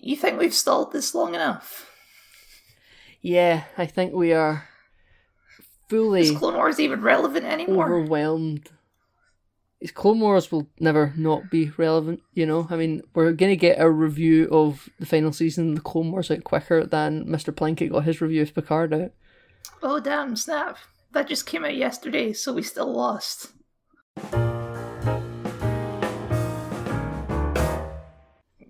You think we've stalled this long enough? Yeah, I think we are fully... Is Clone Wars even relevant anymore? Overwhelmed. Clone Wars will never not be relevant, you know? I mean, we're going to get a review of the final season of the Clone Wars out quicker than Mr. Plinkett got his review of Picard out. Oh, damn, snap. That just came out yesterday, so we still lost.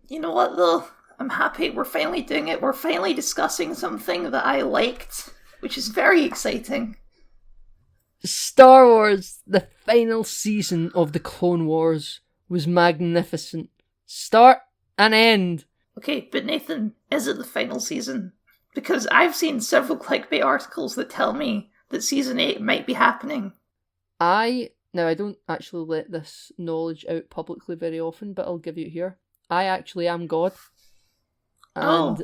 You know what, though? I'm happy we're finally doing it. We're finally discussing something that I liked, which is very exciting. Star Wars, the final season of the Clone Wars, was magnificent. Start and end. Okay, but Nathan, is it the final season? Because I've seen several clickbait articles that tell me that Season 8 might be happening. Now I don't actually let this knowledge out publicly very often, but I'll give you it here. I actually am God. And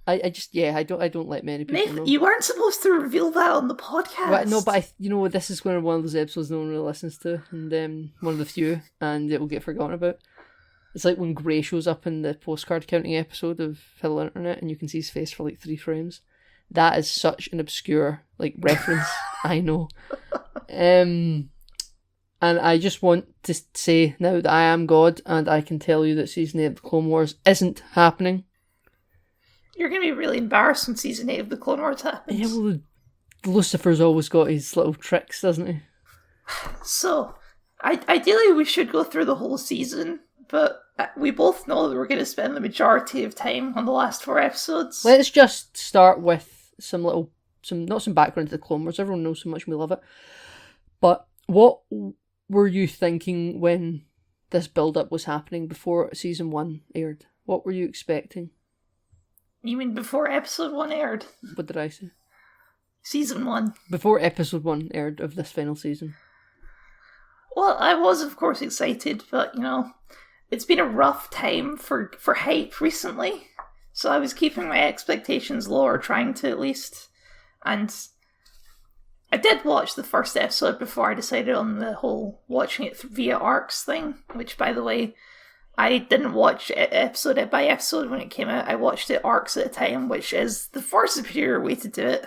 I don't let many people Nathan, know. you weren't supposed to reveal that on the podcast. Well, no, but this is one of those episodes no one really listens to, and one of the few, and it will get forgotten about. It's like when Gray shows up in the postcard counting episode of Hello Internet, and you can see his face for like 3 frames. That is such an obscure reference. I know. And I just want to say now that I am God, and I can tell you that Season 8 of the Clone Wars isn't happening. You're going to be really embarrassed when Season 8 of the Clone Wars happens. Yeah, well, Lucifer's always got his little tricks, doesn't he? So, ideally we should go through the whole season, but we both know that we're going to spend the majority of time on the last 4 episodes. Let's just start with not some background to the Clone Wars. Everyone knows how much we love it. But what were you thinking when this build-up was happening before Season 1 aired? What were you expecting? You mean before Episode 1 aired? What did I say? Season 1. Before Episode 1 aired of this final season. Well, I was, of course, excited, but, it's been a rough time for hype recently. So I was keeping my expectations low, or trying to at least. And I did watch the first episode before I decided on the whole watching it via arcs thing, which, by the way, I didn't watch it episode by episode when it came out. I watched it arcs at a time, which is the far superior way to do it.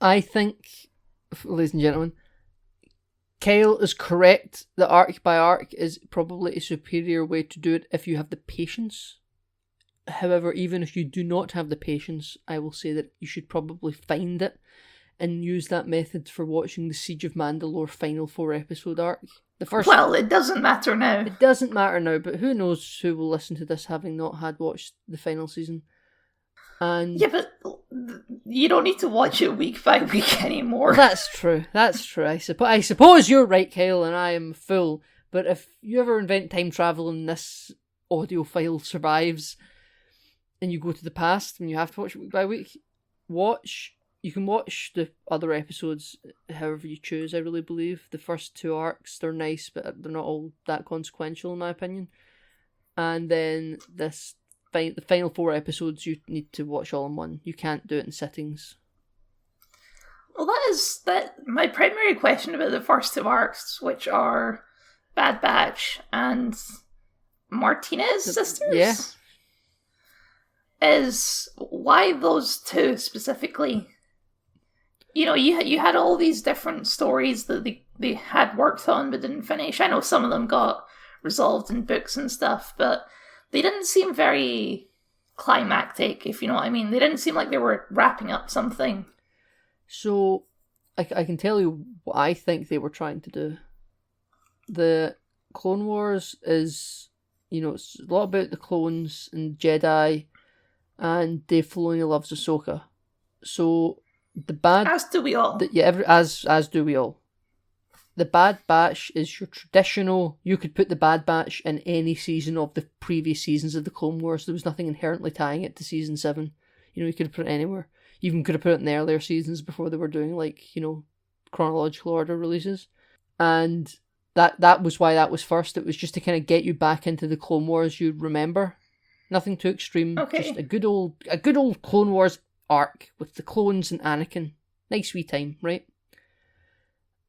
I think, ladies and gentlemen, Kyle is correct. The arc by arc is probably a superior way to do it if you have the patience. However, even if you do not have the patience, I will say that you should probably find it and use that method for watching the Siege of Mandalore final 4 episode arc. Well, it doesn't matter now. It doesn't matter now, but who knows who will listen to this having not had watched the final season. And yeah, but you don't need to watch it week by week anymore. That's true. I suppose you're right, Kyle, and I am a fool. But if you ever invent time travel and this audio file survives, and you go to the past and you have to watch it week by week, you can watch the other episodes however you choose, I really believe. The first 2 arcs, they're nice, but they're not all that consequential in my opinion. And then the final 4 episodes, you need to watch all in one. You can't do it in sittings. Well, my primary question about the first 2 arcs, which are Bad Batch and Martinez sisters? Yeah. Is why those 2 specifically? You had all these different stories that they had worked on but didn't finish. I know some of them got resolved in books and stuff, but they didn't seem very climactic, if you know what I mean. They didn't seem like they were wrapping up something. So, I can tell you what I think they were trying to do. The Clone Wars is, it's a lot about the clones and Jedi, and Dave Filoni loves Ahsoka. So, as do we all. As do we all. The Bad Batch is your traditional... You could put the Bad Batch in any season of the previous seasons of the Clone Wars. There was nothing inherently tying it to Season 7. You could have put it anywhere. You even could have put it in the earlier seasons before they were doing, chronological order releases. And that was why that was first. It was just to kind of get you back into the Clone Wars you remember. Nothing too extreme. Okay. Just a good old Clone Wars arc with the clones and Anakin. Nice wee time, right?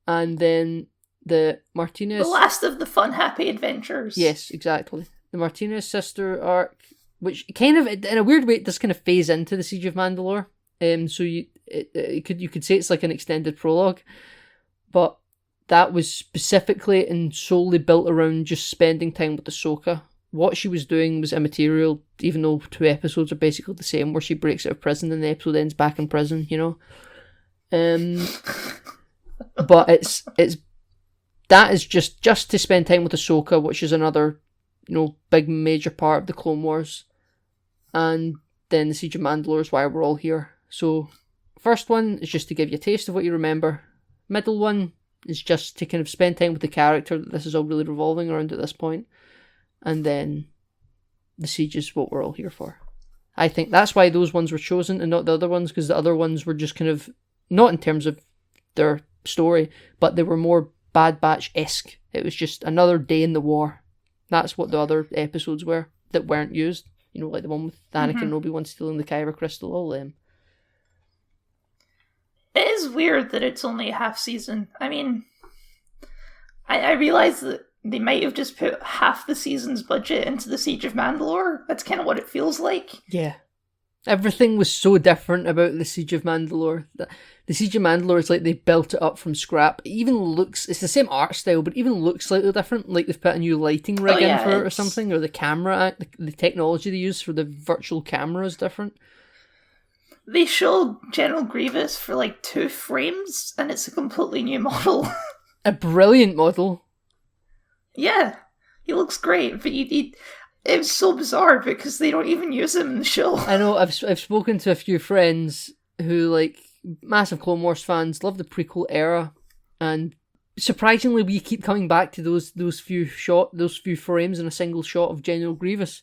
And then the Martinez... The last of the fun, happy adventures. Yes, exactly. The Martinez sister arc which kind of, in a weird way, it does kind of phase into the Siege of Mandalore. So you could say it's like an extended prologue, but that was specifically and solely built around just spending time with Ahsoka. What she was doing was immaterial, even though 2 episodes are basically the same, where she breaks out of prison and the episode ends back in prison, you know? But that is just to spend time with Ahsoka, which is another, big major part of the Clone Wars. And then the Siege of Mandalore is why we're all here. So, first one is just to give you a taste of what you remember. Middle one is just to kind of spend time with the character that this is all really revolving around at this point. And then the Siege is what we're all here for. I think that's why those ones were chosen and not the other ones, because the other ones were just kind of, not in terms of their story, but they were more Bad Batch-esque. It was just another day in the war. That's what the other episodes were that weren't used. Like the one with Anakin and Obi-Wan stealing the Kyber crystal, all them. It is weird that it's only a half season. I mean, I realise that they might have just put half the season's budget into the Siege of Mandalore. That's kind of what it feels like. Yeah. Everything was so different about the Siege of Mandalore. The Siege of Mandalore is like they built it up from scrap. It even looks, it's the same art style, but it even looks slightly different. Like they've put a new lighting rig in for it or something, or the camera, the technology they use for the virtual camera is different. They showed General Grievous for like 2 frames, and it's a completely new model. A brilliant model. Yeah, he looks great, but it was so bizarre because they don't even use him in the show. I know, I've spoken to a few friends who, like, massive Clone Wars fans, love the prequel era, and surprisingly we keep coming back to those few frames in a single shot of General Grievous.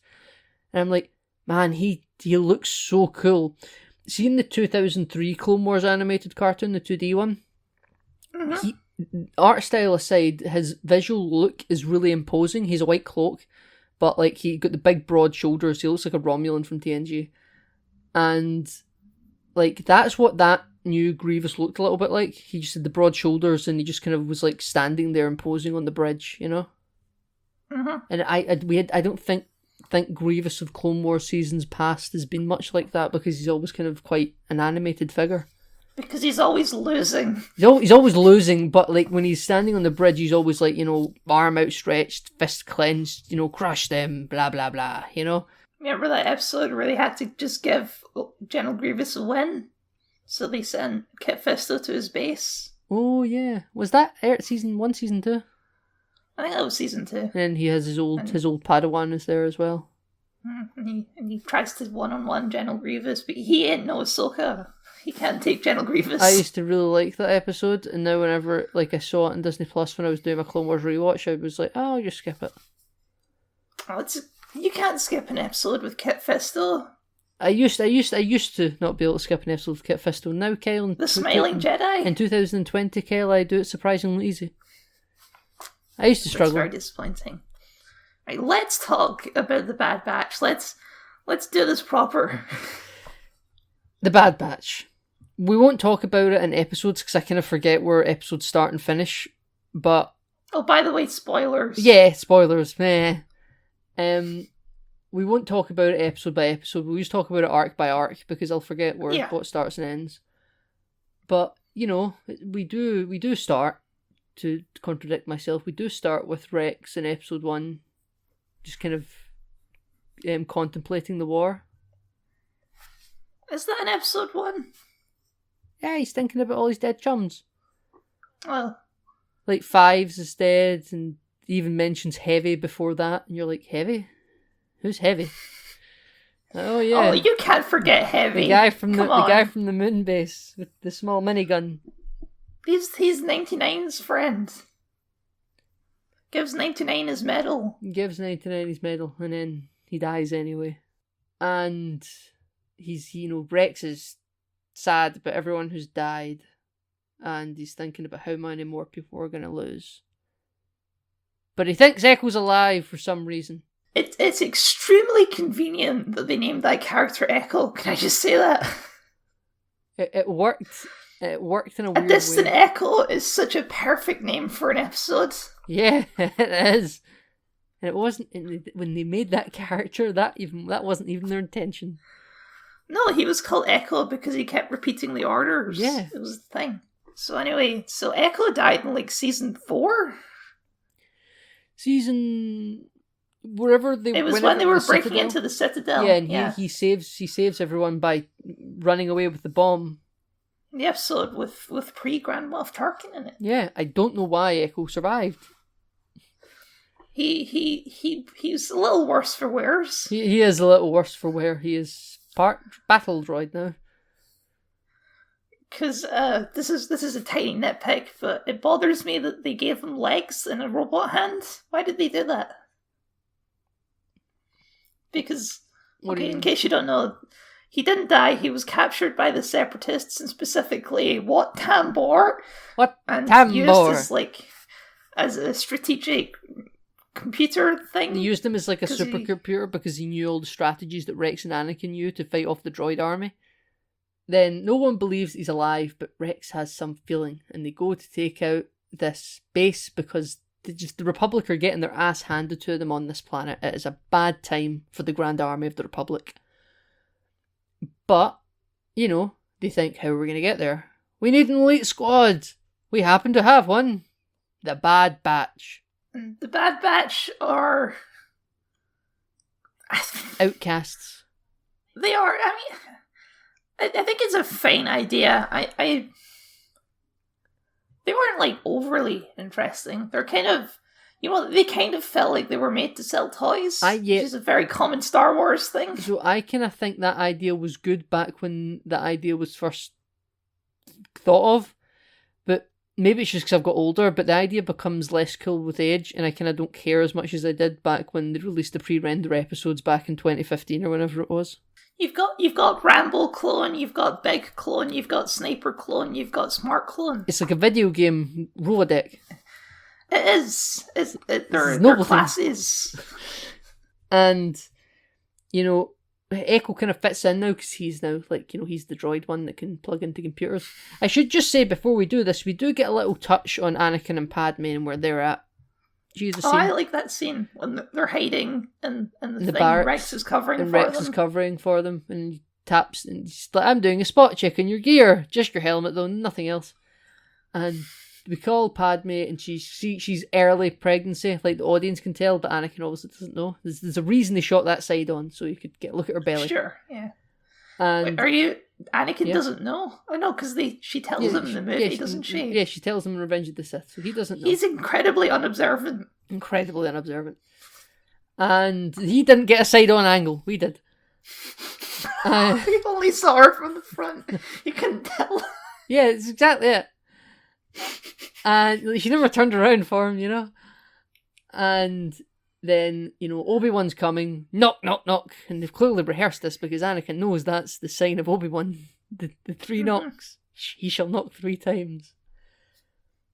And I'm like, man, he looks so cool. See, in the 2003 Clone Wars animated cartoon, the 2D one, art style aside, his visual look is really imposing. He's a white cloak, but like he got the big broad shoulders. He looks like a Romulan from TNG, and like that's what that new Grievous looked a little bit like. He just had the broad shoulders, and he just kind of was like standing there imposing on the bridge, And I don't think Grievous of Clone Wars seasons past has been much like that, because he's always kind of quite an animated figure. Because he's always losing. He's always losing, but like when he's standing on the bridge, he's always like, arm outstretched, fist clenched, crush them, blah, blah, blah, Remember that episode where they had to just give General Grievous a win? So they sent Kit Fisto to his base. Oh, yeah. Was that season 1, season 2? I think that was season 2. And he has his old Padawan is there as well. And he tries to one-on-one General Grievous, but he ain't no Ahsoka. He can't take General Grievous. I used to really like that episode, and now whenever I saw it on Disney Plus when I was doing my Clone Wars rewatch, I was like, oh, I'll just skip it. You can't skip an episode with Kit Fisto. I used to not be able to skip an episode with Kit Fisto. Now, Kyle, the Smiling Jedi. In 2020, Kyle, I do it surprisingly easy. I used to struggle. It's very disappointing. Right, let's talk about the Bad Batch. Let's do this proper. The Bad Batch. We won't talk about it in episodes because I kind of forget where episodes start and finish. But by the way, spoilers. Yeah, spoilers. Meh. We won't talk about it episode by episode. We'll just talk about it arc by arc because I'll forget what starts and ends. But we do start, to contradict myself. We do start with Rex in episode 1, just kind of contemplating the war. Is that in episode 1? Yeah, he's thinking about all his dead chums. Well, like Fives is dead, and he even mentions Heavy before that, and you're like, Heavy? Who's Heavy? Oh yeah. Oh, you can't forget Heavy. The guy from the guy from the moon base with the small minigun. He's 99's friend. Gives 99 his medal. Gives 99 his medal, and then he dies anyway. And he's, Rex is sad about everyone who's died, and he's thinking about how many more people we're going to lose. But he thinks Echo's alive for some reason. It's extremely convenient that they named that character Echo. Can I just say that? It worked. It worked in a weird way. A Distant Echo is such a perfect name for an episode. Yeah, it is. And it wasn't when they made that character, that wasn't even their intention. No, he was called Echo because he kept repeating the orders. Yeah. It was the thing. So anyway, Echo died in like season 4? Wherever they... It was when they were breaking into the Citadel. Yeah, and he saves everyone by running away with the bomb. The episode with pre-Grand Moff Tarkin in it. Yeah, I don't know why Echo survived. He's a little worse for wears. He is a little worse for wear. He is part battle droid now. Because this is a tiny nitpick, but it bothers me that they gave him legs and a robot hand. Why did they do that? Because, in case you don't know, he didn't die. He was captured by the Separatists, and specifically Wat Tambor. And used as a strategic computer thing. They used him as like a supercomputer because he knew all the strategies that Rex and Anakin knew to fight off the droid army. Then no one believes he's alive, but Rex has some feeling, and they go to take out this base because the Republic are getting their ass handed to them on this planet. It is a bad time for the Grand Army of the Republic. But, they think, how are we going to get there? We need an elite squad. We happen to have one. The Bad Batch. The Bad Batch are... outcasts. They are, I think it's a fine idea. They weren't, overly interesting. They're kind of... they kind of felt like they were made to sell toys. Which is a very common Star Wars thing. So I kind of think that idea was good back when the idea was first thought of. But maybe it's just because I've got older, but the idea becomes less cool with age, and I kind of don't care as much as I did back when they released the pre-render episodes back in 2015 or whenever it was. You've got Rambo clone, you've got Big clone, you've got Sniper clone, you've got Smart clone. It's like a video game Rolodeck. It is. They're classes. And, Echo kind of fits in now because he's now, he's the droid one that can plug into computers. I should just say before we do this, we do get a little touch on Anakin and Padme and where they're at. I like that scene when they're hiding and the thing barracks, Rex is covering and for Rex them. is covering for them, and he taps and he's like, I'm doing a spot check on your gear, just your helmet though, nothing else. And we call Padme, and she's early pregnancy, like the audience can tell, but Anakin obviously doesn't know. There's a reason they shot that side on, so you could get a look at her belly. Sure, yeah. And Anakin doesn't know? Oh no, because she tells him in the movie, doesn't she? Yeah, she tells him in Revenge of the Sith, so he doesn't know. He's incredibly unobservant. And he didn't get a side-on angle. We did. We only saw her from the front. You couldn't tell. Yeah, it's exactly it. And she never turned around for him, And then, Obi-Wan's coming. Knock, knock, knock. And they've clearly rehearsed this because Anakin knows that's the sign of Obi-Wan. The 3 knocks. He shall knock 3 times.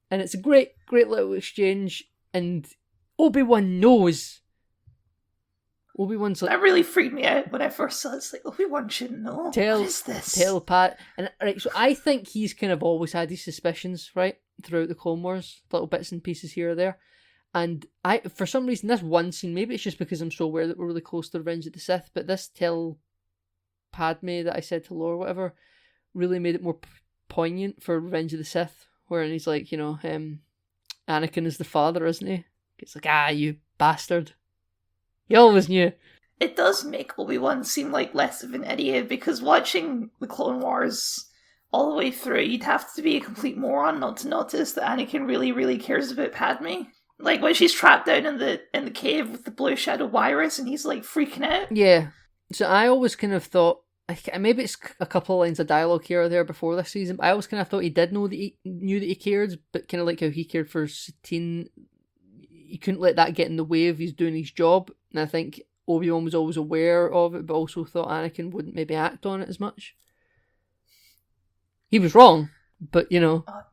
And it's a great, great little exchange. And Obi-Wan knows. Obi-Wan's like... That really freaked me out when I first saw it. It's like, Obi-Wan shouldn't know. What is this? Tell Pat. And right, so I think he's kind of always had these suspicions, right? Throughout the Clone Wars. Little bits and pieces here or there. And for some reason, this one scene, maybe it's just because I'm so aware that we're really close to Revenge of the Sith, but this tell Padme that I said to Laura, whatever, really made it more poignant for Revenge of the Sith, wherein he's like, Anakin is the father, isn't he? It's like, you bastard. You always knew. It does make Obi-Wan seem like less of an idiot, because watching the Clone Wars all the way through, you'd have to be a complete moron not to notice that Anakin really, really cares about Padme. Like when she's trapped down in the cave with the blue shadow virus and he's like freaking out. Yeah. So I always kind of thought, maybe it's a couple of lines of dialogue here or there before this season, but I always kind of thought he did know that he knew that he cared, but kind of like how he cared for Satine, he couldn't let that get in the way of he's doing his job. And I think Obi-Wan was always aware of it, but also thought Anakin wouldn't maybe act on it as much. He was wrong, but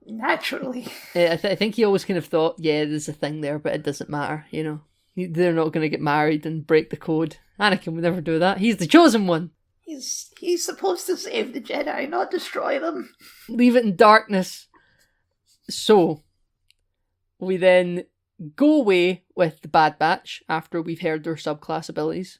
naturally. I think he always kind of thought, there's a thing there, but it doesn't matter, They're not going to get married and break the code. Anakin would never do that. He's the chosen one. He's supposed to save the Jedi, not destroy them. Leave it in darkness. So, we then go away with the Bad Batch after we've heard their subclass abilities.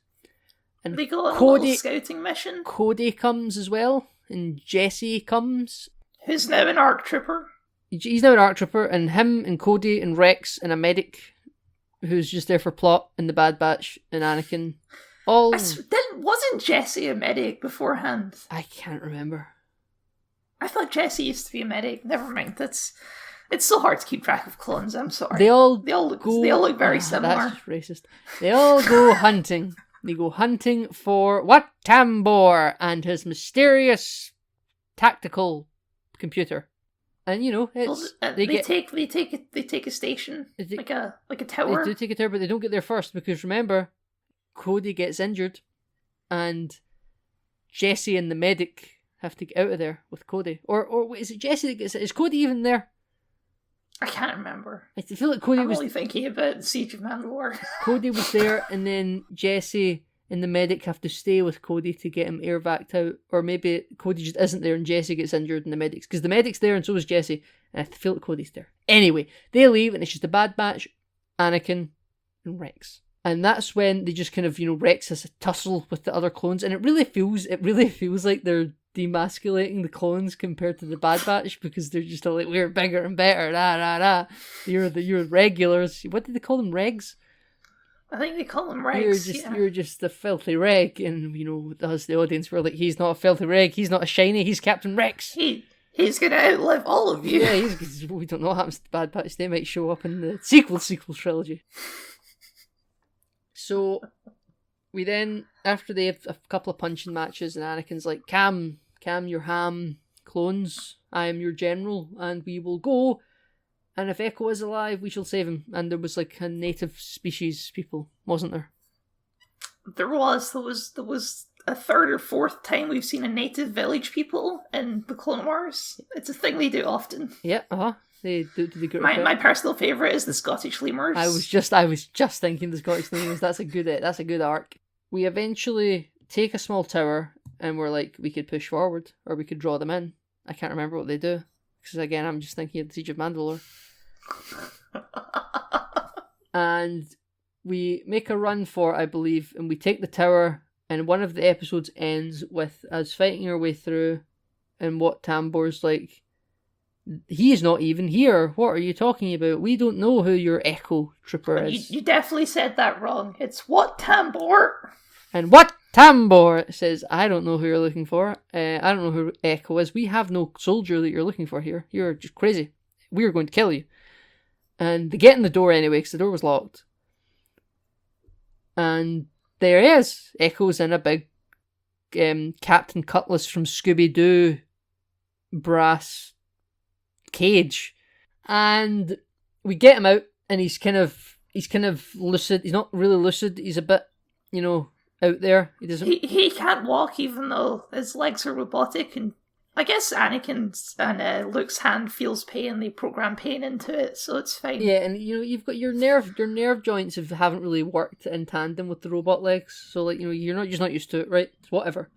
And they go on a little scouting mission. Cody comes as well, and Jesse comes. Who's now an ARC trooper. He's now an ARC trooper, and him and Cody and Rex and a medic who's just there for plot, and the Bad Batch and Anakin. All wasn't Jesse a medic beforehand? I can't remember. I thought Jesse used to be a medic. Never mind. It's so hard to keep track of clones. I'm sorry. They all look very similar. That's racist. They all go hunting. They go hunting for Wat Tambor and his mysterious tactical computer. And they take a station, like a tower. They do take a tower, but they don't get there first because remember, Cody gets injured, and Jesse and the medic have to get out of there with Cody. Or is it Jesse that gets? Is Cody even there? I can't remember. I feel like Cody I'm was only thinking about Siege of Mandalore. Cody was there, and then Jesse and the medic have to stay with Cody to get him airvac'd out. Or maybe Cody just isn't there and Jesse gets injured and the medic's... Because the medic's there and so is Jesse. And I feel like Cody's there. Anyway, they leave and it's just the Bad Batch, Anakin, and Rex. And that's when they just kind of, Rex has a tussle with the other clones. And it really feels like they're demasculating the clones compared to the Bad Batch because they're just all like, we're bigger and better, You're regulars. What did they call them? Regs? I think they call him Regs. You're just a filthy reg, and us, the audience, were like, he's not a filthy reg, he's not a shiny, he's Captain Rex. He's gonna outlive all of you. Yeah, we don't know what happens to the Bad Batch. They might show up in the sequel trilogy. So we then, after they have a couple of punching matches, and Anakin's like, Cam your ham clones, I am your general, and we will go. And if Echo is alive, we shall save him. And there was like a native species people, wasn't there? There was a third or fourth time we've seen a native village people in the Clone Wars. It's a thing they do often. Yeah, They do the good. My personal favourite is the Scottish Lemurs. I was just thinking the Scottish Lemurs. That's a good arc. We eventually take a small tower, and we're like, we could push forward, or we could draw them in. I can't remember what they do, because again, I'm just thinking of the Siege of Mandalore. And we make a run for it, I believe, and we take the tower, and one of the episodes ends with us fighting our way through, and Wat Tambor's like, he is not even here. What are you talking about? We don't know who your Echo Trooper is. You definitely said that wrong. It's Wat Tambor. And Wat Tambor says, I don't know who you're looking for. I don't know who Echo is. We have no soldier that you're looking for here. You're just crazy. We're going to kill you. And they get in the door anyway, because the door was locked. And there he is. Echo's in a big Captain Cutlass from Scooby-Doo brass cage. And we get him out, and he's kind of lucid. He's not really lucid. He's a bit, out there. He can't walk, even though his legs are robotic, and I guess Anakin's and Luke's hand feels pain. They program pain into it, so it's fine. Yeah, and you've got your nerve joints haven't really worked in tandem with the robot legs, so you're just not used to it, right? It's whatever.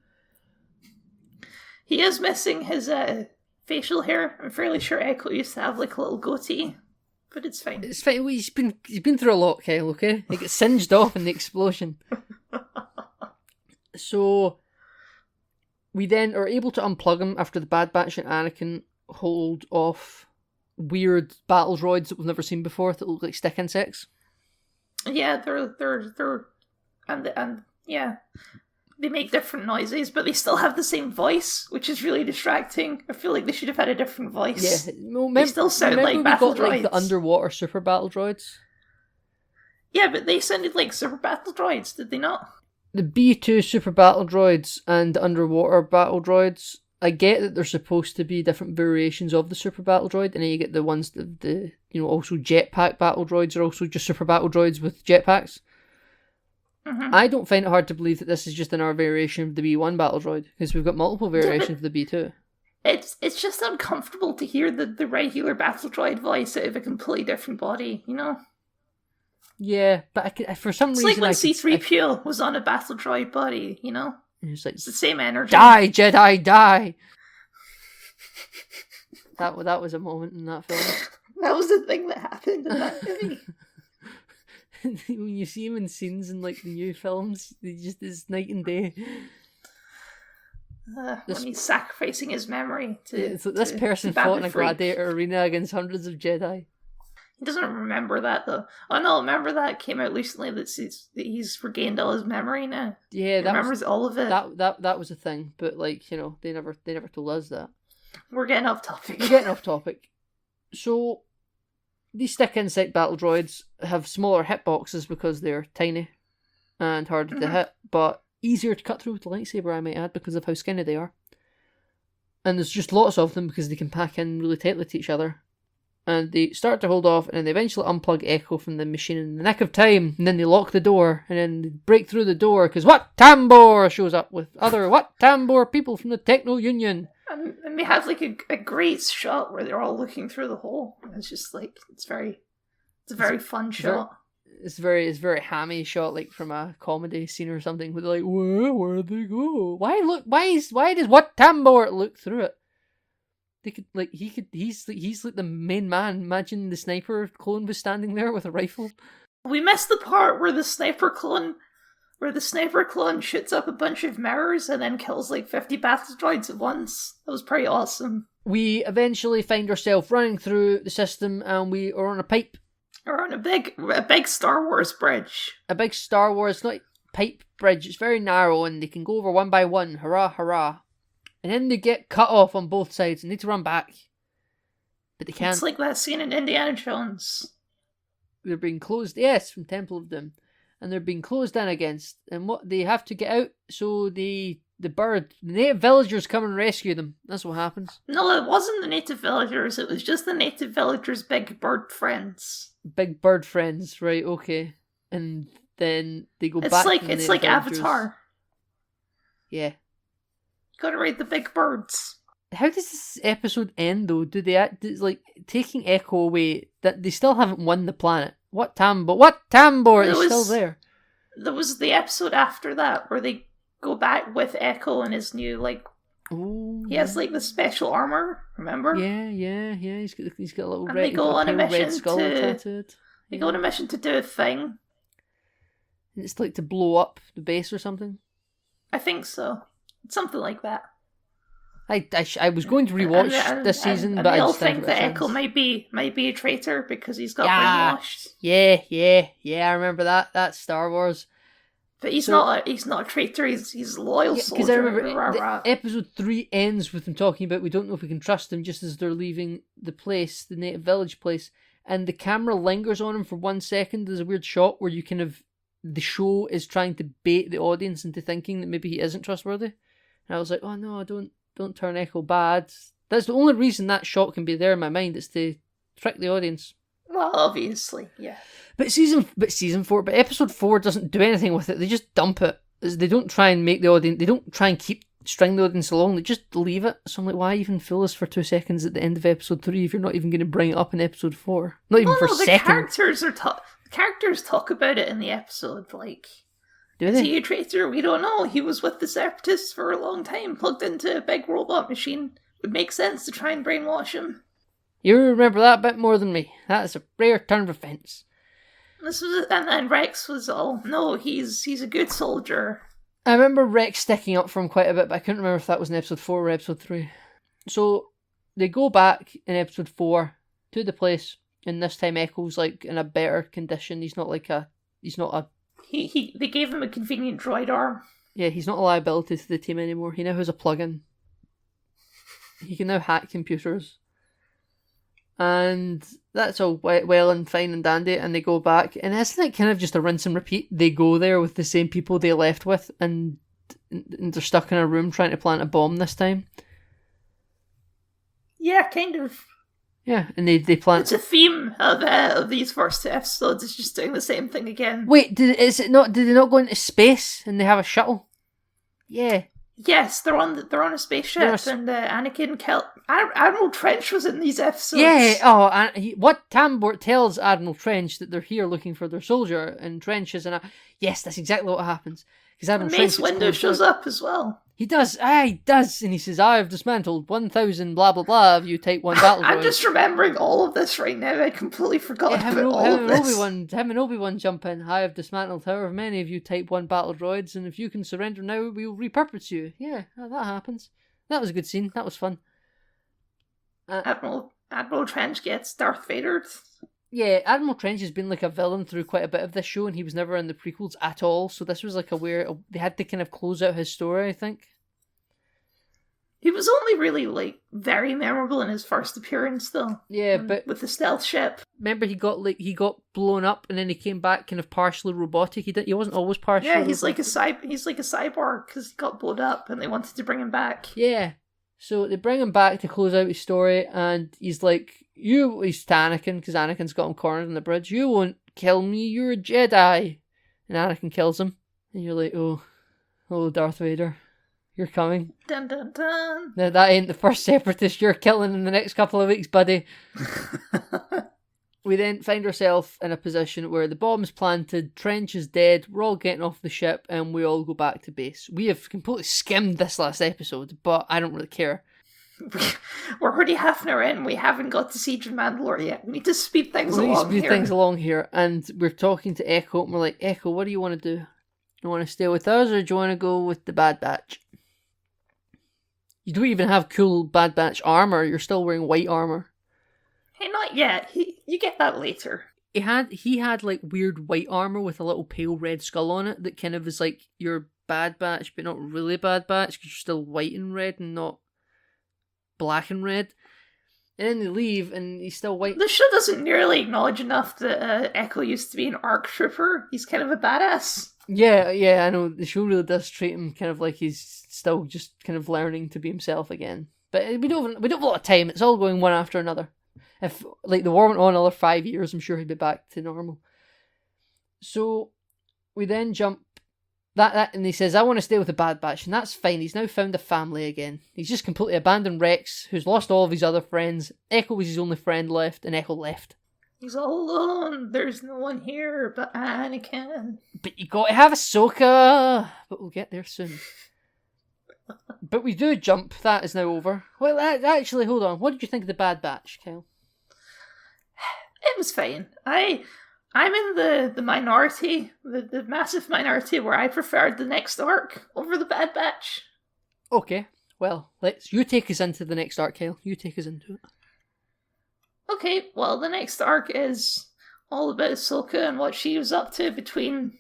He is missing his facial hair. I'm fairly sure Echo used to have like a little goatee, but it's fine. It's fine. He's been through a lot, Kyle. Okay, he gets singed off in the explosion. So we then are able to unplug him after the Bad Batch and Anakin hold off weird battle droids that we've never seen before that look like stick insects. Yeah, they're and yeah, they make different noises, but they still have the same voice, which is really distracting. I feel like they should have had a different voice. Yeah, they still sound like battle droids. Like the underwater super battle droids. Yeah, but they sounded like super battle droids, did they not? The B2 super battle droids and underwater battle droids, I get that they're supposed to be different variations of the super battle droid, and then you get the ones that also jetpack battle droids are also just super battle droids with jetpacks. Mm-hmm. I don't find it hard to believe that this is just another variation of the B1 battle droid, because we've got multiple variations of the B2. It's just uncomfortable to hear the regular battle droid voice out of a completely different body, Yeah, but for some reason... It's like when C-3PO was on a battle droid body, It's the same energy. Die, Jedi, die! That was a moment in that film. That was the thing that happened in that movie. when you see him in scenes in like the new films, they just is night and day. When he's sacrificing his memory to. It's like this person to fought in a Freak. gladiator arena against hundreds of Jedi. He doesn't remember that though. Oh no, remember that came out recently that he's regained all his memory now. Yeah, He remembers all of it. That was a thing, but like, you know, they never told us that. We're getting off topic. We're getting off topic. So these stick insect battle droids have smaller hitboxes because they're tiny and harder to hit, but easier to cut through with the lightsaber, I might add, because of how skinny they are. And there's just lots of them because they can pack in really tightly to each other. And they start to hold off, and then they eventually unplug Echo from the machine in the nick of time, and then they lock the door, and then they break through the door, because Wat Tambor shows up with other Wat Tambor people from the Techno Union. And they have like a great shot where they're all looking through the hole. And it's just like, it's a very fun shot. It's very hammy shot, like from a comedy scene or something, where they're like, where'd they go? Why does Wat Tambor look through it? They could, like, he's like the main man. Imagine the sniper clone was standing there with a rifle. We missed the part where the sniper clone shoots up a bunch of mirrors and then kills like 50 battle droids at once. That was pretty awesome. We eventually find ourselves running through the system, and we are on a pipe. We're on a big Star Wars bridge. A big Star Wars, not pipe bridge. It's very narrow, and they can go over one by one. Hurrah, hurrah. And then they get cut off on both sides and need to run back. But they can't. It's like that scene in Indiana Jones. They're being closed, yes, from Temple of Doom. And they're being closed in against. And what they have to get out, so the native villagers come and rescue them. That's what happens. No, it wasn't the native villagers. It was just the native villagers' big bird friends. Big bird friends, right, okay. And then they go back. It's like Avatar. Yeah. Gotta read the big birds. How does this episode end though? Do they like taking Echo away? That they still haven't won the planet. What Tambor is still there? There was the episode after that where they go back with Echo and his new like. Oh, he has like the special armor. Remember? Yeah. He's got a little and red. They go on a mission red skull tattooed. They go on a mission to do a thing. And it's like to blow up the base or something. I think so. Something like that. I was going to rewatch this season, but I all just think that Echo might be a traitor because he's got brainwashed. Yeah. I remember that Star Wars. But he's not a traitor. He's a loyal soldier. Because I remember episode 3 ends with them talking about we don't know if we can trust him just as they're leaving the place, the native village place, and the camera lingers on him for 1 second. There's a weird shot where you kind of the show is trying to bait the audience into thinking that maybe he isn't trustworthy. And I was like, oh no, don't turn Echo bad. That's the only reason that shot can be there in my mind. It's to trick the audience. Well, obviously, yeah. But episode 4 doesn't do anything with it. They just dump it. They don't try and make the audience. They don't try and string the audience along. They just leave it. So I'm like, why even fool us for 2 seconds at the end of episode 3 if you're not even going to bring it up in episode 4? Not even for a second. The characters talk about it in the episode. Like, do they? Is he a traitor? We don't know. He was with the Separatists for a long time, plugged into a big robot machine. Would make sense to try and brainwash him. You remember that bit more than me. That is a rare turn of offence. And Rex was all, no, he's a good soldier. I remember Rex sticking up for him quite a bit, but I couldn't remember if that was in episode 4 or episode 3. So they go back in episode 4 to the place, and this time Echo's like in a better condition. They gave him a convenient droid arm. Yeah, he's not a liability to the team anymore. He now has a plug-in. He can now hack computers. And that's all well and fine and dandy, and they go back. And isn't it kind of just a rinse and repeat? They go there with the same people they left with, and they're stuck in a room trying to plant a bomb this time. Yeah, kind of. Yeah, and they plant... It's a theme of these first 2 episodes. It's just doing the same thing again. Wait, did they not go into space and they have a shuttle? Yeah. Yes, they're on a spaceship, and Anakin Admiral Trench was in these episodes. Yeah, what Tambor tells Admiral Trench that they're here looking for their soldier, and Trench is yes, that's exactly what happens. Because Admiral Mace Trench Windu shows up as well. He does, he does. And he says, I have dismantled 1,000 blah blah blah of you type 1 battle droids. I'm just remembering all of this right now. I completely forgot about all of this. Him and Obi-Wan jump in. I have dismantled however many of you type 1 battle droids, and if you can surrender now, we will repurpose you. Yeah, that happens. That was a good scene. That was fun. Admiral Trench gets Darth Vader. Yeah, Admiral Trench has been like a villain through quite a bit of this show, and he was never in the prequels at all, so this was like they had to kind of close out his story, I think. He was only really, like, very memorable in his first appearance, though. Yeah, but with the stealth ship. Remember, he got blown up, and then he came back kind of partially robotic. He wasn't always partially. Yeah, he's like a cyborg because he got blown up, and they wanted to bring him back. Yeah, so they bring him back to close out his story, and he's like, he's to Anakin, because Anakin's got him cornered on the bridge. You won't kill me, you're a Jedi. And Anakin kills him, and you're like, oh, Darth Vader, you're coming. Dun dun dun. Now that ain't the first separatist you're killing in the next couple of weeks, buddy. We then find ourselves in a position where the bomb's planted, Trench is dead, we're all getting off the ship, and we all go back to base. We have completely skimmed this last episode, but I don't really care. We're already half an hour in, we haven't got to Siege of Mandalore yet. We need to speed things along here. And we're talking to Echo, and we're like, Echo, what do you want to do? Do you want to stay with us, or do you want to go with the Bad Batch? You don't even have cool Bad Batch armor, you're still wearing white armor. Hey, not yet. You get that later. He had like weird white armor with a little pale red skull on it that kind of is like your Bad Batch, but not really Bad Batch because you're still white and red and not black and red. And then they leave and he's still white. The show doesn't nearly acknowledge enough that Echo used to be an ARC trooper. He's kind of a badass. Yeah, I know. The show really does treat him kind of like he's still just kind of learning to be himself again. But we don't have a lot of time. It's all going one after another. If like the war went on another 5 years, I'm sure he'd be back to normal. So we then jump that and he says, I want to stay with the Bad Batch, and that's fine. He's now found a family again. He's just completely abandoned Rex, who's lost all of his other friends. Echo was his only friend left, and Echo left. He's all alone. There's no one here but Anakin. But you gotta have Ahsoka. But we'll get there soon. But we do jump. That is now over. Well, actually, hold on. What did you think of the Bad Batch, Kyle? It was fine. I'm in the minority, the massive minority where I preferred the next arc over the Bad Batch. Okay, well, you take us into the next arc, Kyle. You take us into it. Okay, well, the next arc is all about Ahsoka and what she was up to between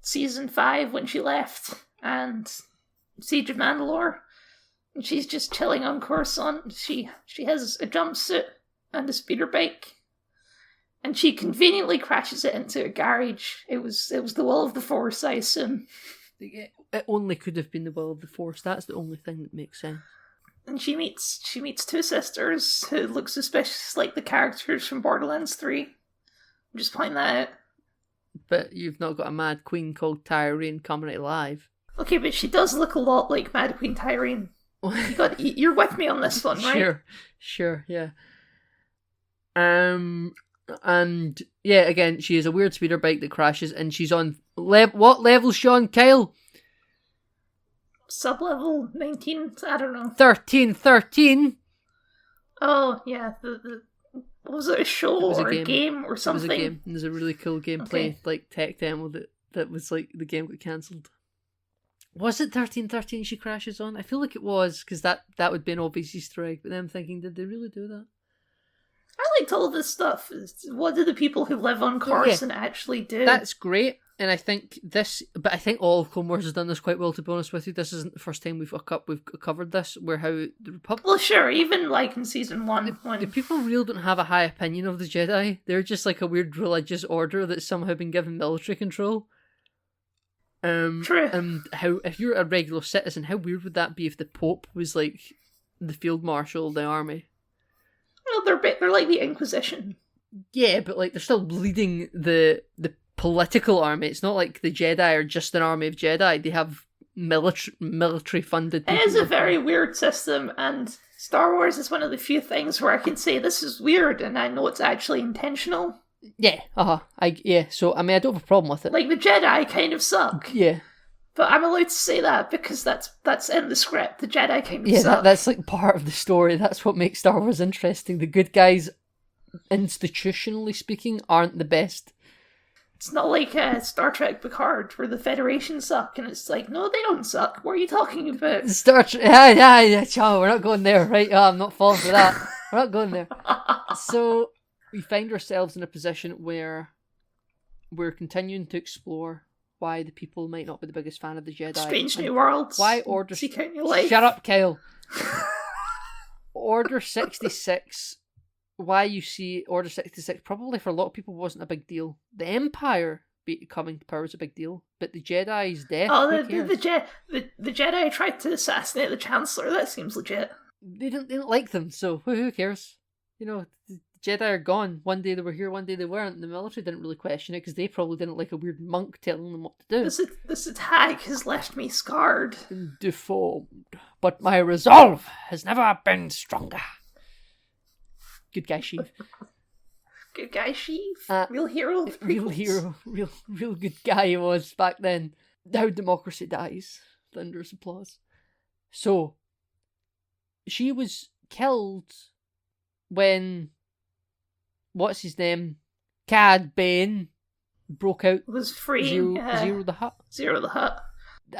season 5 when she left and Siege of Mandalore. And she's just chilling on Coruscant. She has a jumpsuit and a speeder bike. And she conveniently crashes it into a garage. It was the will of the Force, I assume. It only could have been the will of the Force. That's the only thing that makes sense. And she meets 2 sisters who look suspicious like the characters from Borderlands 3. I'm just pointing that out. But you've not got a mad queen called Tyrene coming alive. Okay, but she does look a lot like Mad Queen Tyrene. You're with me on this one, right? Sure, yeah. And yeah, again, she has a weird speeder bike that crashes, and she's on what level, Sean? Kyle? Sub-level 19? I don't know. 13. Oh, yeah. Was it a show or a game or something? It was a game. There's a really cool gameplay, like tech demo that was like the game got cancelled. Was it 1313 she crashes on? I feel like it was, because that would be an obvious Easter egg, but then I'm thinking, did they really do that? I liked all this stuff. What do the people who live on Coruscant actually do? That's great, and I think all of Clone Wars has done this quite well, to be honest with you. This isn't the first time we've covered this, where how the Republic... Well, sure, even like in Season 1. The people really don't have a high opinion of the Jedi. They're just like a weird religious order that's somehow been given military control. True. And how, if you're a regular citizen, how weird would that be if the Pope was like the Field Marshal of the army? Well, they're like the Inquisition. Yeah, but like they're still leading the political army. It's not like the Jedi are just an army of Jedi. They have military funded people. It is a very weird system, and Star Wars is one of the few things where I can say this is weird, and I know it's actually intentional. Yeah, So I mean, I don't have a problem with it. Like the Jedi kind of suck. Yeah. But I'm allowed to say that because that's in the script. The Jedi kind of Yeah, suck. that's like part of the story. That's what makes Star Wars interesting. The good guys, institutionally speaking, aren't the best. It's not like Star Trek Picard, where the Federation suck, and it's like, no, they don't suck. What are you talking about? Star Trek, yeah, oh, we're not going there, right? Oh, I'm not falling for that. We're not going there. So we find ourselves in a position where we're continuing to explore why the people might not be the biggest fan of the Jedi. Strange New Worlds. Why Order... Seek out your life. Shut up, Kyle. Order 66... Why you see Order 66 probably for a lot of people wasn't a big deal. The Empire coming to power is a big deal, but the Jedi's death. Oh, the Jedi tried to assassinate the Chancellor. That seems legit. They didn't like them, so who cares? You know, the Jedi are gone. One day they were here, one day they weren't. The military didn't really question it because they probably didn't like a weird monk telling them what to do. This attack has left me scarred and deformed, but my resolve has never been stronger. Good guy, Sheev. Good guy, Sheev. Real hero. Real hero. Real good guy he was back then. Now democracy dies. Thunderous applause. So, she was killed when, what's his name? Cad Bane broke out. Was free. Zero the Hutt. Zero the Hutt.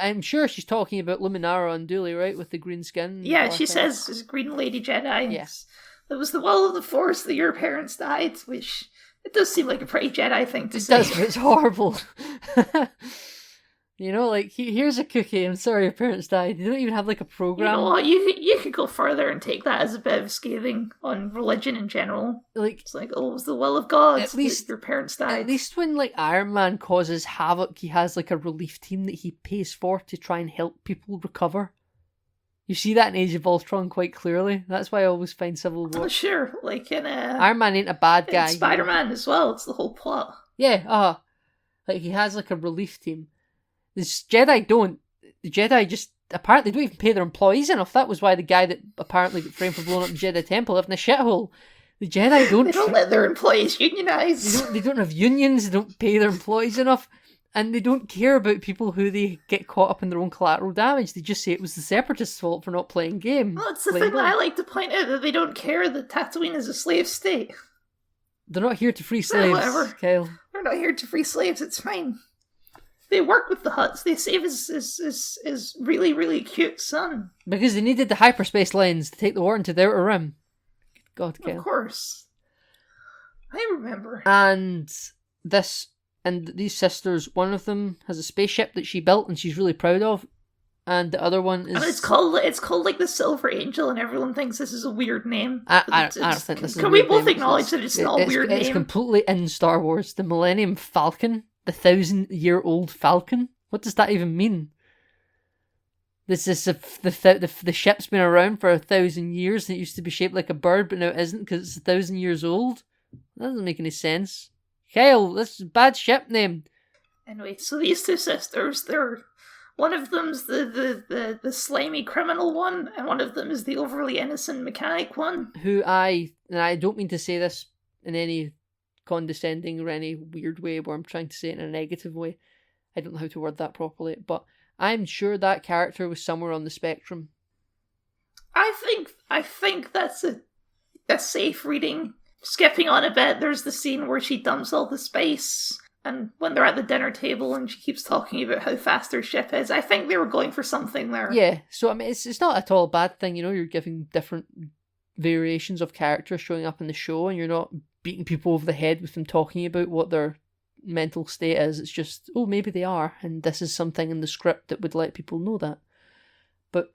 I'm sure she's talking about Luminara and Dooley, right? With the green skin. Yeah, she says it's Green Lady Jedi. Yes. It was the will of the Force that your parents died, which it does seem like a pretty Jedi thing to say. It does, but it's horrible. You know, like, here's a cookie, I'm sorry your parents died. They don't even have, like, a program. You know what, you could go further and take that as a bit of scathing on religion in general. Like, it's like, oh, it was the will of God at least that your parents died. At least when, like, Iron Man causes havoc, he has, like, a relief team that he pays for to try and help people recover. You see that in Age of Ultron quite clearly. That's why I always find Civil War. Oh, sure. Like in Iron Man ain't a bad guy. Spider-Man as well. It's the whole plot. Yeah, like he has like a relief team. The Jedi don't. The Jedi just apparently don't even pay their employees enough. That was why the guy that apparently got framed for blowing up the Jedi Temple lived in a shithole. The Jedi don't. They don't let their employees unionize. They don't have unions. They don't pay their employees enough. And they don't care about people who they get caught up in their own collateral damage. They just say it was the Separatists' fault for not playing game. Well, it's the thing that I like to point out, that they don't care that Tatooine is a slave state. They're not here to free slaves, whatever. Kyle. They're not here to free slaves, it's fine. They work with the Hutts. They save his really, really cute son. Because they needed the hyperspace lens to take the war into the Outer Rim. God, Kyle. Of course. I remember. And these sisters, one of them has a spaceship that she built and she's really proud of, and the other one is... And it's called like the Silver Angel, and everyone thinks this is a weird name. I don't think this is Can we both acknowledge that it's not a weird name? It's completely in Star Wars. The Millennium Falcon, the 1,000-year-old Falcon. What does that even mean? This is the ship's been around for 1,000 years and it used to be shaped like a bird, but now it isn't because it's 1,000 years old. That doesn't make any sense. Kyle, this is a bad ship name. Anyway, so these two sisters, one of them's the slimy criminal one, and one of them is the overly innocent mechanic one. And I don't mean to say this in any condescending or any weird way where I'm trying to say it in a negative way. I don't know how to word that properly, but I'm sure that character was somewhere on the spectrum. I think that's a safe reading. Skipping on a bit, there's the scene where she dumps all the space, and when they're at the dinner table and she keeps talking about how fast her ship is, I think they were going for something there. Yeah, so I mean, it's not at all a bad thing, you know, you're giving different variations of characters showing up in the show, and you're not beating people over the head with them talking about what their mental state is. It's just, oh, maybe they are, and this is something in the script that would let people know that. But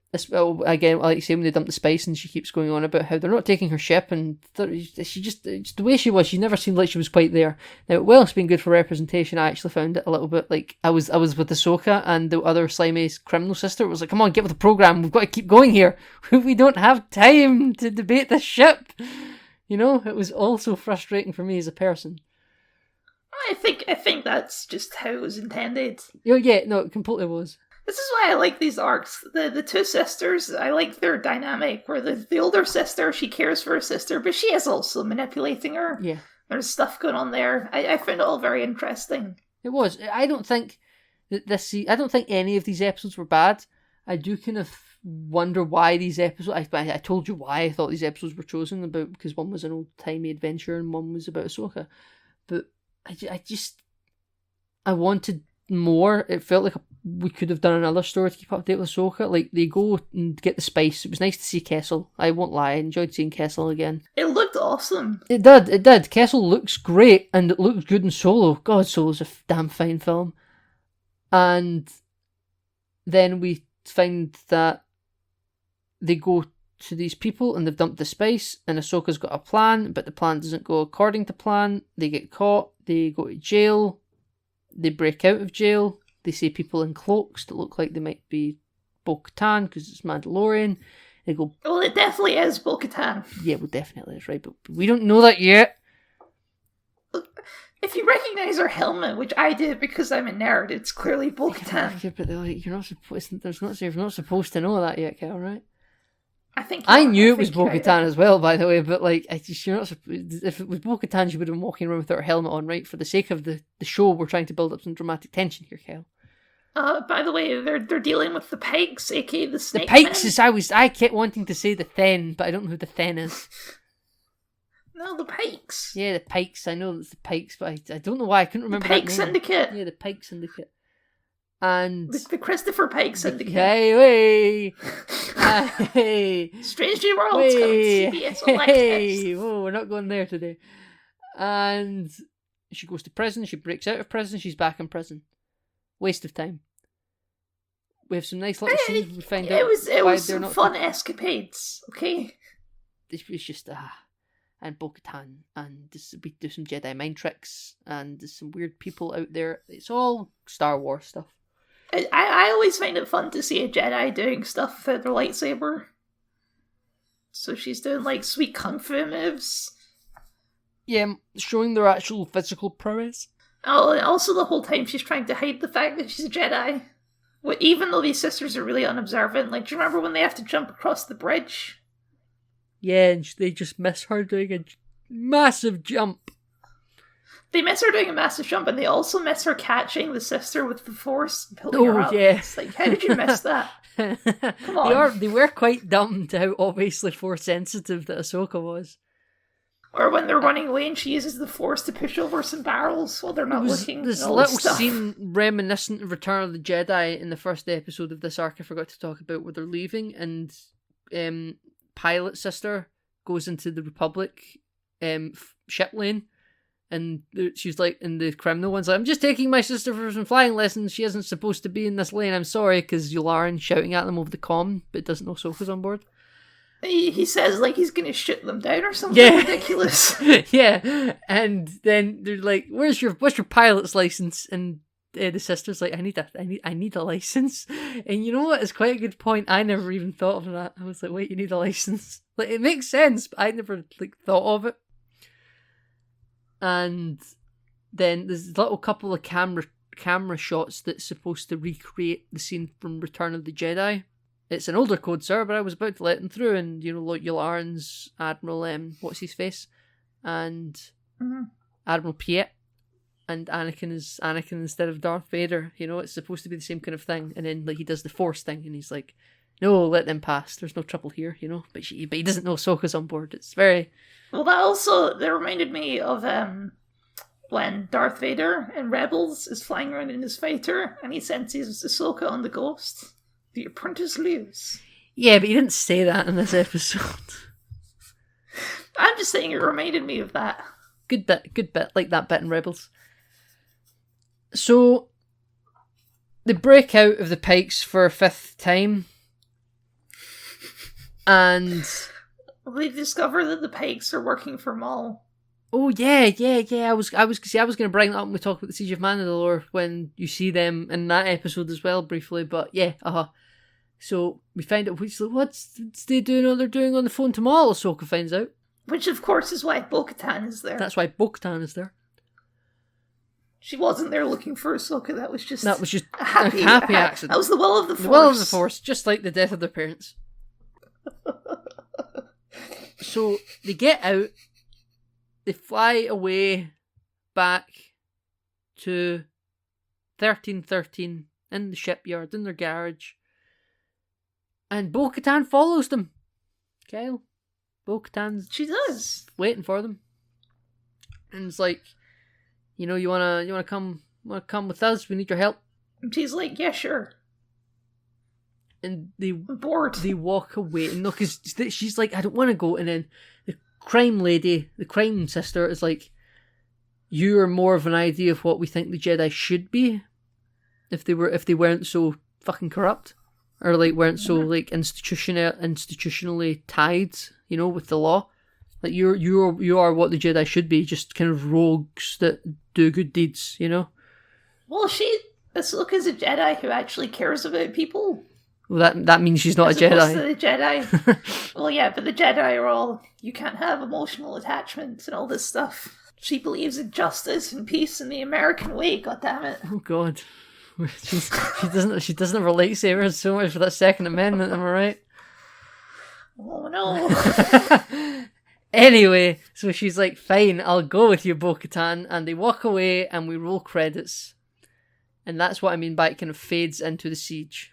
again, like you say, when they dump the spice and she keeps going on about how they're not taking her ship, and she just the way she was, she never seemed like she was quite there. Now, well, it's been good for representation. I actually found it a little bit like I was with Ahsoka and the other slimy criminal sister. It was like, come on, get with the program. We've got to keep going here. We don't have time to debate this ship. You know, it was also frustrating for me as a person. I think that's just how it was intended. Oh yeah, no, it completely was. This is why I like these arcs. The two sisters, I like their dynamic, where the older sister, she cares for her sister, but she is also manipulating her. Yeah. There's stuff going on there. I found it all very interesting. It was. I don't think I don't think any of these episodes were bad. I do kind of wonder why these episodes. I told you why I thought these episodes were chosen, because one was an old timey adventure and one was about Ahsoka. But I wanted more. It felt like we could have done another story to keep up to date with Ahsoka. Like, they go and get the spice. It was nice to see Kessel. I won't lie, I enjoyed seeing Kessel again. It looked awesome. It did. Kessel looks great, and it looks good in Solo. God, Solo's a damn fine film. And then we find that they go to these people and they've dumped the spice, and Ahsoka's got a plan, but the plan doesn't go according to plan. They get caught, they go to jail, they break out of jail, they see people in cloaks that look like they might be Bo-Katan because it's Mandalorian. They go, well, it definitely is Bo-Katan. Yeah, well, definitely is, right? But we don't know that yet. If you recognise her helmet, which I did because I'm a nerd, it's clearly Bo-Katan. Yeah, but you're not supposed. You're not supposed to know that yet, Kel, right? I knew it was Bo-Katan as well, by the way. But like, you're not. If it was Bo-Katan, she would have been walking around without her helmet on, right? For the sake of the show, we're trying to build up some dramatic tension here, Kel. By the way, they're dealing with the Pikes, aka the Snake The Pikes Men. is I kept wanting to say the Then, but I don't know who the Then is. No, the Pikes. Yeah, the Pikes. I know it's the Pikes, but I don't know why I couldn't remember the Pike that name. Syndicate. Yeah, the Pike Syndicate. And the Christopher Pike Syndicate. Hey. Strange New Worlds coming to CBS All Access. Whoa, we're not going there today. And she goes to prison. She breaks out of prison. She's back in prison. Waste of time. We have some nice little scenes. We find out it was some fun escapades. Okay. It was just and Bo-Katan, and we do some Jedi mind tricks, and there's some weird people out there. It's all Star Wars stuff. I always find it fun to see a Jedi doing stuff with their lightsaber. So she's doing like sweet kung fu moves. Yeah, showing their actual physical prowess. Oh, and also the whole time she's trying to hide the fact that she's a Jedi. Even though these sisters are really unobservant. Like, do you remember when they have to jump across the bridge? Yeah, and they just miss her doing a massive jump. They miss her doing a massive jump, and they also miss her catching the sister with the Force and pulling her up. Yes. Like, how did you miss that? Come on. They were quite dumb to how obviously Force sensitive that Ahsoka was. Or when they're running away and she uses the Force to push over some barrels while they're not looking. There's a little scene reminiscent of Return of the Jedi in the first episode of this arc I forgot to talk about, where they're leaving, and Pilot's sister goes into the Republic ship lane, and she's like, and the criminal one's like, I'm just taking my sister for some flying lessons, she isn't supposed to be in this lane, I'm sorry, because Yularen's shouting at them over the comm, but doesn't know Ahsoka's on board. He says like he's going to shoot them down or something ridiculous. Yeah, and then they're like, what's your pilot's license? And the sister's like, I need a license. And you know what? It's quite a good point. I never even thought of that. I was like, wait, you need a license? Like, it makes sense, but I never thought of it. And then there's a little couple of camera shots that's supposed to recreate the scene from Return of the Jedi. It's an older code, sir, but I was about to let them through, and Yularen's Admiral what's his face, and Admiral Piet, and Anakin is Anakin instead of Darth Vader. It's supposed to be the same kind of thing, and then he does the Force thing, and he's like, "No, let them pass. There's no trouble here," But he doesn't know Ahsoka's on board. It's very well. That reminded me of when Darth Vader in Rebels is flying around in his fighter, and he senses Ahsoka on the Ghost. The apprentice lives. Yeah, but he didn't say that in this episode. I'm just saying it reminded me of that. Good bit, like that bit in Rebels. So, they break out of the Pikes for a fifth time. And they discover that the Pikes are working for Maul. Oh yeah. I was going to bring that up when we talk about the Siege of Mandalore when you see them in that episode as well briefly. But yeah, So we find out what's they doing? All they're doing on the phone to Maul. Ahsoka finds out, which of course is why Bo-Katan is there. That's why Bo-Katan is there. She wasn't there looking for Ahsoka. That was just a happy accident. That was the will of the Force. The will of the Force, just like the death of their parents. So they get out. They fly away back to 1313 in the shipyard, in their garage. And Bo-Katan follows them. Kyle. Bo-Katan's She does. waiting for them. And it's like, you wanna come with us? We need your help. And she's like, yeah, sure. And I'm bored. they walk away. No, because she's like, I don't want to go. And then the crime lady, the crime sister, is like, you're more of an idea of what we think the Jedi should be if they weren't so fucking corrupt, or like weren't so like institutionally tied, with the law. Like you are what the Jedi should be, just kind of rogues that do good deeds, Well, Ahsoka's a Jedi who actually cares about people. Well, that means she's not As a opposed Jedi. to the Jedi. Well, yeah, but the Jedi are all, you can't have emotional attachments and all this stuff. She believes in justice and peace in the American way, goddammit. Oh God, she doesn't have her lightsabers so much for that Second Amendment. Am I right? Oh no. Anyway, so she's like, fine, I'll go with you, Bo-Katan, and they walk away and we roll credits. And that's what I mean by it kind of fades into the siege.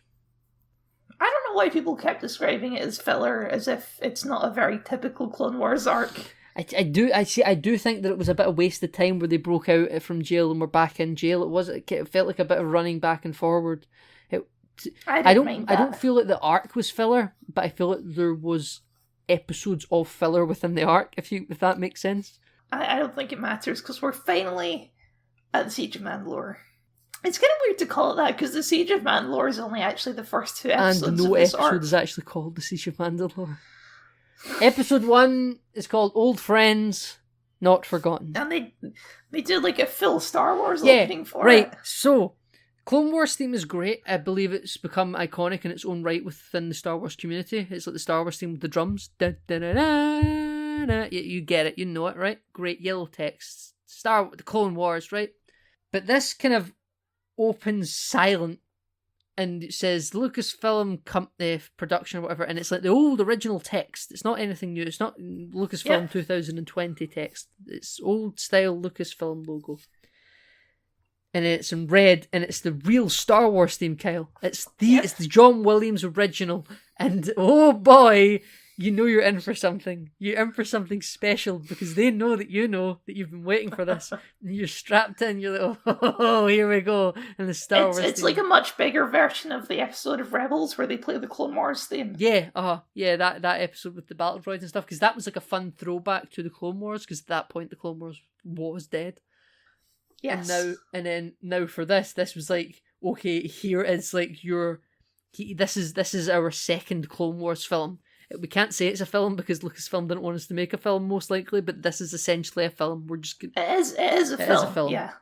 I don't know why people kept describing it as filler, as if it's not a very typical Clone Wars arc. I do think that it was a bit of wasted time where they broke out from jail and were back in jail. It felt like a bit of running back and forward. I don't feel like the arc was filler, but I feel like there was episodes of filler within the arc, if that makes sense. I don't think it matters, because we're finally at the Siege of Mandalore. It's kind of weird to call it that, because the Siege of Mandalore is only actually the first 2 episodes and no of this episode arc. is actually called the Siege of Mandalore. Episode 1 is called Old Friends, Not Forgotten. And they did like a full Star Wars opening for right. it. So, Clone Wars theme is great. I believe it's become iconic in its own right within the Star Wars community. It's like the Star Wars theme with the drums. Da, da, da, da, da. You get it, you know it, right? Great yellow text. The Clone Wars, right? But this kind of opens silent and it says Lucasfilm Company production or whatever, and it's like the old original text. It's not anything new. It's not Lucasfilm 2020 text. It's old style Lucasfilm logo. And it's in red, and it's the real Star Wars theme, Kyle. It's the John Williams original, and oh boy, you know you're in for something. You're in for something special because they know that you've been waiting for this. And you're strapped in. You're like, oh, here we go, and the Star Wars. It's theme. like a much bigger version of the episode of Rebels where they play the Clone Wars theme. Yeah, that episode with the battle droids and stuff, because that was like a fun throwback to the Clone Wars, because at that point the Clone Wars was dead. Yes. And now for this was like, okay, here is like this is our second Clone Wars film. We can't say it's a film because Lucasfilm didn't want us to make a film, most likely, but this is essentially a film. We're just It is a film. Yeah.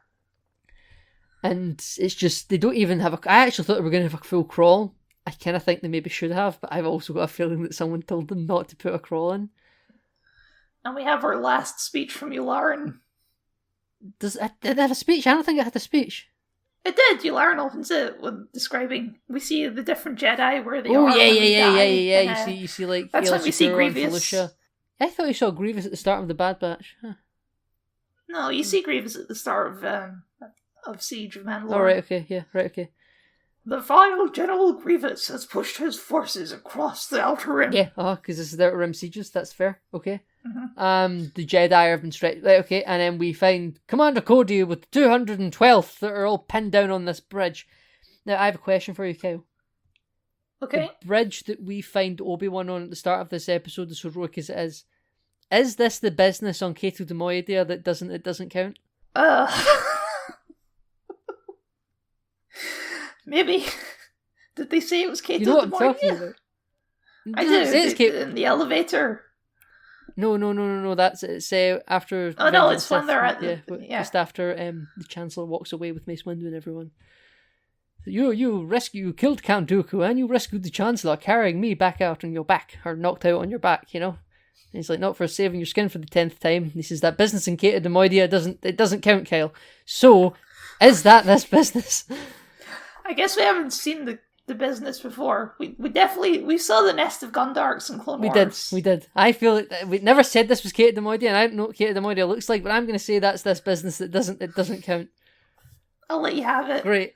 And it's just, they don't even have I actually thought they were going to have a full crawl. I kind of think they maybe should have, but I've also got a feeling that someone told them not to put a crawl in. And we have our last speech from Yularen. Did it have a speech? I don't think it had a speech. It did. Yularen opens it with describing. We see the different Jedi where they are. Oh yeah. You see like that's when we see Grievous. Felicia. I thought you saw Grievous at the start of the Bad Batch. Huh. No, you see Grievous at the start of Siege of Mandalore. Oh right, okay, yeah, right, okay. The vile General Grievous has pushed his forces across the Outer Rim. Yeah, because this is the Outer Rim sieges. That's fair. Okay. Mm-hmm. The Jedi have been stretched. Right, okay, and then we find Commander Cody with the 212th that are all pinned down on this bridge. Now, I have a question for you, Kyle. Okay. The bridge that we find Obi-Wan on at the start of this episode, as heroic as it is this the business on Cato de Moedia that doesn't count? Maybe. Did they say it was Cato you know what de I'm talking about? I did. In the elevator. No. That's it's after. Oh no, it's when they're at just after the Chancellor walks away with Mace Windu and everyone. You killed Count Dooku and you rescued the Chancellor, carrying me back out on your back, or knocked out on your back. And he's like, not for saving your skin for the 10th time. And he says that business in Cato de Moedia doesn't count, Kyle. So, is that this business? I guess we haven't seen the business before. We saw the nest of Gundarks in Clone Wars. We did. I feel like we never said this was Cato de Moedia, and I don't know what Cato de Moedia looks like, but I'm going to say that's this business that doesn't count. I'll let you have it. Great.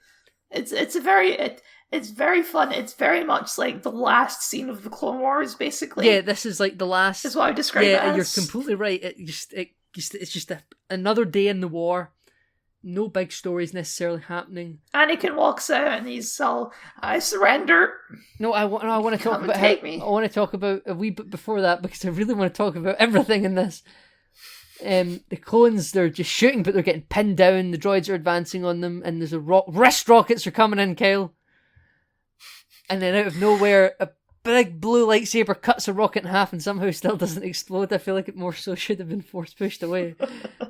It's very fun. It's very much like the last scene of the Clone Wars, basically. Yeah, this is like the last. Is what I describe it as. You're completely right. It's just another day in the war. No big stories necessarily happening. Anakin walks out and he's all, "I surrender." No, I want to talk about I want to talk about a wee bit before that, because I really want to talk about everything in this. The clones, they're just shooting, but they're getting pinned down. The droids are advancing on them, and there's wrist rockets are coming in, Kyle. And then out of nowhere, a big blue lightsaber cuts a rocket in half and somehow still doesn't explode. I feel like it more so should have been force pushed away.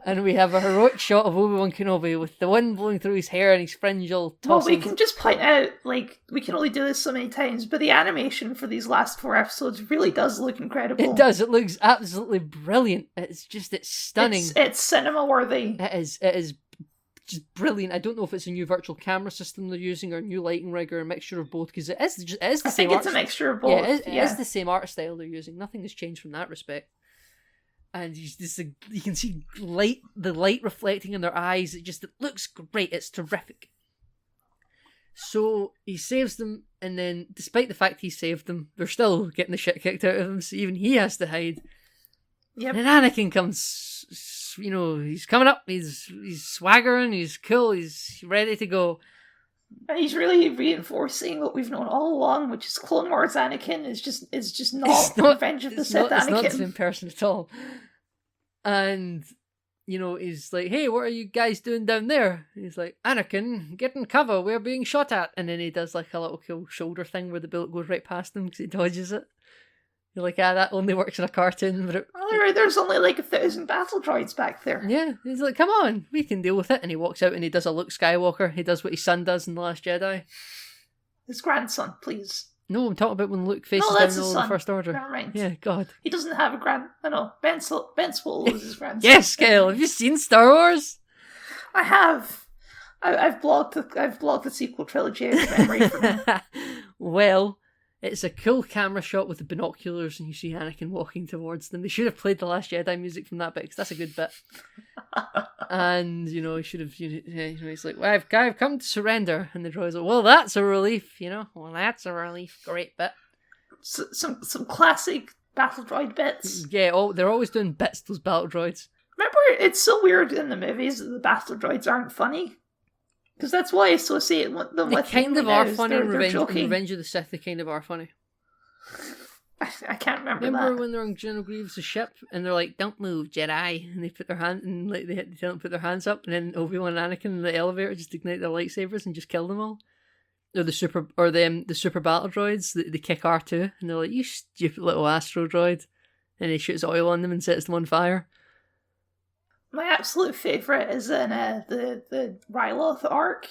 And we have a heroic shot of Obi-Wan Kenobi with the wind blowing through his hair and his fringe all tossing. Well, we can just point out, like, we can only do this so many times, but the animation for these last 4 episodes really does look incredible. It does. It looks absolutely brilliant. It's stunning. It's cinema worthy. It is just brilliant. I don't know if it's a new virtual camera system they're using or a new lighting rig or a mixture of both, because it is the same. I think it's a mixture of both. Yeah, it is the same art style they're using. Nothing has changed from that respect. And you can see the light reflecting in their eyes. It looks great. It's terrific. So he saves them, and then despite the fact he saved them, they're still getting the shit kicked out of him. So even he has to hide. Yep. And Anakin comes. He's coming up. He's swaggering. He's cool. He's ready to go. And he's really reinforcing what we've known all along, which is Clone Wars Anakin is just not Revenge of the Sith Anakin. It's not the same person at all. And, he's like, "Hey, what are you guys doing down there?" He's like, "Anakin, get in cover. We're being shot at." And then he does like a little cool shoulder thing where the bullet goes right past him because he dodges it. You're like, that only works in a cartoon. But there's only like 1,000 battle droids back there. Yeah, he's like, "Come on, we can deal with it." And he walks out and he does a Luke Skywalker. He does what his son does in The Last Jedi. His grandson, please. No, I'm talking about when Luke faces down all the First Order. Never mind. Yeah, God. He doesn't have a I know, Ben Swallow is his grandson. Yes, Kyle, have you seen Star Wars? I have. I've blocked the sequel trilogy out of memory from him. Well, it's a cool camera shot with the binoculars, and you see Anakin walking towards them. They should have played the Last Jedi music from that bit, because that's a good bit. And, he should have, he's like, "Well, I've come to surrender." And the droid's like, "Well, that's a relief, Well, that's a relief. Great bit." So, some classic battle droid bits. Yeah, they're always doing bits, those battle droids. Remember, it's so weird in the movies that the battle droids aren't funny. Because that's why I associate them with them. They kind of are funny in Revenge of the Sith. They kind of are funny. I can't remember Remember that. when they're on General Grievous' ship and they're like, "Don't move, Jedi," and they put their hand and like they tell them to put their hands up, and then Obi-Wan and Anakin in the elevator just ignite their lightsabers and just kill them all. Or the super battle droids, they kick R2 and they're like, "You stupid little astro droid," and he shoots oil on them and sets them on fire. My absolute favourite is in the Ryloth arc,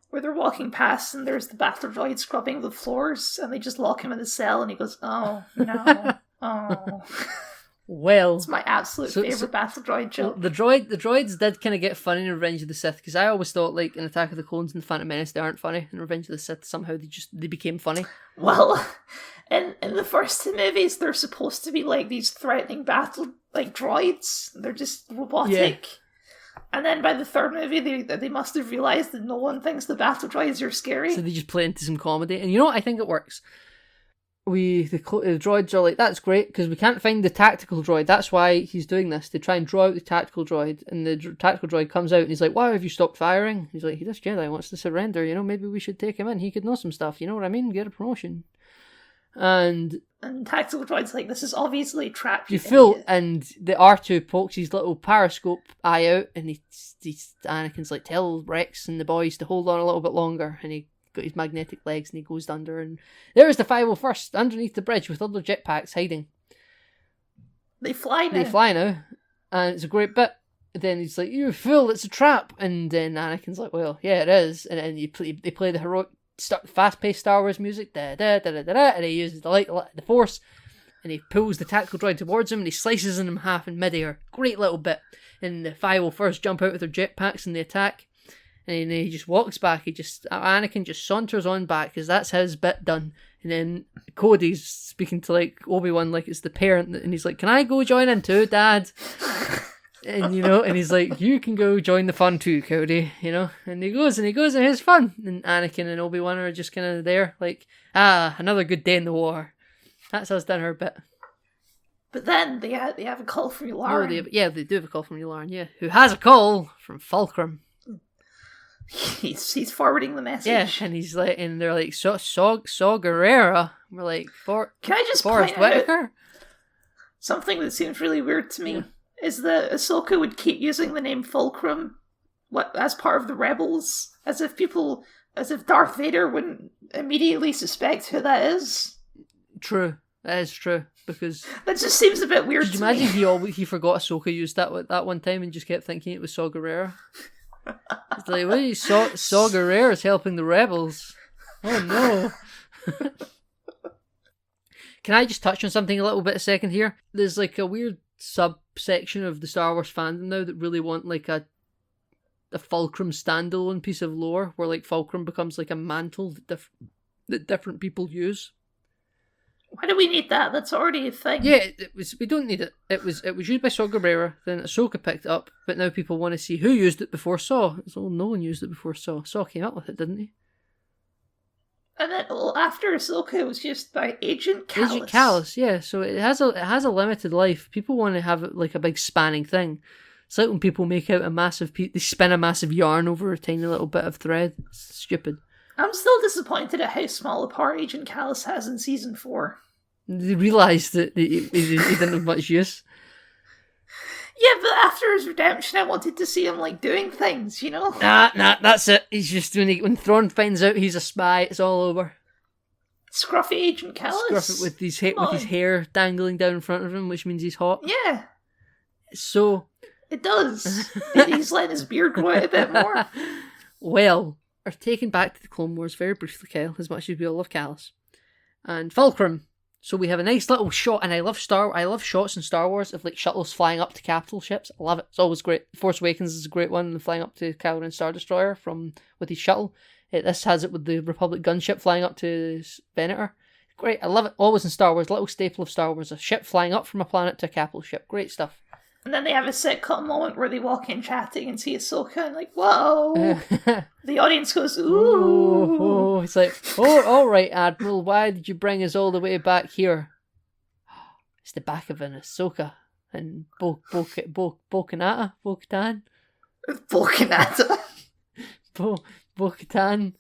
where they're walking past and there's the battle droid scrubbing the floors, and they just lock him in the cell, and he goes, "Oh, no, oh." Well, it's my absolute favourite battle droid joke. The droids did kind of get funny in Revenge of the Sith, because I always thought, like, in Attack of the Clones and Phantom Menace, they aren't funny. In Revenge of the Sith, somehow they became funny. Well, in the first 2 movies, they're supposed to be like these threatening battle droids. They're just robotic. Yeah. And then by the 3rd movie, they must have realised that no one thinks the battle droids are scary. So they just play into some comedy. And you know what? I think it works. The droids are like, "That's great, because we can't find the tactical droid. That's why he's doing this, to try and draw out the tactical droid." And the tactical droid comes out and he's like, "Why have you stopped firing?" He's like, "This Jedi wants to surrender, maybe we should take him in. He could know some stuff, you know what I mean? Get a promotion." And tactical droid's like, "This is obviously trapped." You feel, and the R2 pokes his little periscope eye out, and Anakin's like, "Tell Rex and the boys to hold on a little bit longer," and he got his magnetic legs and he goes under, and there's the 501st underneath the bridge with other jetpacks hiding. They fly now, and it's a great bit. Then he's like, "You fool, it's a trap." And then Anakin's like, "Well, yeah, it is." And then they play the heroic, fast-paced Star Wars music, da da da da da, and he uses the Force, and he pulls the tactical droid towards him, and he slices him in half in midair. Great little bit. And the 501st jump out with their jetpacks and they attack. And then he just walks back. Anakin just saunters on back, because that's his bit done. And then Cody's speaking to like Obi-Wan like it's the parent, and he's like, "Can I go join in too, Dad?" and he's like, you can go join the fun too, Cody, and he goes and has fun. And Anakin and Obi-Wan are just kind of there, like, another good day in the war. That's us done our bit. But then they have a call from Yularen. They do have a call from Yularen, yeah. Who has a call from Fulcrum. He's forwarding the message. Yeah, and he's like, and they're like, Saw Gerrera. We're like, can I just Forrest point Whitaker? out something that seems really weird to me is that Ahsoka would keep using the name Fulcrum as part of the Rebels, as if Darth Vader wouldn't immediately suspect who that is. True, that is true, because that just seems a bit weird. Did you imagine he forgot Ahsoka used that one time and just kept thinking it was Saw Gerrera? It's like, wait, Saw Gerrera's helping the rebels. Oh no. Can I just touch on something a little bit a second here? There's like a weird subsection of the Star Wars fandom now that really want like a Fulcrum standalone piece of lore where like Fulcrum becomes like a mantle that different people use. Why do we need that? That's already a thing. Yeah, we don't need it. It was used by Saw Gerrera, then Ahsoka picked it up, but now people want to see who used it before Saw. So no one used it before Saw. Saw came up with it, didn't he? And then after Ahsoka, it was just by Agent Kallus. Agent Kallus, yeah. So it has a limited life. People want to have it like a big spanning thing. It's like when people make out a massive they spin a massive yarn over a tiny little bit of thread. It's stupid. I'm still disappointed at how small a part Agent Kallus has in Season 4. They realised that he didn't have much use. Yeah, but after his redemption, I wanted to see him, like, doing things, Nah, that's it. He's just doing it. When Thrawn finds out he's a spy, it's all over. Scruffy Agent Kallus. Scruff it with his hair dangling down in front of him, which means he's hot. Yeah. So... It does. He's letting his beard grow out a bit more. Well, we're taken back to the Clone Wars very briefly, Kyle, as much as we all love Kallus. And Fulcrum. So we have a nice little shot, and I love shots in Star Wars of like shuttles flying up to capital ships. I love it. It's always great. Force Awakens is a great one, flying up to Kylo Ren's Star Destroyer with his shuttle. This has it with the Republic gunship flying up to Venator. Great, I love it. Always in Star Wars, little staple of Star Wars, a ship flying up from a planet to a capital ship. Great stuff. And then they have a sitcom moment where they walk in chatting and see Ahsoka and like, whoa. The audience goes, ooh. Oh, it's like, all right, Admiral, why did you bring us all the way back here? It's the back of an Ahsoka and Bo-Katan. Bo-Katan. Bo-Katan.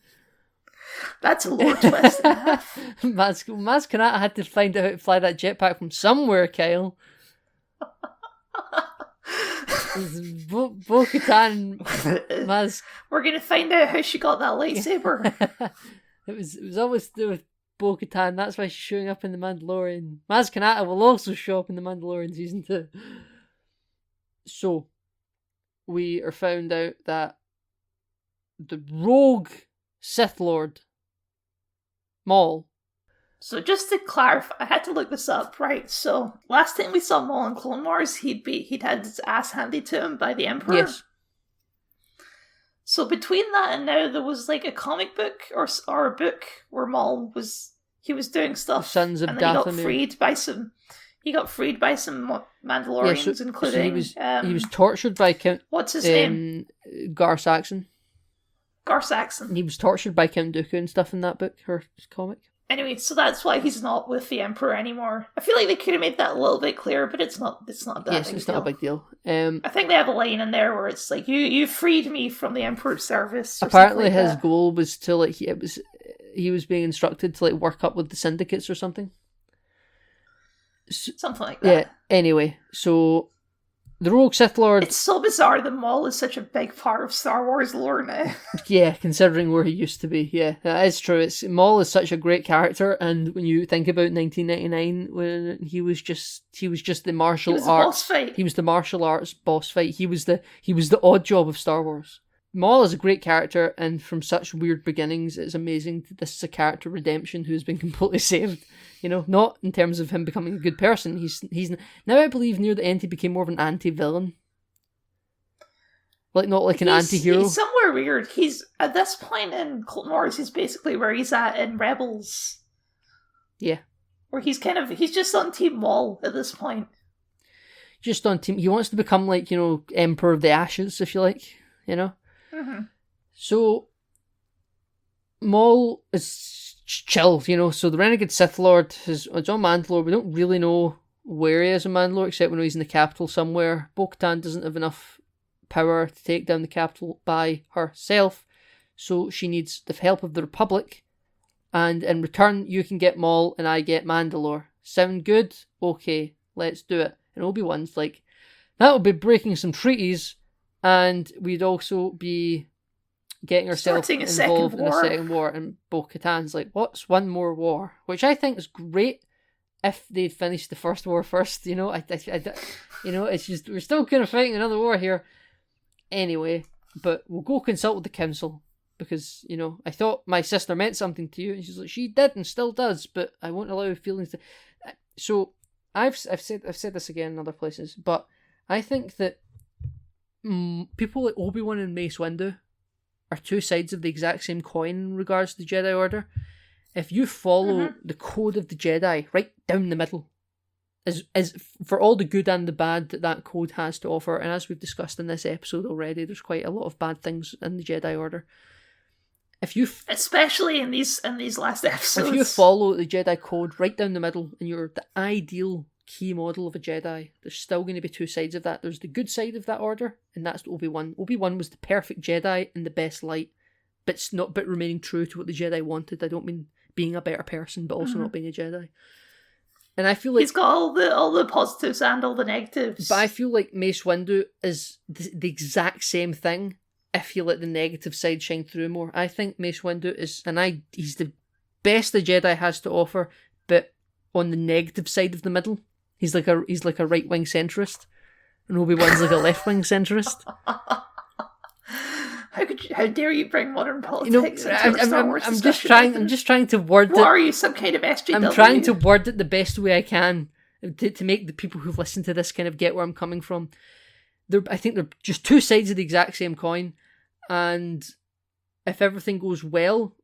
That's a lore twist and a half. Maz Kanata had to find out how to fly that jetpack from somewhere, Kyle. Bo-Katan, Maz. We're gonna find out how she got that lightsaber. It was always to do with Bo-Katan. That's why she's showing up in The Mandalorian. Maz Kanata will also show up in The Mandalorian season 2. So we are found out that the rogue Sith Lord Maul. So just to clarify, I had to look this up, right? So last time we saw Maul in Clone Wars, he'd had his ass handed to him by the Emperor. Yes. So between that and now, there was like a comic book or a book where Maul was doing stuff, Sons of and then Dathomir. he got freed by some Mandalorians, including he was tortured by Count. What's his name? Gar Saxon. Gar Saxon. He was tortured by Count Dooku and stuff in that book or comic. Anyway, so that's why he's not with the Emperor anymore. I feel like they could have made that a little bit clearer, but it's not. It's not that. Yes, it's not a big deal. I think they have a line in there where it's like, "You freed me from the Emperor's service." Apparently, like his that. goal was to like he was being instructed to like work up with the syndicates or something. Something like that. Yeah. Anyway, so the rogue Sith Lord. It's so bizarre that Maul is such a big part of Star Wars lore now. Yeah, considering where he used to be. Yeah, that is true. Maul is such a great character, and when you think about 1999, when he was just the martial arts boss fight. He was the martial arts boss fight. He was the odd job of Star Wars. Maul is a great character, and from such weird beginnings, it's amazing that this is a character redemption who's been completely saved. Not in terms of him becoming a good person. He's now, I believe, near the end he became more of an anti-villain. Like, not like an anti-hero. He's somewhere weird. He's, at this point in Clone Wars, he's basically where he's at in Rebels. Yeah. Where he's just on Team Maul at this point. just on team. He wants to become like, Emperor of the Ashes, if you like, Mm-hmm. So Maul is chill, so the Renegade Sith Lord is on Mandalore. We don't really know where he is in Mandalore, except we know he's in the capital somewhere. Bo-Katan doesn't have enough power to take down the capital by herself, so she needs the help of the Republic, and in return you can get Maul and I get Mandalore. Sound good? Okay, let's do it. And Obi-Wan's like, that'll be breaking some treaties, and we'd also be getting ourselves involved in a second war. And Bo-Katan's like, what's one more war? Which I think is great if they finish the first war first. It's just, we're still kind of fighting another war here. Anyway, but we'll go consult with the council, because, I thought my sister meant something to you. And she's like, she did and still does, but I won't allow feelings to... So, I've said this again in other places, but I think that people like Obi-Wan and Mace Windu are two sides of the exact same coin in regards to the Jedi Order. If you follow the code of the Jedi right down the middle, as for all the good and the bad that code has to offer, and as we've discussed in this episode already, there's quite a lot of bad things in the Jedi Order. If you especially in these last episodes, if you follow the Jedi code right down the middle and you're the ideal key model of a Jedi, there's still going to be two sides of that. There's the good side of that order, and that's Obi-Wan. Obi-Wan was the perfect Jedi in the best light, but remaining true to what the Jedi wanted. I don't mean being a better person, but also not being a Jedi. And I feel like he's got all the positives and all the negatives. But I feel like Mace Windu is the exact same thing if you let the negative side shine through more. I think Mace Windu he's the best the Jedi has to offer, but on the negative side of the middle. He's like a right wing centrist, and Obi-Wan's like a left wing centrist. How dare you bring modern politics into a Star Wars discussion? I'm just trying to word it. What are you, some kind of SJW? I'm trying to word it the best way I can to make the people who've listened to this kind of get where I'm coming from. I think they're just two sides of the exact same coin, and if everything goes well,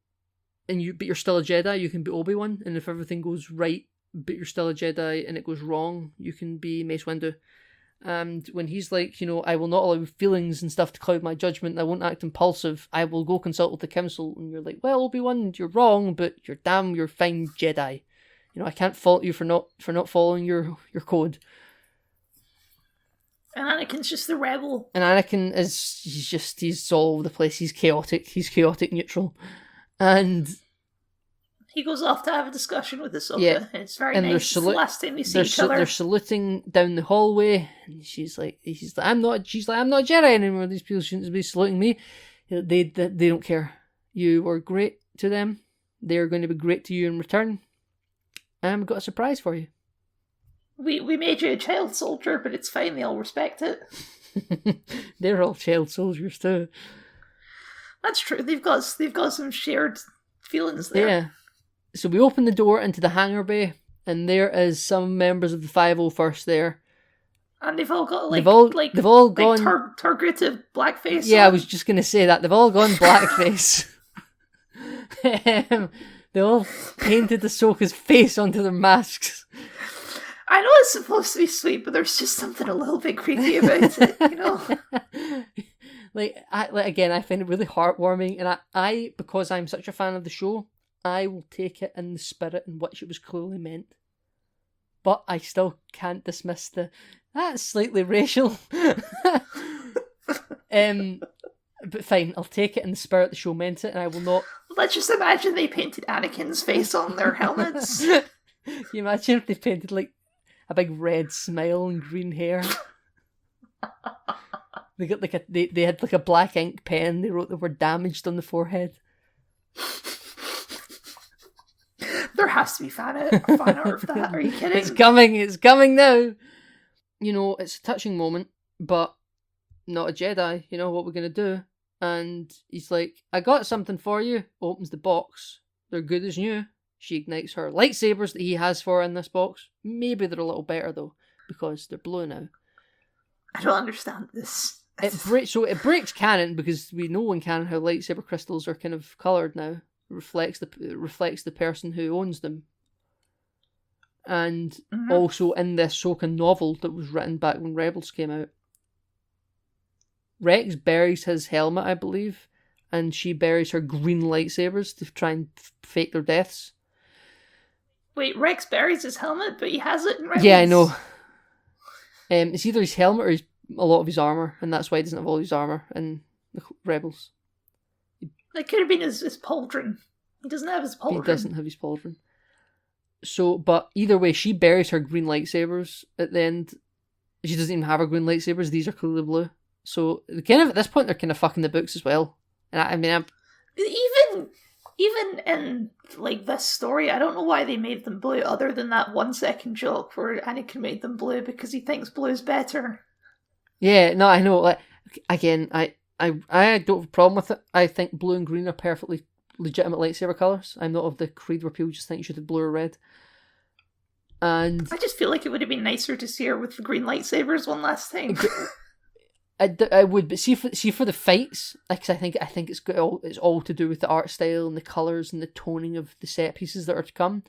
but you're still a Jedi, you can be Obi-Wan, and if everything goes right, but you're still a Jedi, and it goes wrong, you can be Mace Windu. And when he's like, I will not allow feelings and stuff to cloud my judgment, I won't act impulsive, I will go consult with the council, and you're like, well, Obi-Wan, you're wrong, but you're fine Jedi. I can't fault you for not following your code. And Anakin's just the rebel. And Anakin he's all over the place, he's chaotic neutral. And he goes off to have a discussion with Ahsoka. Yeah. It's very nice. It's the last time we see each other. They're saluting down the hallway, and she's like, I'm not a Jedi anymore. These people shouldn't be saluting me. They don't care. You were great to them. They're going to be great to you in return. And we've got a surprise for you. We made you a child soldier, but it's fine. They all respect it. They're all child soldiers too. That's true. They've got some shared feelings there. Yeah. So we open the door into the hangar bay, and there is some members of the 501st there. And they've all got they've all gone Targeted blackface. Yeah, on. I was just going to say that. They've all gone blackface. They all painted Ahsoka's face onto their masks. I know it's supposed to be sweet, but there's just something a little bit creepy about it, Again, I find it really heartwarming, and I because I'm such a fan of the show, I will take it in the spirit in which it was clearly meant. But I still can't dismiss that's slightly racial. But fine, I'll take it in the spirit the show meant it, and I will not... Let's just imagine they painted Anakin's face on their helmets. Can you imagine if they painted like a big red smile and green hair? They got they had like a black ink pen. They wrote the word "damaged" on the forehead. There has to be fan art of that. Are you kidding? It's coming now. It's a touching moment, but not a Jedi. What we're gonna do? And he's like, I got something for you. Opens the box. They're good as new. She ignites her lightsabers that he has for her in this box. Maybe they're a little better though, because they're blue now. I don't understand this. It breaks canon, because we know in canon how lightsaber crystals are kind of coloured now. It reflects the person who owns them. and Mhm. also in the Ahsoka novel that was written back when Rebels came out. Rex buries his helmet, I believe, and she buries her green lightsabers to try and fake their deaths. Wait, Rex buries his helmet, but he has it in Rebels? Yeah, I know. It's either his helmet or a lot of his armor, and that's why he doesn't have all his armor in the Rebels. It could have been his pauldron. He doesn't have his pauldron. He doesn't have his pauldron. So, but either way, she buries her green lightsabers at the end. She doesn't even have her green lightsabers. These are clearly blue. So, kind of at this point, they're kind of fucking the books as well. And Even in like this story, I don't know why they made them blue, other than that 1 second joke where Anakin made them blue because he thinks blue's better. Yeah, no, I know. Like, again, I don't have a problem with it. I think blue and green are perfectly legitimate lightsaber colours. I'm not of the creed where people just think you should have blue or red. And I just feel like it would have been nicer to see her with the green lightsabers one last time. I would, but see for the fights, because I think it's all to do with the art style and the colours and the toning of the set pieces that are to come.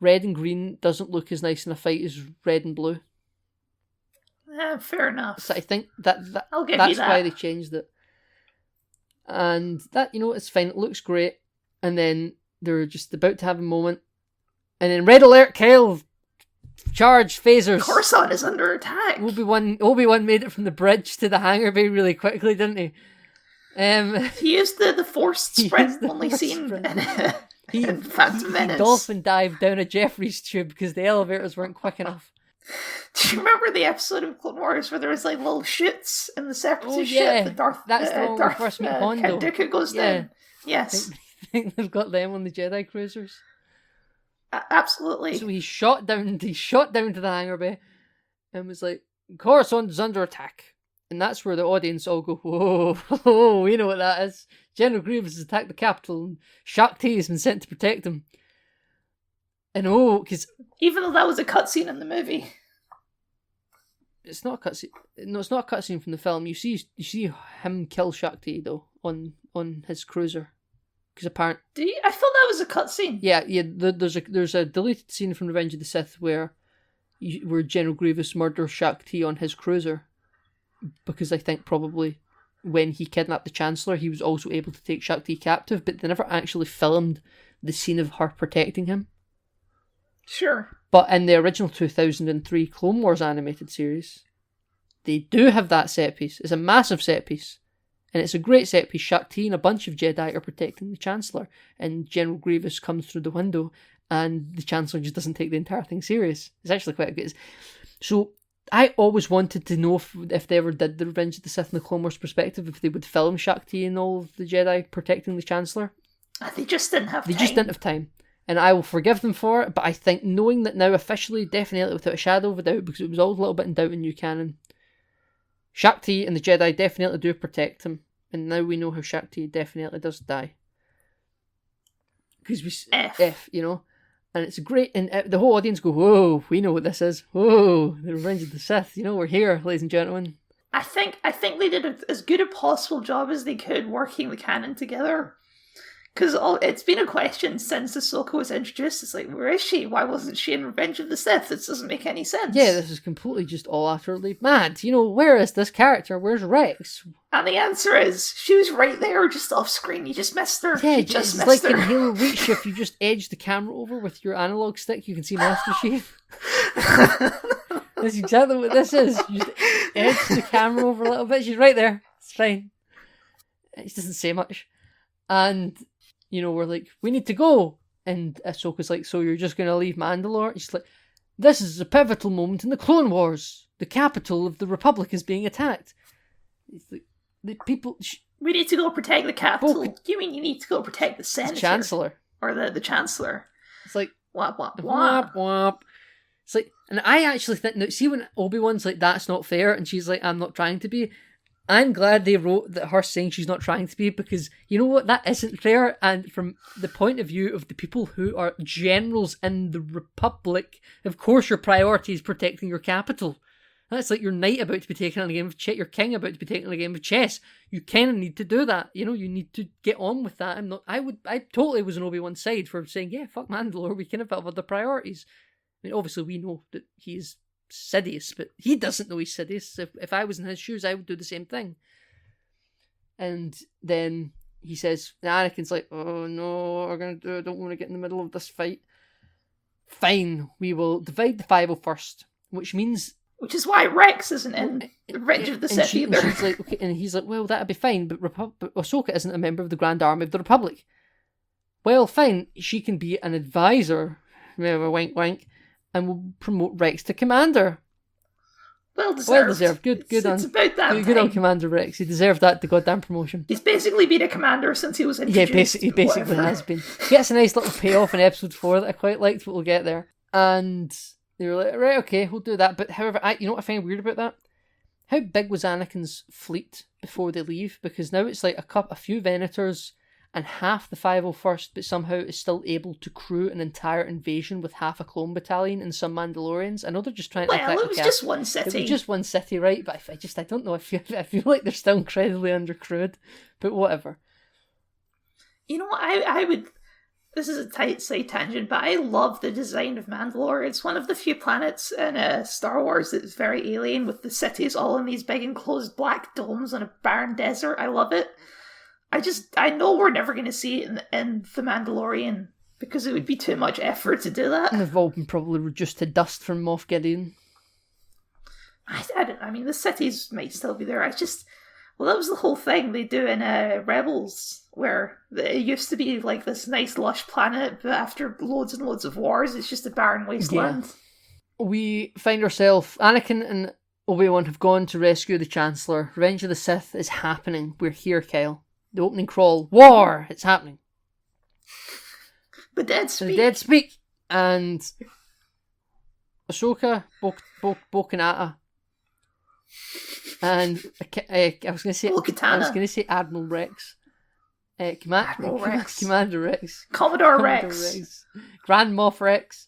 Red and green doesn't look as nice in a fight as red and blue. Fair enough. So I think that's why they changed it. And that, it's fine. It looks great. And then they're just about to have a moment. And then red alert, Kale! Charge phasers. Coruscant is under attack. Obi-Wan made it from the bridge to the hangar bay really quickly, didn't he? He used the forced sprint only seen in Phantom Menace. He dolphin dived down a Jeffries tube because the elevators weren't quick enough. Do you remember the episode of Clone Wars where there was like little chutes in the Separatist yeah. ship that That's the one first meet Hondo. Count Dooku goes down? Yes. I think they've got them on the Jedi cruisers. Absolutely. So he shot down to the hangar bay and was like, Coruscant is under attack. And that's where the audience all go, whoa, we know what that is. General Grievous has attacked the capital and Shaak Ti has been sent to protect him. And because... Even though that was a cutscene in the movie. It's not a cutscene. No, it's not a cutscene from the film. You see him kill Shaak Ti, though, on his cruiser. Because apparently... I thought that was a cutscene. Yeah. There's a deleted scene from Revenge of the Sith where General Grievous murders Shaak Ti on his cruiser. Because I think probably when he kidnapped the Chancellor, he was also able to take Shaak Ti captive, but they never actually filmed the scene of her protecting him. Sure. But in the original 2003 Clone Wars animated series, they do have that set piece. It's a massive set piece. And it's a great set piece. Shaak Ti and a bunch of Jedi are protecting the Chancellor. And General Grievous comes through the window and the Chancellor just doesn't take the entire thing serious. It's actually quite good. So I always wanted to know if they ever did the Revenge of the Sith in the Clone Wars perspective, if they would film Shaak Ti and all of the Jedi protecting the Chancellor. They just didn't have time. They just didn't have time. And I will forgive them for it, but I think knowing that now officially, definitely without a shadow of a doubt, because it was all a little bit in doubt in new canon, Shaak Ti and the Jedi definitely do protect him. And now we know how Shaak Ti definitely does die. Because F, And it's great, and the whole audience go, whoa, we know what this is. Whoa, the Revenge of the Sith. We're here, ladies and gentlemen. I think they did as good a possible job as they could working the canon together. Because it's been a question since Ahsoka was introduced. It's like, where is she? Why wasn't she in Revenge of the Sith? This doesn't make any sense. Yeah, this is completely just all utterly mad. Where is this character? Where's Rex? And the answer is, she was right there, just off screen. You just missed her. Yeah, it's like in Halo Reach, if you just edge the camera over with your analog stick, you can see Master Chief. That's exactly what this is. You just edge the camera over a little bit. She's right there. It's fine. It doesn't say much. And... we're like, we need to go. And Ahsoka's like, so you're just going to leave Mandalore? She's like, this is a pivotal moment in the Clone Wars. The capital of the Republic is being attacked. It's like, the people... we need to go protect the capital. You mean you need to go protect the Senator? The Chancellor. Or the Chancellor. It's like... Womp, womp, womp. Womp, womp. It's like... And I actually think... Now, see when Obi-Wan's like, that's not fair, and she's like, I'm not trying to be... I'm glad they wrote that her saying she's not trying to be, because you know what, that isn't fair. And from the point of view of the people who are generals in the Republic, of course your priority is protecting your capital. That's like your knight about to be taken on a game of chess, your king about to be taken on a game of chess. You kind of need to do that. You need to get on with that. I totally was on Obi-Wan's side for saying, yeah, fuck Mandalore, we kind of have other priorities. mean, obviously we know that he's Sidious, but he doesn't know he's Sidious. If I was in his shoes, I would do the same thing. And then he says, Anakin's like, oh no, we're going to do it. I don't want to get in the middle of this fight. Fine, we will divide the 501st, which means... Which is why Rex isn't in Revenge of the Sith either. And she's like, okay, and he's like, well, that'd be fine, but Ahsoka isn't a member of the Grand Army of the Republic. Well, fine, she can be an advisor, wink wink, and we'll promote Rex to Commander. Well deserved. Good it's about that good on Commander Rex. He deserved that, the goddamn promotion. He's basically been a commander since he was introduced. Yeah, he basically has been. He gets a nice little payoff in episode 4 that I quite liked, but we'll get there. And they were like, right, okay, we'll do that. But however, you know what I find weird about that? How big was Anakin's fleet before they leave? Because now it's like a few Venators and half the 501st, but somehow is still able to crew an entire invasion with half a clone battalion and some Mandalorians. I know they're just trying to attack it was just one city. It was just one city, right? But I don't know. I feel like they're still incredibly undercrewed. But whatever. You know what? I would... This is a tight side tangent, but I love the design of Mandalore. It's one of the few planets in Star Wars that's very alien, with the cities all in these big enclosed black domes on a barren desert. I love it. I know we're never going to see it in The Mandalorian, because it would be too much effort to do that. And they've all been probably reduced to dust from Moff Gideon. I mean, the cities might still be there. Well, that was the whole thing they do in Rebels, where it used to be like this nice lush planet, but after loads and loads of wars, it's just a barren wasteland. Yeah. We find ourselves, Anakin and Obi-Wan have gone to rescue the Chancellor. Revenge of the Sith is happening. We're here, Kyle. The opening crawl. War! It's happening. The dead speak. The dead speak. And Ahsoka, Bo-Katan, and I was going to say Admiral Rex. Admiral Rex. Commander Rex. Commodore Rex. Grand Moff Rex.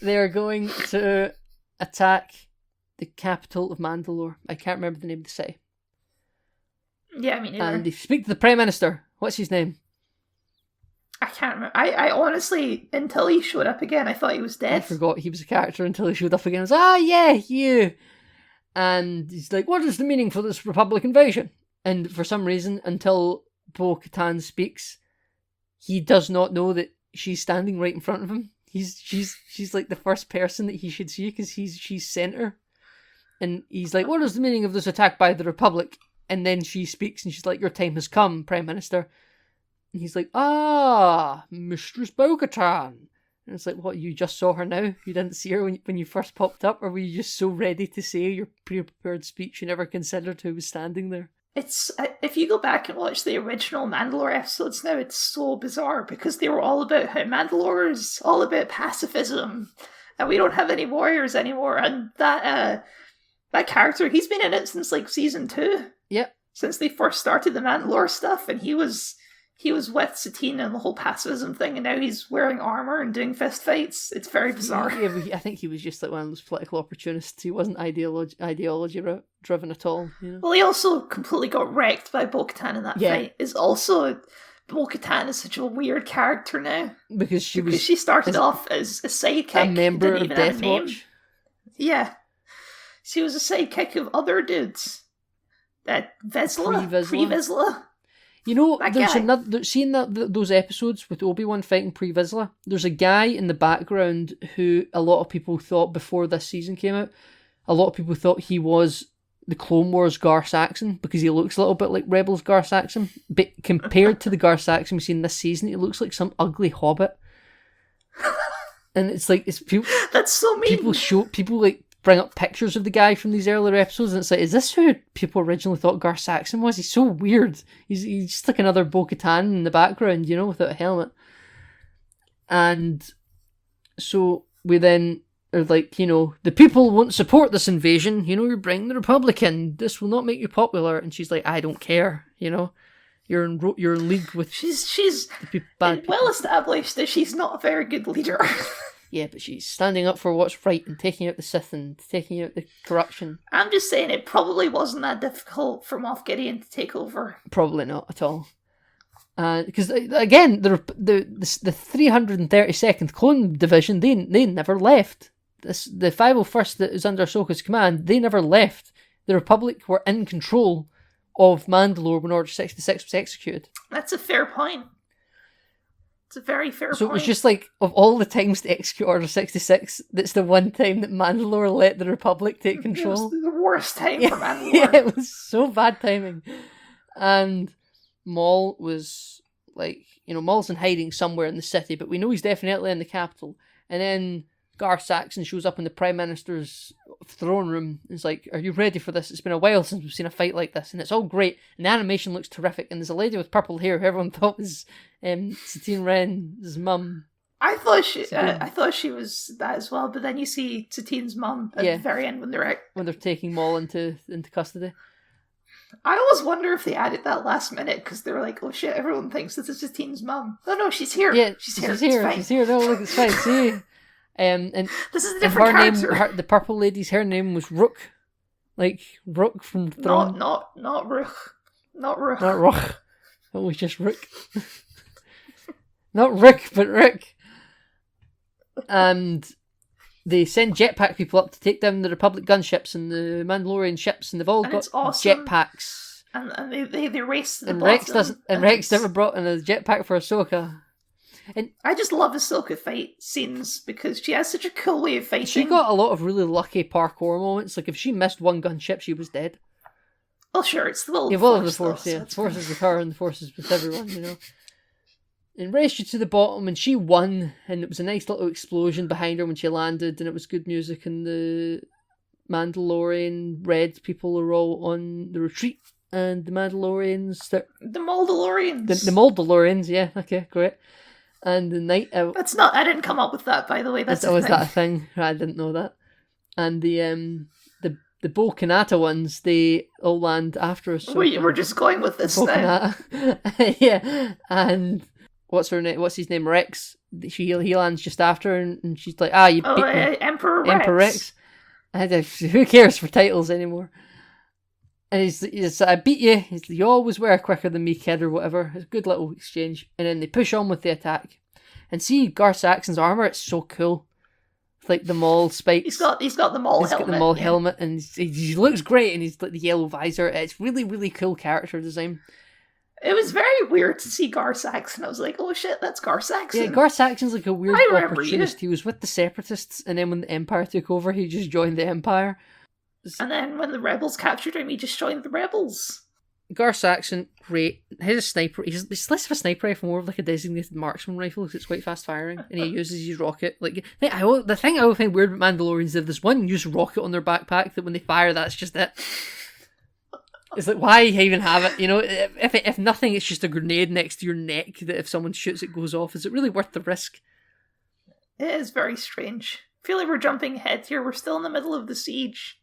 They are going to attack the capital of Mandalore. I can't remember the name of the city. Yeah, I mean, and they speak to the Prime Minister. What's his name? I can't remember. I honestly, until he showed up again, I thought he was dead. I forgot he was a character until he showed up again. I was yeah, you. And he's like, what is the meaning for this Republic invasion? And for some reason, until Bo-Katan speaks, he does not know that she's standing right in front of him. She's like the first person that he should see, because she's center. And he's like, what is the meaning of this attack by the Republic? And then she speaks and she's like, your time has come, Prime Minister. And he's like, Mistress Bo-Katan. And it's like, what, you just saw her now? You didn't see her when you first popped up? Or were you just so ready to say your pre-prepared speech you never considered who was standing there? It's if you go back and watch the original Mandalore episodes now, it's so bizarre, because they were all about how Mandalore is all about pacifism, and we don't have any warriors anymore. And that character, he's been in it since like season 2. Yep. Since they first started the Mandalore stuff, and he was with Satine and the whole pacifism thing, and now he's wearing armor and doing fist fights. It's very bizarre. Yeah, I think he was just like one of those political opportunists. He wasn't ideology driven at all. You know? Well, he also completely got wrecked by Bo-Katan in that fight. Bo-Katan is such a weird character now, because she started off as a sidekick, a member of Death Watch. Yeah, she was a sidekick of other dudes. Pre-Vizsla. You know, there's seeing those episodes with Obi-Wan fighting Pre-Vizsla, there's a guy in the background who a lot of people thought, before this season came out, a lot of people thought he was the Clone Wars Gar Saxon, because he looks a little bit like Rebels Gar Saxon. But compared to the Gar Saxon we've seen this season, he looks like some ugly hobbit. And it's like, that's so mean. People like bring up pictures of the guy from these earlier episodes, and it's like, is this who people originally thought Gar Saxon was? He's so weird. He's just like another Bo-Katan in the background, without a helmet. And so we then are like, the people won't support this invasion. You're bringing the Republic in. This will not make you popular. And she's like, I don't care. You're in league with. She's well established that she's not a very good leader. Yeah, but she's standing up for what's right and taking out the Sith and taking out the corruption. I'm just saying it probably wasn't that difficult for Moff Gideon to take over. Probably not at all. Because again, the 332nd Clone Division, they never left. The 501st that is under Ahsoka's command, they never left. The Republic were in control of Mandalore when Order 66 was executed. That's a fair point. It's a very fair point. So it was just like, of all the times to execute Order 66, that's the one time that Mandalore let the Republic take control. It was the worst time for Mandalore. Yeah, it was so bad timing. And Maul was like, Maul's in hiding somewhere in the city, but we know he's definitely in the capital. And then Gar Saxon shows up in the Prime Minister's throne room. It's like, are you ready for this? It's been a while since we've seen a fight like this, and it's all great, and the animation looks terrific, and there's a lady with purple hair who everyone thought was Satine Wren's mum. I thought she was that as well, but then you see Satine's mum at the very end when they're taking Maul into custody. I always wonder if they added that last minute because they were like, "Oh shit, everyone thinks this is Satine's mum." No, she's here. Yeah, she's here. She's here. No, look, it's fine. See. And this is a different character. The purple lady's her name was Rook, like Rook from Thrawn. Not Rook, not Rook. Not Rook. It was just Rook. Not Rick, but Rick. And they send jetpack people up to take down the Republic gunships and the Mandalorian ships, and they've all got awesome. jetpacks. And they race to the and bottom. Rex never brought in a jetpack for Ahsoka. And I just love Ahsoka fight scenes because she has such a cool way of fighting. She got a lot of really lucky parkour moments. Like if she missed one gunship, she was dead. Oh sure, it's the will of the Force. Yeah, the Force is with her and the Force is with everyone. And raced you to the bottom, and she won. And it was a nice little explosion behind her when she landed, and it was good music. And the Mandalorian Red people are all on the retreat, and the Mandalorians, the Maldalorians, the Maldalorians. Yeah, okay, great. And the night out. That's not. I didn't come up with that, by the way. That's was that a thing? I didn't know that. And the Bo Kanata ones, they all land after us. We're just going with this now. Yeah. And what's his name? Rex. He lands just after, and she's like, you beat me, Emperor Rex. Who cares for titles anymore? And he's I beat you. You always were quicker than me, kid, or whatever. It's a good little exchange. And then they push on with the attack. And see Gar Saxon's armour, it's so cool. It's like the Maul spikes. He's got the Maul helmet. He's got the Maul helmet, and he looks great, and he's like the yellow visor. It's really, really cool character design. It was very weird to see Gar Saxon. I was like, oh shit, that's Gar Saxon. Yeah, Gar Saxon's like a weird opportunist. He was with the Separatists, and then when the Empire took over, he just joined the Empire. And then when the rebels captured him, he just joined the rebels. Gar Saxon, great. He's a sniper. He's less of a sniper rifle, more of like a designated marksman rifle because it's quite fast firing, and he uses his rocket. Like the thing I find weird about Mandalorians, they have this one used rocket on their backpack that when they fire, that's just it. It's like, why even have it? If nothing, it's just a grenade next to your neck that if someone shoots, it goes off. Is it really worth the risk? It is very strange. I feel like we're jumping ahead here. We're still in the middle of the siege.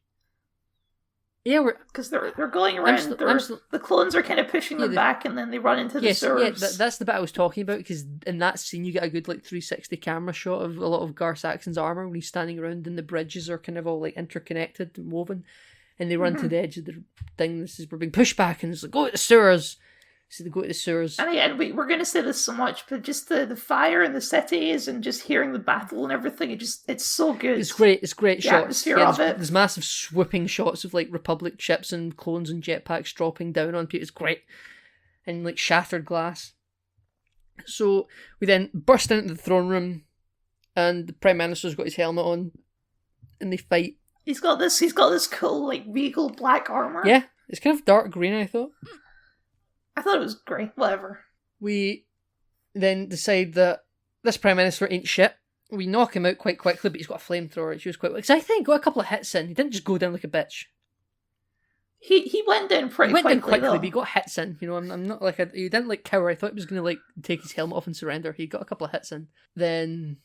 Yeah, because they're going around. The clones are kind of pushing them back, and then they run into the servers. Yeah, that's the bit I was talking about. Because in that scene, you get a good 360 camera shot of a lot of Gar Saxon's armor when he's standing around, and the bridges are kind of all interconnected and woven, and they run to the edge of the thing. We're being pushed back, and it's like, go to the sewers. So they go to the sewers. And again, we're going to say this so much, but just the fire and the cities and just hearing the battle and everything, it's so good. It's great. It's great the shots. Atmosphere of it. There's massive swooping shots of Republic ships and clones and jetpacks dropping down on people. It's great. And shattered glass. So we then burst into the throne room, and the Prime Minister's got his helmet on, and they fight. He's got this cool regal black armor. Yeah, it's kind of dark green, I thought. I thought it was great. Whatever. We then decide that this Prime Minister ain't shit. We knock him out quite quickly, but he's got a flamethrower, and she was quite... Because I think he got a couple of hits in. He didn't just go down like a bitch. He went down pretty quickly, He went down quickly, though. But he got hits in. I'm not he didn't cower. I thought he was going to take his helmet off and surrender. He got a couple of hits in. Then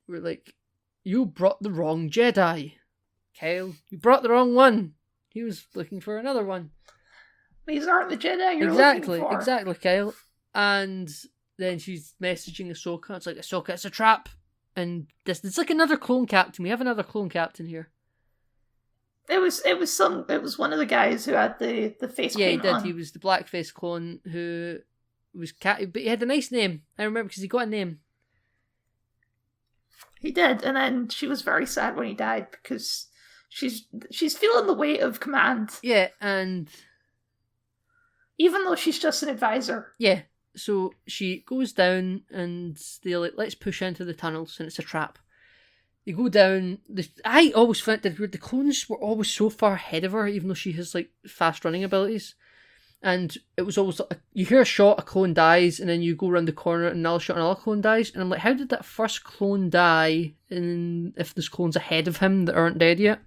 we're like, you brought the wrong Jedi. Kyle, you brought the wrong one. He was looking for another one. These aren't the Jedi you're looking for. Exactly, Kyle. And then she's messaging Ahsoka. It's like, Ahsoka, it's a trap. And it's like another clone captain. We have another clone captain here. It was one of the guys who had the face paint on. Yeah, he did. He was the blackface clone who was cat, but he had a nice name. I remember because he got a name. He did, and then she was very sad when he died because she's feeling the weight of command. Yeah, and even though she's just an advisor. Yeah, so she goes down, and they're like, "Let's push into the tunnels," and it's a trap. They go down. I always found that the clones were always so far ahead of her, even though she has like fast running abilities. And it was always you hear a shot, a clone dies, and then you go around the corner, and another shot, another clone dies. And I'm like, how did that first clone die? And if there's clones ahead of him that aren't dead yet,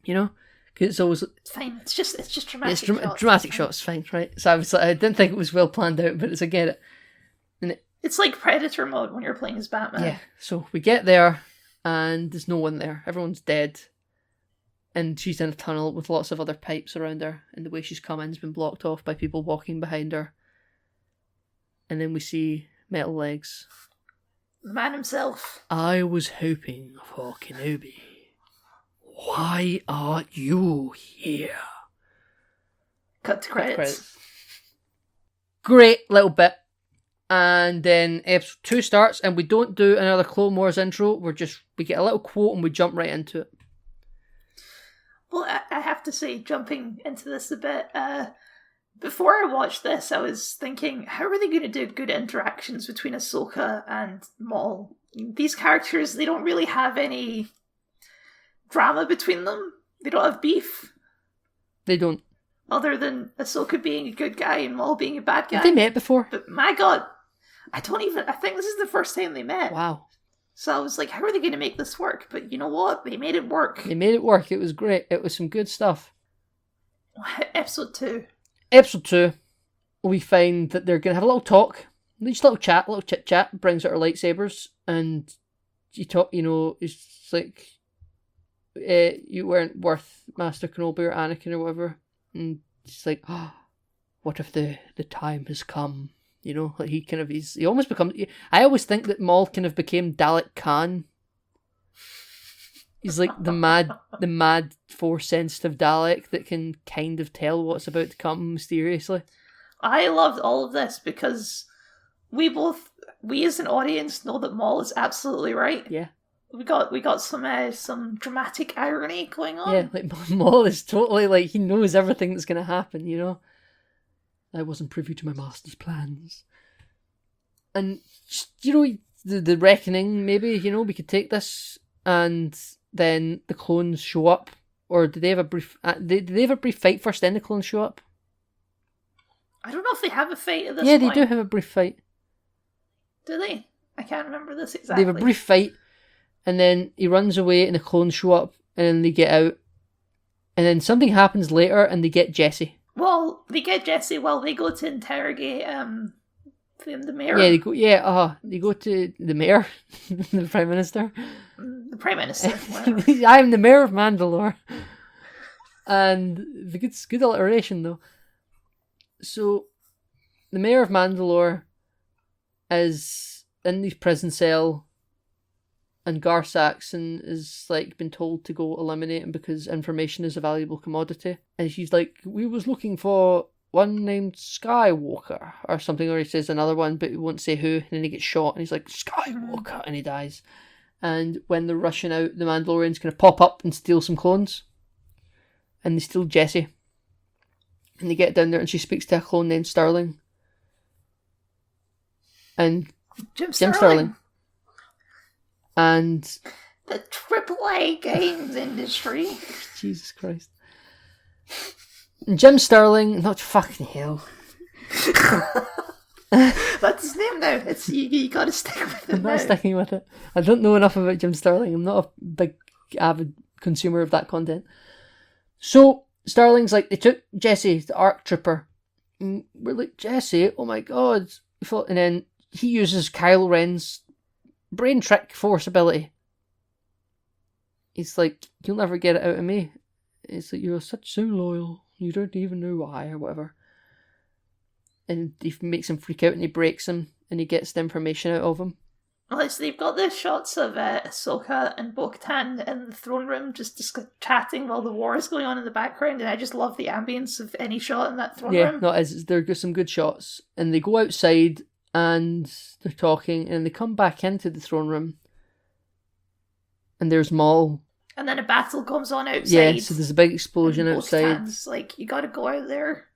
you know, because it's always it's fine. It's just dramatic. Shots. Dramatic shots, fine, right? So I was like, I didn't think it was well planned out, but I get it. And it's like Predator mode when you're playing as Batman. Yeah, so we get there, and there's no one there. Everyone's dead. And she's in a tunnel with lots of other pipes around her, and the way she's come in has been blocked off by people walking behind her. And then we see Metal Legs. The man himself. I was hoping for Kenobi. Why are you here? Cut to credits. Great little bit. And then episode 2 starts, and we don't do another Clone Wars intro. We get a little quote and we jump right into it. Well, I have to say, jumping into this a bit, before I watched this, I was thinking, how are they going to do good interactions between Ahsoka and Maul? These characters, they don't really have any drama between them. They don't have beef. They don't. Other than Ahsoka being a good guy and Maul being a bad guy. Have they met before? But my god, I think this is the first time they met. Wow. So I was like, how are they going to make this work? But you know what? They made it work. They made it work. It was great. It was some good stuff. Episode 2. Episode 2, we find that they're going to have a little talk. Just a little chat, a little chit-chat. Brings out her lightsabers. And you talk, it's like, you weren't worth Master Kenobi or Anakin or whatever. And she's like, oh, what if the time has come? Like he almost becomes. I always think that Maul kind of became Dalek Khan. He's like the mad force sensitive Dalek that can kind of tell what's about to come mysteriously. I loved all of this because we as an audience know that Maul is absolutely right. Yeah. We got some dramatic irony going on. Yeah, like Maul is totally like he knows everything that's going to happen. I wasn't privy to my master's plans. And, the reckoning, maybe, we could take this and then the clones show up. Or do they have a brief... did they have a brief fight first, then the clones show up? I don't know if they have a fight at this point. Yeah, they do have a brief fight. Do they? I can't remember this exactly. They have a brief fight, and then he runs away and the clones show up, and then they get out. And then something happens later and they get Jesse. Well, they get Jesse while they go to interrogate the mayor. Yeah, they go to the mayor, the Prime Minister. The Prime Minister. I'm the mayor of Mandalore. And the good alliteration though. So, the mayor of Mandalore is in the prison cell, and Gar Saxon is like been told to go eliminate him because information is a valuable commodity. And she's like, we was looking for one named Skywalker or something, or he says another one, but he won't say who. And then he gets shot, and he's like, Skywalker, and he dies. And when they're rushing out, the Mandalorian's going to pop up and steal some clones. And they steal Jesse. And they get down there, and she speaks to a clone named Sterling. And Jim Sterling. And the AAA games industry. Jesus Christ. And Jim Sterling, not fucking hell. That's his name now. It's you gotta stick with it. I'm not sticking with it. I don't know enough about Jim Sterling. I'm not a big avid consumer of that content. So Sterling's like, they took Jesse, the ARC trooper. And we're like, Jesse, oh my god. And then he uses Kylo Ren's brain trick force ability. He's like, you'll never get it out of me. It's like, you're so loyal. You don't even know why or whatever. And he makes him freak out and he breaks him and he gets the information out of him. Well, so they've got the shots of Ahsoka and Bo-Katan in the throne room just chatting while the war is going on in the background, and I just love the ambience of any shot in that throne room. No, there's some good shots. And they go outside and they're talking, and they come back into the throne room, and there's Maul. And then a battle comes on outside. Yeah, so there's a big explosion outside. Bo-Katan's like, you gotta go out there.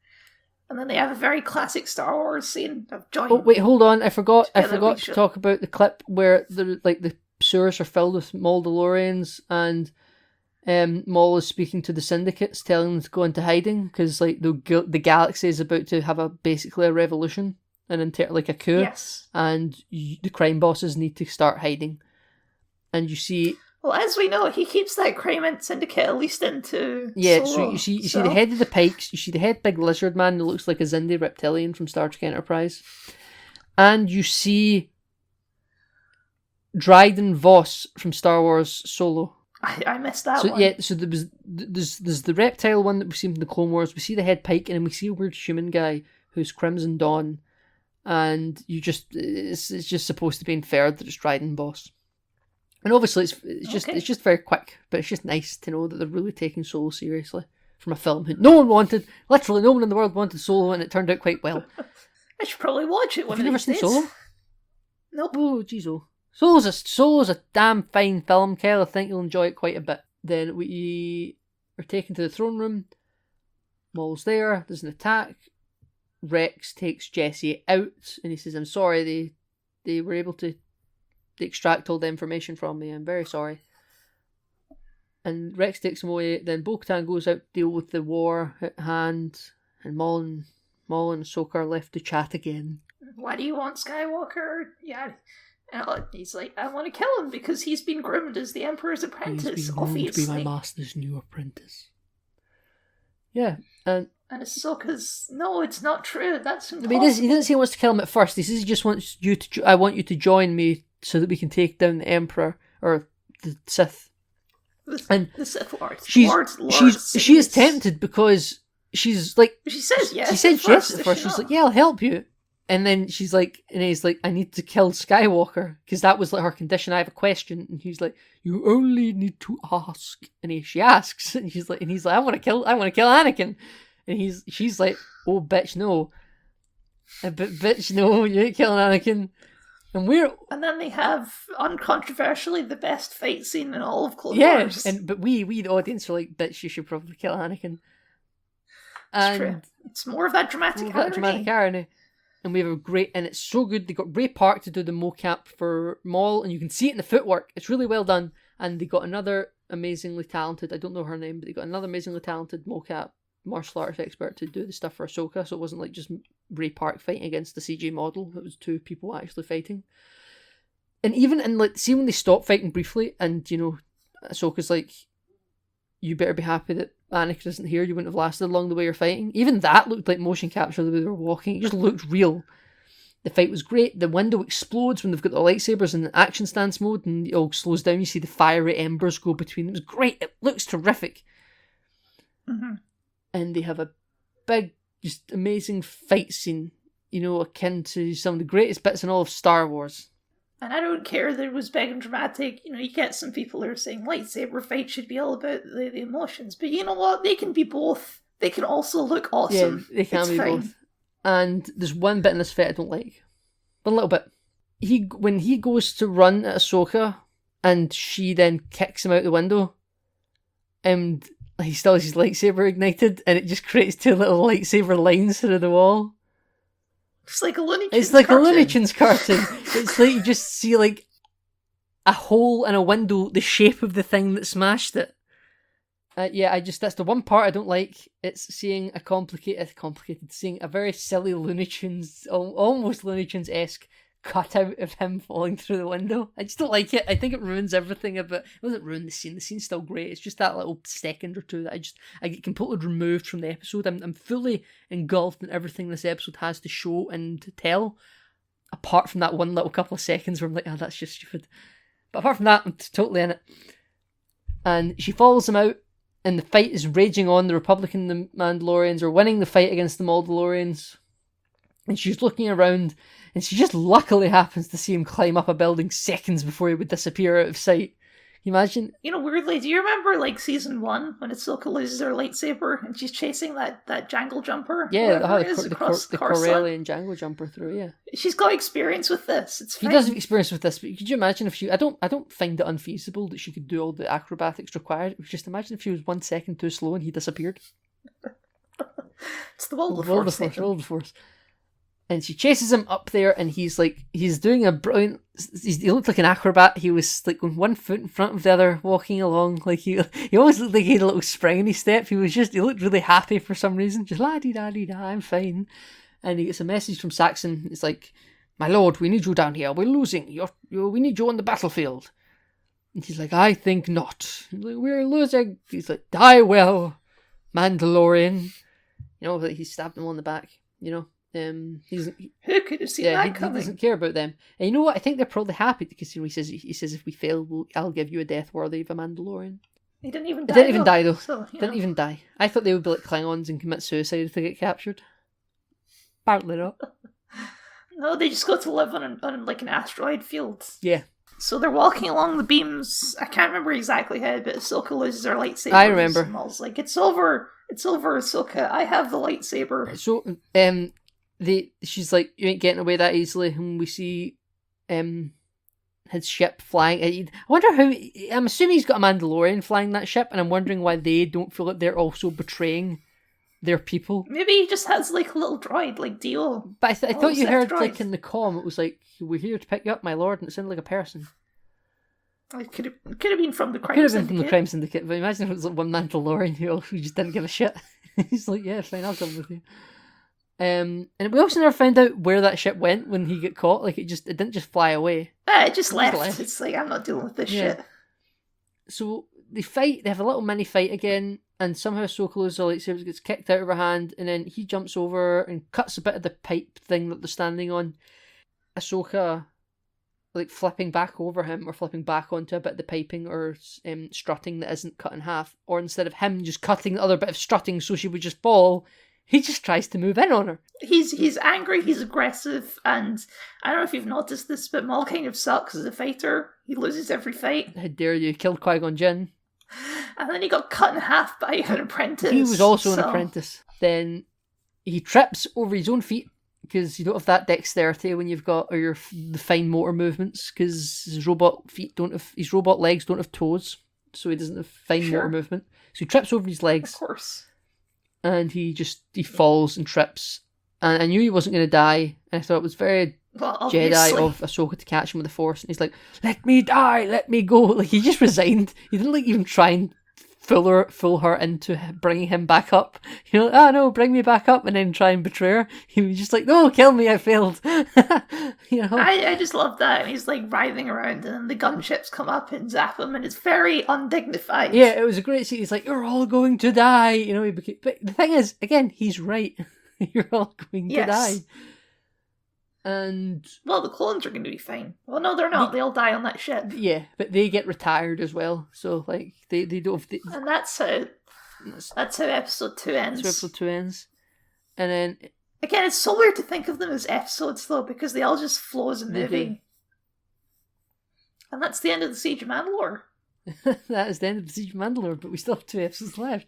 And then they have a very classic Star Wars scene of joining. Oh wait, hold on! I forgot to talk about the clip where the sewers are filled with Mandalorians, and Maul is speaking to the syndicates, telling them to go into hiding because the galaxy is about to have basically a revolution, like a coup. Yes. And the crime bosses need to start hiding, and you see. Well, as we know, he keeps that crime syndicate at least into Solo. So you see the head of the Pikes, you see the head big lizard man that looks like a Xindi reptilian from Star Trek Enterprise, and you see Dryden Voss from Star Wars Solo. I missed that one. So yeah, so there's the reptile one that we've seen from the Clone Wars. We see the head Pike, and then we see a weird human guy who's Crimson Dawn, and it's just supposed to be inferred that it's Dryden Voss. And obviously, it's just very quick, but it's just nice to know that they're really taking Solo seriously from a film who no one wanted. Literally, no one in the world wanted Solo, and it turned out quite well. I should probably watch it. Have you never seen Solo? Nope. Oh, jeez, oh. Solo's a damn fine film, Kel. I think you'll enjoy it quite a bit. Then we are taken to the throne room. Maul's there. There's an attack. Rex takes Jesse out, and he says, "I'm sorry. They were able to." They extract all the information from me. I'm very sorry. And Rex takes him away. Then Bo-Katan goes out to deal with the war at hand. And Maul and Ahsoka are left to chat again. Why do you want Skywalker? Yeah. He's like, I want to kill him because he's been groomed as the Emperor's apprentice. He's been groomed to be my master's new apprentice. Yeah. And Ahsoka's, no, it's not true. That's impossible. I mean, he doesn't say he wants to kill him at first. He says he just wants I want you to join me so that we can take down the Emperor or the Sith. The Sith Lord. She is tempted because she's like. She says yes. She said yes at first. She's like, yeah, I'll help you. And then he's like, I need to kill Skywalker because that was like her condition. I have a question, and he's like, you only need to ask. And she asks, and he's like, I want to kill Anakin. And she's like, oh bitch, no. Bitch, no, you ain't killing Anakin. And then they have uncontroversially the best fight scene in all of Clone Wars. Yeah, but we the audience are like, bitch, you should probably kill Anakin. It's true. It's more of that dramatic irony. And we have a great, and it's so good. They got Ray Park to do the mocap for Maul, and you can see it in the footwork. It's really well done. And they got another amazingly talented, I don't know her name, but they got another amazingly talented mocap martial arts expert to do the stuff for Ahsoka, so it wasn't like just Ray Park fighting against the CG model. It was two people actually fighting. And even in see when they stop fighting briefly, and Ahsoka's like, you better be happy that Anakin isn't here, you wouldn't have lasted along the way you're fighting. Even that looked like motion capture the way they were walking. It just looked real. The fight was great. The window explodes when they've got the lightsabers in action stance mode, and it all slows down. You see the fiery embers go between them. It was great. It looks terrific. Mm-hmm. And they have a big, just amazing fight scene, akin to some of the greatest bits in all of Star Wars. And I don't care that it was big and dramatic. You get some people who are saying lightsaber fight should be all about the emotions. But you know what? They can be both. They can also look awesome. Yeah, they can be both. And there's one bit in this fight I don't like. One little bit. When he goes to run at Ahsoka, and she then kicks him out the window, and he still has his lightsaber ignited, and it just creates two little lightsaber lines through the wall. It's like a Looney Tunes It's like cartoon. a Looney Tunes cartoon. It's like you just see like a hole in a window, the shape of the thing that smashed it. That's the one part I don't like. It's seeing seeing a very silly Looney Tunes, almost Looney Tunes-esque cutout of him falling through the window. I just don't like it. I think it ruins everything about it. It doesn't ruin the scene. The scene's still great. It's just that little second or two that I get completely removed from the episode. I'm fully engulfed in everything this episode has to show and to tell, apart from that one little couple of seconds where I'm like, oh, that's just stupid. But apart from that, I'm totally in it. And she follows him out, and the fight is raging on. The Republic and the Mandalorians are winning the fight against the Mandalorians. And she's looking around, And she just luckily happens to see him climb up a building seconds before he would disappear out of sight. Can you imagine? You know, weirdly, do you remember like season 1 when Ahsoka loses her lightsaber and she's chasing that jangle jumper? Yeah, the Corellian jangle jumper through. Yeah, she's got experience with this. It's fine. He does have experience with this, but could you imagine if she? I don't find it unfeasible that she could do all the acrobatics required. Just imagine if she was 1 second too slow and he disappeared. It's the will of the Force. And she chases him up there, and he's doing a brilliant. He looked like an acrobat. He was like with one foot in front of the other, walking along. Like he almost looked like he had a little spring in his step. He looked really happy for some reason. Just la di da di da, I'm fine. And he gets a message from Saxon. It's like, "My lord, we need you down here. We're losing. We need you on the battlefield." And he's like, "I think not. Like, we're losing." He's like, "Die well, Mandalorian." You know, he stabbed him on the back. You know. Who could have seen that coming? He doesn't care about them. And you know what? I think they're probably happy because he says if we fail, I'll give you a death worthy of a Mandalorian. He didn't even die. Though. So, didn't even die. I thought they would be like Klingons and commit suicide if they get captured. Apparently not. No, they just go to live on like an asteroid field. Yeah. So they're walking along the beams. I can't remember exactly how, but Ahsoka loses her lightsaber. I remember. And Maul's like, "It's over, Ahsoka. I have the lightsaber." So, she's like, "You ain't getting away that easily." And we see, his ship flying. I wonder how. I'm assuming he's got a Mandalorian flying that ship, and I'm wondering why they don't feel like they're also betraying their people. Maybe he just has like a little droid, like Dio. But I thought you heard droid. Like in the comm, it was like, "We're here to pick you up, my lord," and it sounded like a person. It could have been from the Crime Could have Syndicate. been from the Crime Syndicate, but imagine if it was like one Mandalorian who just didn't give a shit. He's like, "Yeah, fine, I'll come with you." And we also never found out where that ship went when he got caught. Like it didn't just fly away. It just left. It's like, I'm not dealing with this shit. So they fight. They have a little mini fight again, and somehow Ahsoka loses her lightsaber, gets kicked out of her hand, and then he jumps over and cuts a bit of the pipe thing that they're standing on. Ahsoka, like flipping back over him or flipping back onto a bit of the piping or strutting that isn't cut in half, or instead of him just cutting the other bit of strutting so she would just fall, he just tries to move in on her. He's angry, he's aggressive, and I don't know if you've noticed this, but Maul kind of sucks as a fighter. He loses every fight. How dare you, killed Qui-Gon Jinn. And then he got cut in half by an apprentice. He was also an apprentice. Then he trips over his own feet, because you don't have that dexterity when you've got the fine motor movements, because his robot legs don't have toes, so he doesn't have fine motor movement. So he trips over his legs. Of course. And he falls and trips. And I knew he wasn't going to die, and I thought it was very Jedi of Ahsoka to catch him with the Force. And he's like, "Let me die, let me go." Like, he just resigned. He didn't like even try and fool her into bringing him back up. You know, "Oh no, bring me back up," and then try and betray her. He was just like, "No, kill me, I failed." You know, I just love that. And he's like writhing around, and then the gunships come up and zap him, and it's very undignified. Yeah, it was a great scene. He's like, "You're all going to die." You know, but the thing is, again, he's right. You're all going to die. And well, the clones are going to be fine. Well, no, they're not. They'll die on that ship. Yeah, but they get retired as well. So like they don't. And that's how episode 2 ends. That's how episode 2 ends. And then again, it's so weird to think of them as episodes though, because they all just flow as a movie. And that's the end of the Siege of Mandalore. That is the end of the Siege of Mandalore, but we still have 2 episodes left.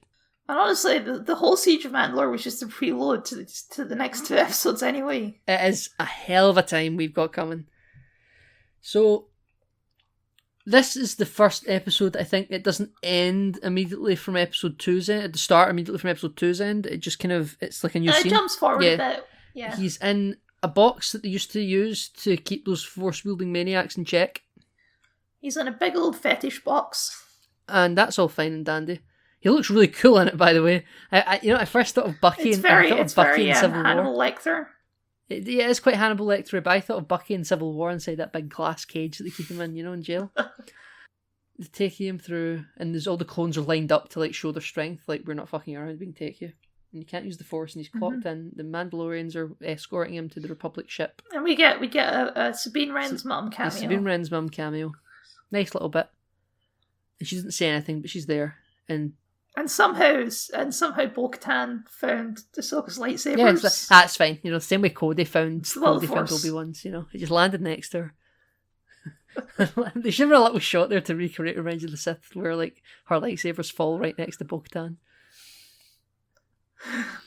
And honestly, the whole Siege of Mandalore was just a preload to the next 2 episodes anyway. It is a hell of a time we've got coming. So, this is the first episode. I think it doesn't end immediately from episode 2's end. At the start, immediately from episode 2's end. It just kind of, it's like a new scene. It jumps forward a bit. Yeah. He's in a box that they used to use to keep those force-wielding maniacs in check. He's in a big old fetish box. And that's all fine and dandy. He looks really cool in it, by the way. I first thought of Bucky in Civil War. Hannibal Lecter. It's quite Hannibal Lecter, but I thought of Bucky in Civil War inside that big glass cage that they keep him in, in jail. They take him through, and there's all the clones are lined up to like show their strength, like we're not fucking around, we can take you. And you can't use the Force, and he's clocked in. The Mandalorians are escorting him to the Republic ship. And we get a Sabine Wren's mum cameo. A Sabine Wren's mum cameo. Nice little bit. And she doesn't say anything, but she's there. And And somehow Bo-Katan found Ahsoka's lightsabers. Yeah, that's fine. The same way Cody found Force. Obi-Wan's. It just landed next to her. They should have a little shot there to recreate Revenge of the Sith, where her lightsabers fall right next to Bo-Katan.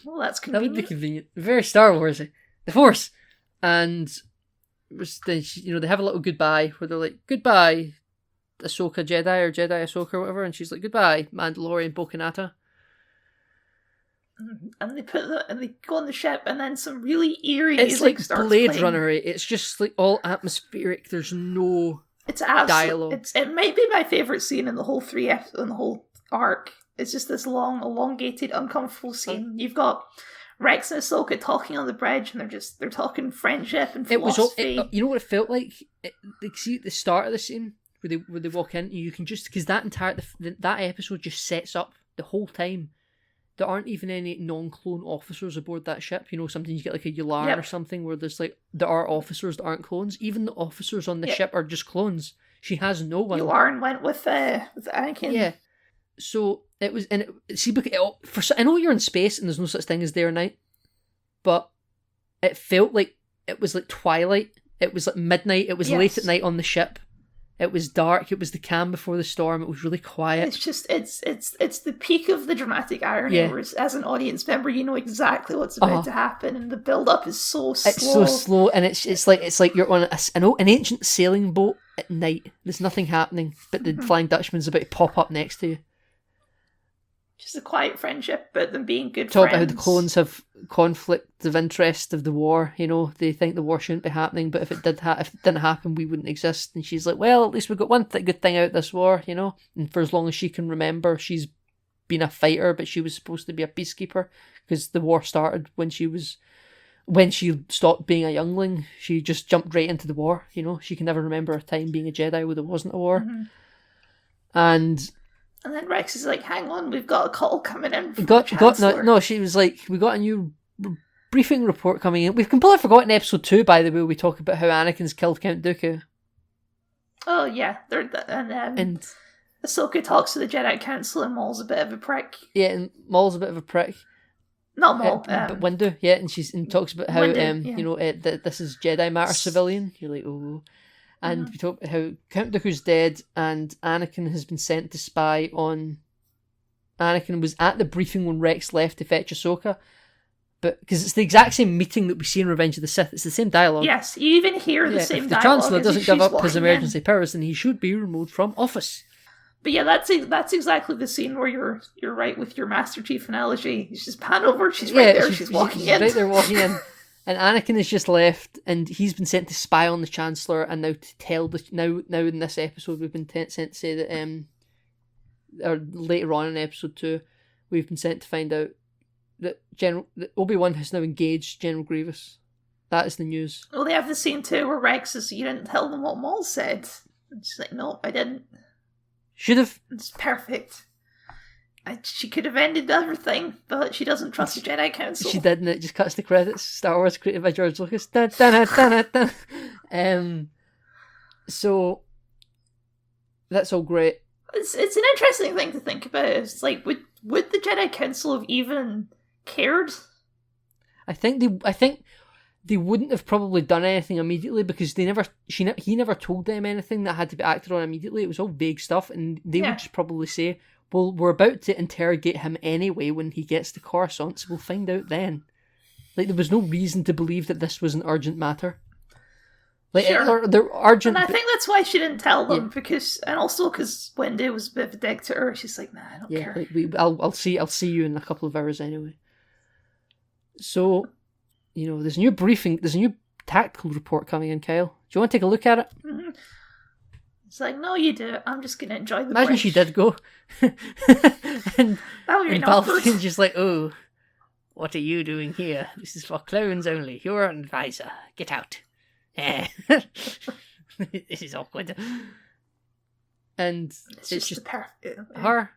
Well, that's convenient. That would be convenient. Very Star Warsy. The Force, and they have a little goodbye where they're like, "Goodbye, Ahsoka Jedi," or "Jedi Ahsoka," or whatever, and she's like, "Goodbye, Mandalorian Bo-Kanata." And they go on the ship, and then some really eerie It's music like starts Blade playing. Runner. It's just like all atmospheric. There's no dialogue. It might be my favorite scene in the whole in the whole arc. It's just this long, elongated, uncomfortable scene. You've got Rex and Ahsoka talking on the bridge, and they're talking friendship and philosophy. You know what it felt like? See at the start of the scene where they walk in, you can just, because that entire that episode just sets up the whole time. There aren't even any non-clone officers aboard that ship. Sometimes you get like a Yularen or something where there are officers that aren't clones. Even the officers on the ship are just clones. She has no one. Yularen went with Anakin. Yeah. So it was, and I know you're in space and there's no such thing as day or night, but it felt like it was like twilight. It was like midnight. It was late at night on the ship. It was dark. It was the calm before the storm. It was really quiet. It's just it's the peak of the dramatic irony. Yeah. Whereas as an audience member, you know exactly what's about to happen, and the build up is so slow. It's so slow, and it's like you're on an ancient sailing boat at night. There's nothing happening, but the Flying Dutchman's about to pop up next to you. Just a quiet friendship, but them being good Talk friends. about how the clones have conflict of interest of the war. They think the war shouldn't be happening, but if it didn't happen, we wouldn't exist. And she's like, well, at least we got one good thing out of this war, And for as long as she can remember, she's been a fighter, but she was supposed to be a peacekeeper because the war started when she stopped being a youngling. She just jumped right into the war. She can never remember a time being a Jedi where there wasn't a war. Mm-hmm. And then Rex is like, hang on, we've got a call coming in from she was like, we got a new briefing report coming in. We've completely forgotten episode 2, by the way. We talk about how Anakin's killed Count Dooku. Oh yeah, and Ahsoka talks to the Jedi Council, and Maul's a bit of a prick. Yeah, and Maul's a bit of a prick. Not Maul, but Windu, yeah, and talks about how Windu, this is Jedi matter civilian. You're like, oh. And we talk about how Count Dooku's dead and Anakin has been sent to spy on... Anakin was at the briefing when Rex left to fetch Ahsoka, but because it's the exact same meeting that we see in Revenge of the Sith. It's the same dialogue. Yes, you even hear the same dialogue. If the Chancellor doesn't give up his emergency powers, then he should be removed from office. But yeah, that's exactly the scene where you're right with your Master Chief analogy. You just pan over, she's right there, she's walking in. Right there walking in. And Anakin has just left, and he's been sent to spy on the Chancellor, and now to tell now in this episode we've been sent to say that, or later on in episode 2, we've been sent to find out that Obi-Wan has now engaged General Grievous. That is the news. Well, they have the scene too where Rex says, "You didn't tell them what Maul said." And she's like, "No, I didn't." Should have. It's perfect. She could have ended everything, but she doesn't trust the Jedi Council. She didn't. It just cuts the credits. Star Wars created by George Lucas. Dun, dun, dun, dun, dun. So that's all great. It's an interesting thing to think about. It's like, would the Jedi Council have even cared? I think they wouldn't have probably done anything immediately because he never told them anything that had to be acted on immediately. It was all vague stuff, and they would just probably say, well, we're about to interrogate him anyway when he gets to Coruscant, so we'll find out then. Like, there was no reason to believe that this was an urgent matter. Like, sure. They're urgent. And I think that's why she didn't tell them, because Wendy was a bit of a dick to her. She's like, nah, I don't care. Like I'll see you in a couple of hours anyway. So, there's a new tactical report coming in, Kyle. Do you want to take a look at it? Mm-hmm. It's like, no, you do. I'm just going to enjoy the Imagine bridge. she did go. and Palpatine's just like, oh, what are you doing here? This is for clones only. You're an advisor. Get out. This is awkward. And it's just her.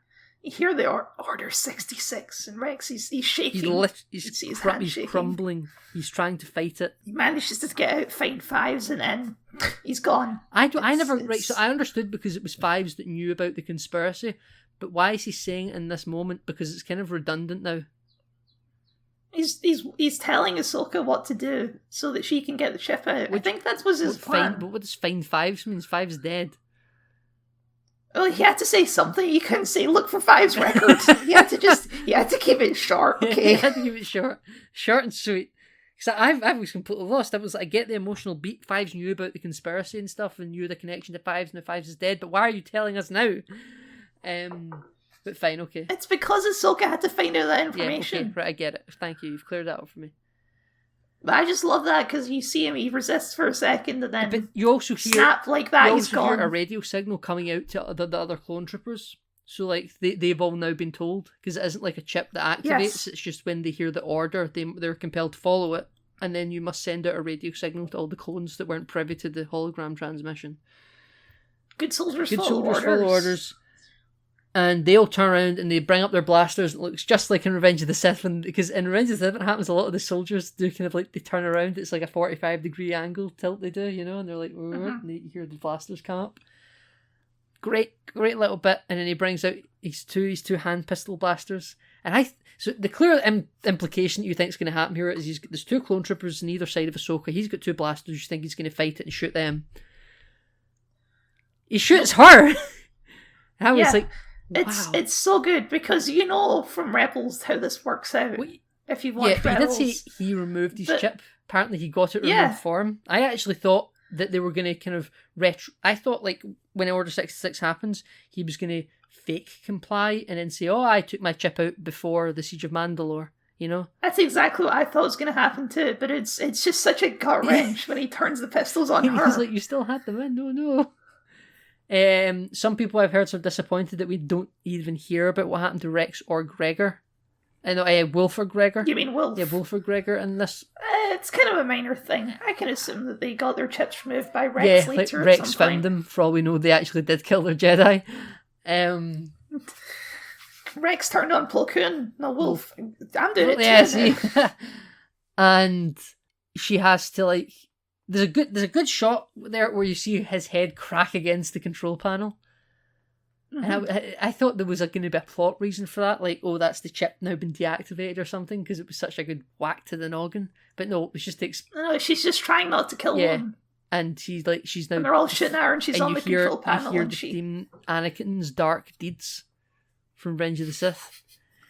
You hear the Order 66, and Rex, he's shaking. He's crumbling. He's trying to fight it. He manages to get out, find Fives, and then he's gone. So I understood because it was Fives that knew about the conspiracy, But why is he saying it in this moment? Because it's kind of redundant now. He's telling Ahsoka what to do so that she can get the ship out. I think that was his plan. But what does find Fives means? Fives dead. Well, he had to say something. You couldn't say look for Fives records. You had to keep it short. Okay, you had to keep it short and sweet. Because I was completely lost. I get the emotional beat. Fives knew about the conspiracy and stuff, and knew the connection to Fives, and the Fives is dead. But why are you telling us now? But fine, okay. It's because Ahsoka had to find out that information. Yeah, okay, right, I get it. Thank you. You've cleared that up for me. But I just love that because you see him, he resists for a second, and then but you also hear, snap like that. He's gone. Hear a radio signal coming out to the other clone troopers. So like they've all now been told, because it isn't like a chip that activates. Yes. It's just when they hear the order, they're compelled to follow it, and then you must send out a radio signal to all the clones that weren't privy to the hologram transmission. Good soldiers follow orders. And they all turn around and they bring up their blasters. It looks just like in Revenge of the Sith, because in Revenge of the Sith it happens, a lot of the soldiers do kind of like, they turn around, it's like a 45-degree angle tilt they do, you know, and they're like, and you hear the blasters come up. Great little bit. And then he brings out his two hand pistol blasters. And so the clear implication that you think is going to happen here is there's two clone troopers on either side of Ahsoka. He's got two blasters. You think he's going to fight it and shoot them. He shoots her. I was like, wow. It's so good because you know from Rebels how this works out. If you've watched Rebels. He did say he removed his chip. Apparently he got it removed for him. I actually thought that they were going to kind of I thought like when Order 66 happens, he was going to fake comply and then say, "Oh, I took my chip out before the Siege of Mandalore." You know, that's exactly what I thought was going to happen too. But it's just such a gut wrench when he turns the pistols on her. He's like, "You still had them in? No." Some people I've heard are disappointed that we don't even hear about what happened to Rex or Gregor. Wolf or Gregor. You mean Wolf? Yeah, Wolf or Gregor in this. It's kind of a minor thing. I can assume that they got their chips removed by Rex later. Like Rex found them. For all we know, they actually did kill their Jedi. Rex turned on Plo Koon. No, Wolf. I'm doing it too. And she has to like. There's a good shot there where you see his head crack against the control panel. Mm-hmm. And I thought there was going to be a plot reason for that, like, oh, that's the chip now been deactivated or something, because it was such a good whack to the noggin. But no, it was just no, she's just trying not to kill one. And she's now. And they're all shooting at her, and she's on the control panel. You hear Anakin's dark deeds from Revenge of the Sith,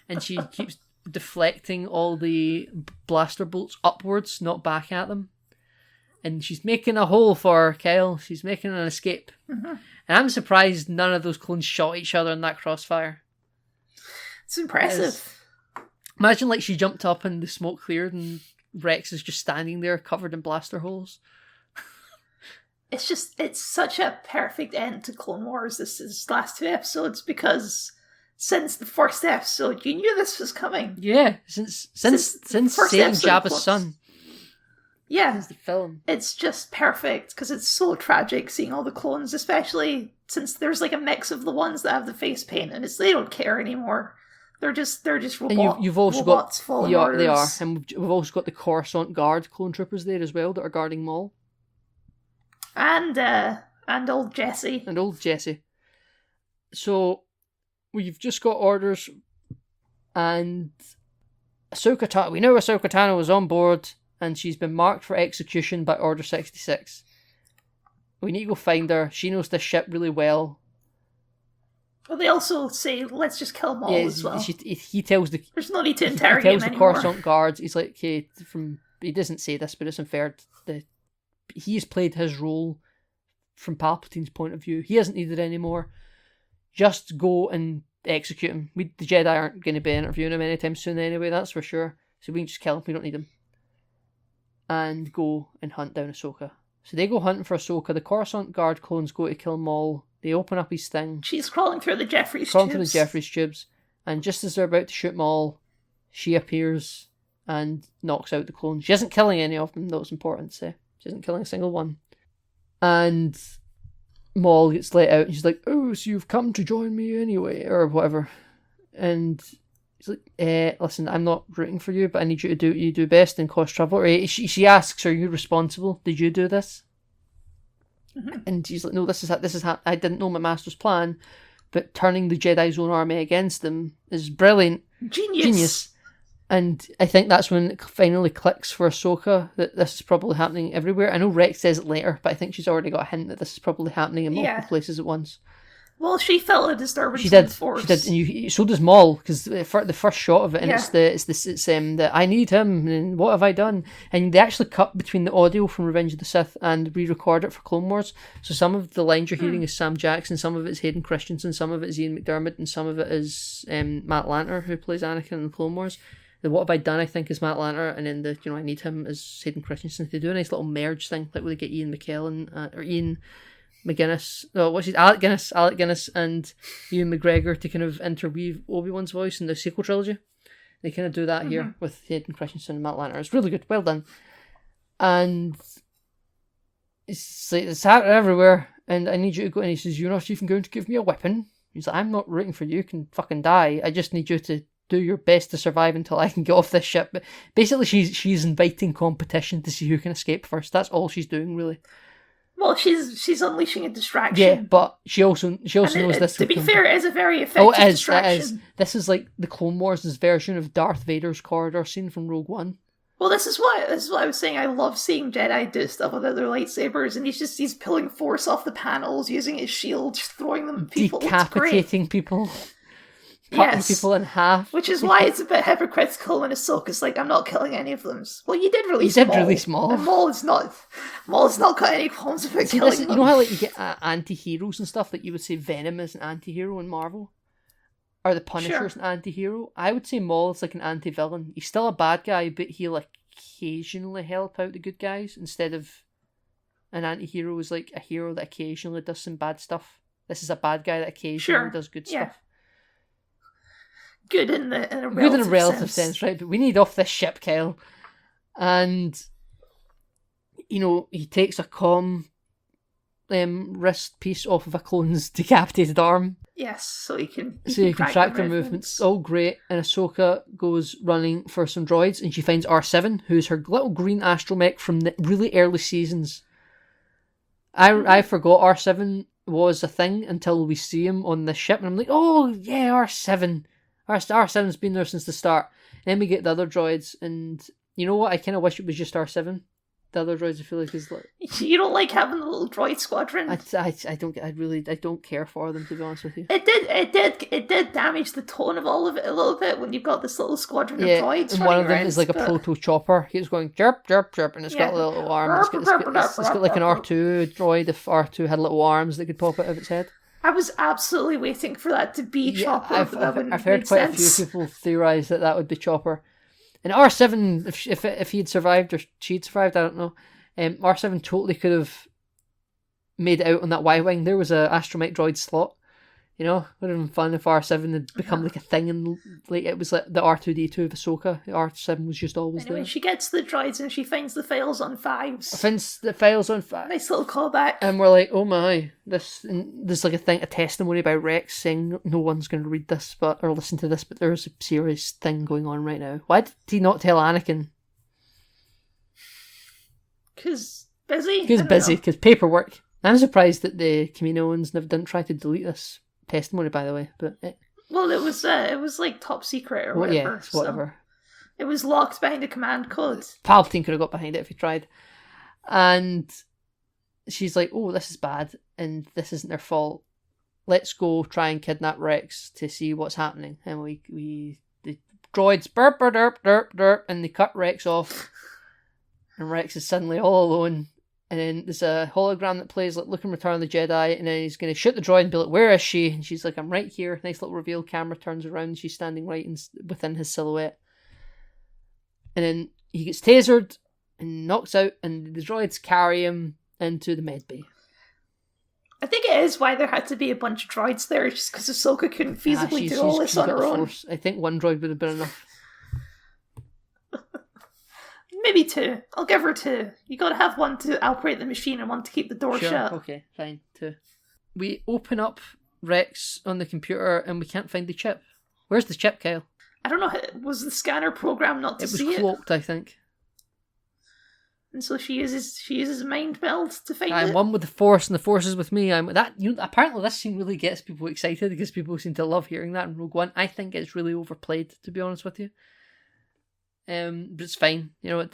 and she keeps deflecting all the blaster bolts upwards, not back at them. And she's making a hole for Kyle. She's making an escape. Mm-hmm. And I'm surprised none of those clones shot each other in that crossfire. It's impressive. Imagine like she jumped up and the smoke cleared and Rex is just standing there covered in blaster holes. It's such a perfect end to Clone Wars, this last 2 episodes, because since the first episode, you knew this was coming. Yeah, since saving Jabba's son. Yeah, since the film. It's just perfect because it's so tragic seeing all the clones, especially since there's like a mix of the ones that have the face paint and they don't care anymore. They're just robots. And you've also robots following orders. They are, and we've also got the Coruscant Guard clone troopers there as well that are guarding Maul. And old Jesse. And old Jesse. So we've just got orders, and Ahsoka Tano. We know Ahsoka Tano is on board. And she's been marked for execution by Order 66. We need to go find her. She knows this ship really well. Well, they also say, let's just kill Maul as well. He tells the... There's no need to interrogate him anymore. He tells the Coruscant guards, he's like, okay, he doesn't say this, but it's unfair. He's played his role from Palpatine's point of view. He isn't needed anymore. Just go and execute him. The Jedi aren't going to be interviewing him anytime soon anyway, that's for sure. So we can just kill him, we don't need him. And go and hunt down Ahsoka. So they go hunting for Ahsoka. The Coruscant Guard clones go to kill Maul. They open up his thing. She's crawling through the Jeffries tubes. And just as they're about to shoot Maul, she appears and knocks out the clones. She isn't killing any of them, though it's important to say. She isn't killing a single one. And Maul gets let out and she's like, oh, so you've come to join me anyway, or whatever. And he's like, listen, I'm not rooting for you, but I need you to do what you do best and cause trouble. Or she asks, are you responsible? Did you do this? Mm-hmm. And she's like, no, this is I didn't know my master's plan, but turning the Jedi's own army against them is brilliant. Genius. And I think that's when it finally clicks for Ahsoka that this is probably happening everywhere. I know Rex says it later, but I think she's already got a hint that this is probably happening in multiple places at once. Well, she felt a disturbance. She did. In the Force. She did, and so does Maul, because the first shot of it, and it's the I need him, and what have I done? And they actually cut between the audio from Revenge of the Sith and re-record it for Clone Wars. So some of the lines you're hearing is Sam Jackson, some of it is Hayden Christensen, some of it is Ian McDermott, and some of it is Matt Lanter, who plays Anakin in the Clone Wars. The What Have I Done, I think, is Matt Lanter, and then the I Need Him is Hayden Christensen. They do a nice little merge thing, like where they get Ian McKellen or Ian McGuinness, Alec Guinness and Ewan McGregor to kind of interweave Obi-Wan's voice in the sequel trilogy. They kind of do that here with Hayden Christensen and Matt Lanter. It's really good, well done. And it's like, it's happening everywhere, and I need you to go, and he says, you're not even going to give me a weapon. He's like, I'm not rooting for you, you can fucking die. I just need you to do your best to survive until I can get off this ship. But basically she's inviting competition to see who can escape first. That's all she's doing, really. Well, she's unleashing a distraction. Yeah, but she also knows this. To be fair, it is a very effective distraction. It is. This is like the Clone Wars' version of Darth Vader's corridor scene from Rogue One. Well, this is what I was saying. I love seeing Jedi do stuff with their lightsabers, and he's pulling force off the panels, using his shield, just throwing them at people. Decapitating people. Cutting people in half. Which is why it's a bit hypocritical when Ahsoka's like, I'm not killing any of them. Well, you did release Maul. And Maul's not got any qualms about killing them. You know how like you get anti-heroes and stuff, that you would say Venom is an anti-hero in Marvel? Or the Punisher's an anti-hero? I would say Maul is like an anti-villain. He's still a bad guy, but he'll occasionally help out the good guys, instead of an anti-hero is like a hero that occasionally does some bad stuff. This is a bad guy that occasionally does good stuff. Good in a relative sense, right? But we need off this ship, Kyle. And, he takes a wrist piece off of a clone's decapitated arm. Yes, so he can track their movements. All great. And Ahsoka goes running for some droids, and she finds R7, who's her little green astromech from the really early seasons. I forgot R7 was a thing until we see him on the ship, and I'm like, oh yeah, R7. R7's been there since the start. And then we get the other droids, and you know what? I kind of wish it was just R7. The other droids, I feel like, is like... You don't like having the little droid squadron? I don't care for them, to be honest with you. It did damage the tone of all of it a little bit when you've got this little squadron of droids. And one of them is like a proto chopper. He's going chirp, chirp, chirp, and it's got a little arm. It's got like an R2 droid. If R2 had little arms that could pop out of its head. I was absolutely waiting for that to be Chopper. I've heard quite a few people theorise that would be Chopper. And R7, if he had survived, or she'd survived, I don't know, R7 totally could have made it out on that Y-Wing. There was a astromech droid slot. Would have been fun if R7 had become like a thing, and like it was like the R2D2 of Ahsoka. R7 was just always there. She gets the droids and she finds the files on 5s. Finds the files on 5. Nice little callback. And we're like, oh my, there's like a testimony by Rex saying no one's going to read this or listen to this, but there's a serious thing going on right now. Why did he not tell Anakin? Because busy. Because paperwork. I'm surprised that the Kaminoans didn't try to delete this testimony, by the way, but it was like top secret or whatever. Yeah, whatever. So it was locked behind a command code. Palpatine could have got behind it if he tried. And she's like, "Oh, this is bad, and this isn't their fault. Let's go try and kidnap Rex to see what's happening." And the droids burp, burp, derp, derp, derp, and they cut Rex off, and Rex is suddenly all alone. And then there's a hologram that plays like "Look and Return of the Jedi," and then he's going to shoot the droid and be like, "Where is she?" And she's like, "I'm right here." Nice little reveal. Camera turns around, and she's standing right within his silhouette. And then he gets tasered and knocks out, and the droids carry him into the med bay. I think it is why there had to be a bunch of droids there, just because Ahsoka couldn't feasibly do all this on her own. I think one droid would have been enough. Maybe 2. I'll give her 2. You got to have one to operate the machine and one to keep the door shut. Okay, fine. 2. We open up Rex on the computer and we can't find the chip. Where's the chip, Kyle? I don't know. Was the scanner programmed not to see it? It was cloaked, I think. And so she uses mind meld to find I'm it. one with the Force, and the Force is with me. I'm that. Apparently, this scene really gets people excited because people seem to love hearing that in Rogue One. I think it's really overplayed, to be honest with you. But it's fine. You know,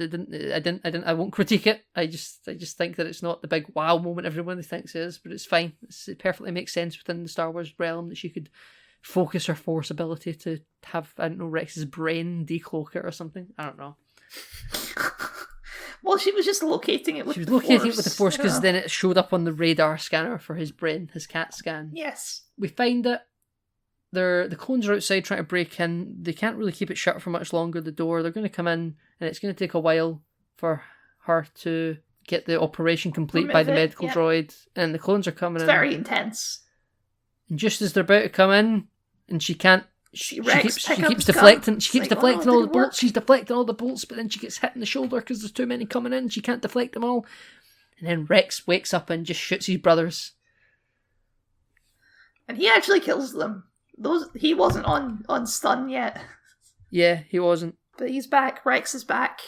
I won't critique it. I just think that it's not the big wow moment everyone thinks it is. But it's fine. It perfectly makes sense within the Star Wars realm that she could focus her Force ability to have, I don't know, Rex's brain decloak it or something. I don't know. Well, she was just locating it with the Force. She was locating it with the Force because then it showed up on the radar scanner for his brain, his CAT scan. Yes. We find that the clones are outside trying to break in. They can't really keep it shut for much longer, the door. They're going to come in, and it's going to take a while for her to get the operation complete by the medical droid. And the clones are coming in. It's very intense. And just as they're about to come in, and she can't... She keeps deflecting. She keeps deflecting all the bolts. She's deflecting all the bolts, but then she gets hit in the shoulder because there's too many coming in. She can't deflect them all, and then Rex wakes up and just shoots his brothers. And he actually kills them. He wasn't on stun yet. Yeah, he wasn't. But he's back. Rex is back.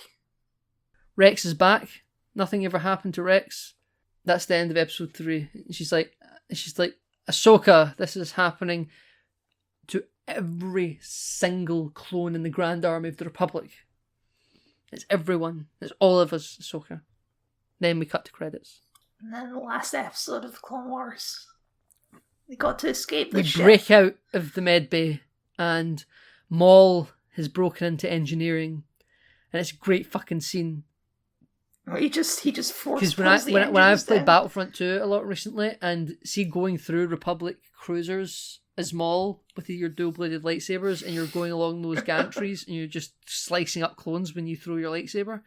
Rex is back. Nothing ever happened to Rex. That's the end of episode 3. She's like, Ahsoka, this is happening to every single clone in the Grand Army of the Republic. It's everyone. It's all of us, Ahsoka. Then we cut to credits. And then the last episode of the Clone Wars. We got to escape the ship. We break out of the med bay, and Maul has broken into engineering, and it's a great fucking scene. He just forced. Because when I've played Battlefront 2 a lot recently, and see going through Republic cruisers as Maul with your dual-bladed lightsabers, and you're going along those gantries, and you're just slicing up clones when you throw your lightsaber,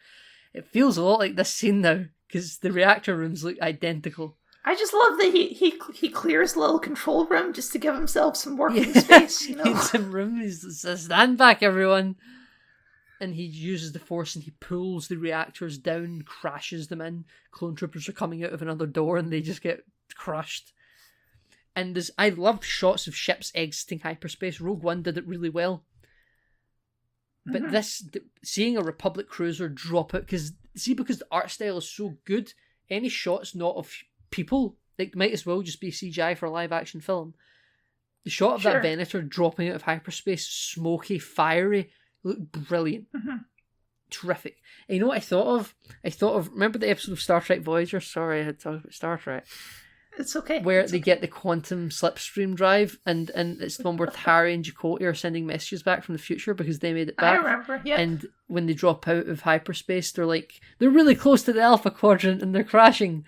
it feels a lot like this scene now, because the reactor rooms look identical. I just love that he clears the little control room just to give himself some working space. You know? In some room, he says, "Stand back, everyone!" And he uses the Force and he pulls the reactors down, crashes them in. Clone troopers are coming out of another door and they just get crushed. And I love shots of ships exiting hyperspace. Rogue One did it really well. But seeing a Republic cruiser drop out, because the art style is so good, any shots not of people, like, might as well just be CGI for a live action film. The shot of that Venator dropping out of hyperspace, smoky, fiery, looked brilliant. Terrific. And you know what I thought of? Remember the episode of Star Trek Voyager? Sorry, I had to talk about Star Trek. It's okay. Where they get the quantum slipstream drive, and it's the one where Harry and Chakotay are sending messages back from the future because they made it back. I remember, yeah. And when they drop out of hyperspace, they're really close to the Alpha Quadrant and they're crashing.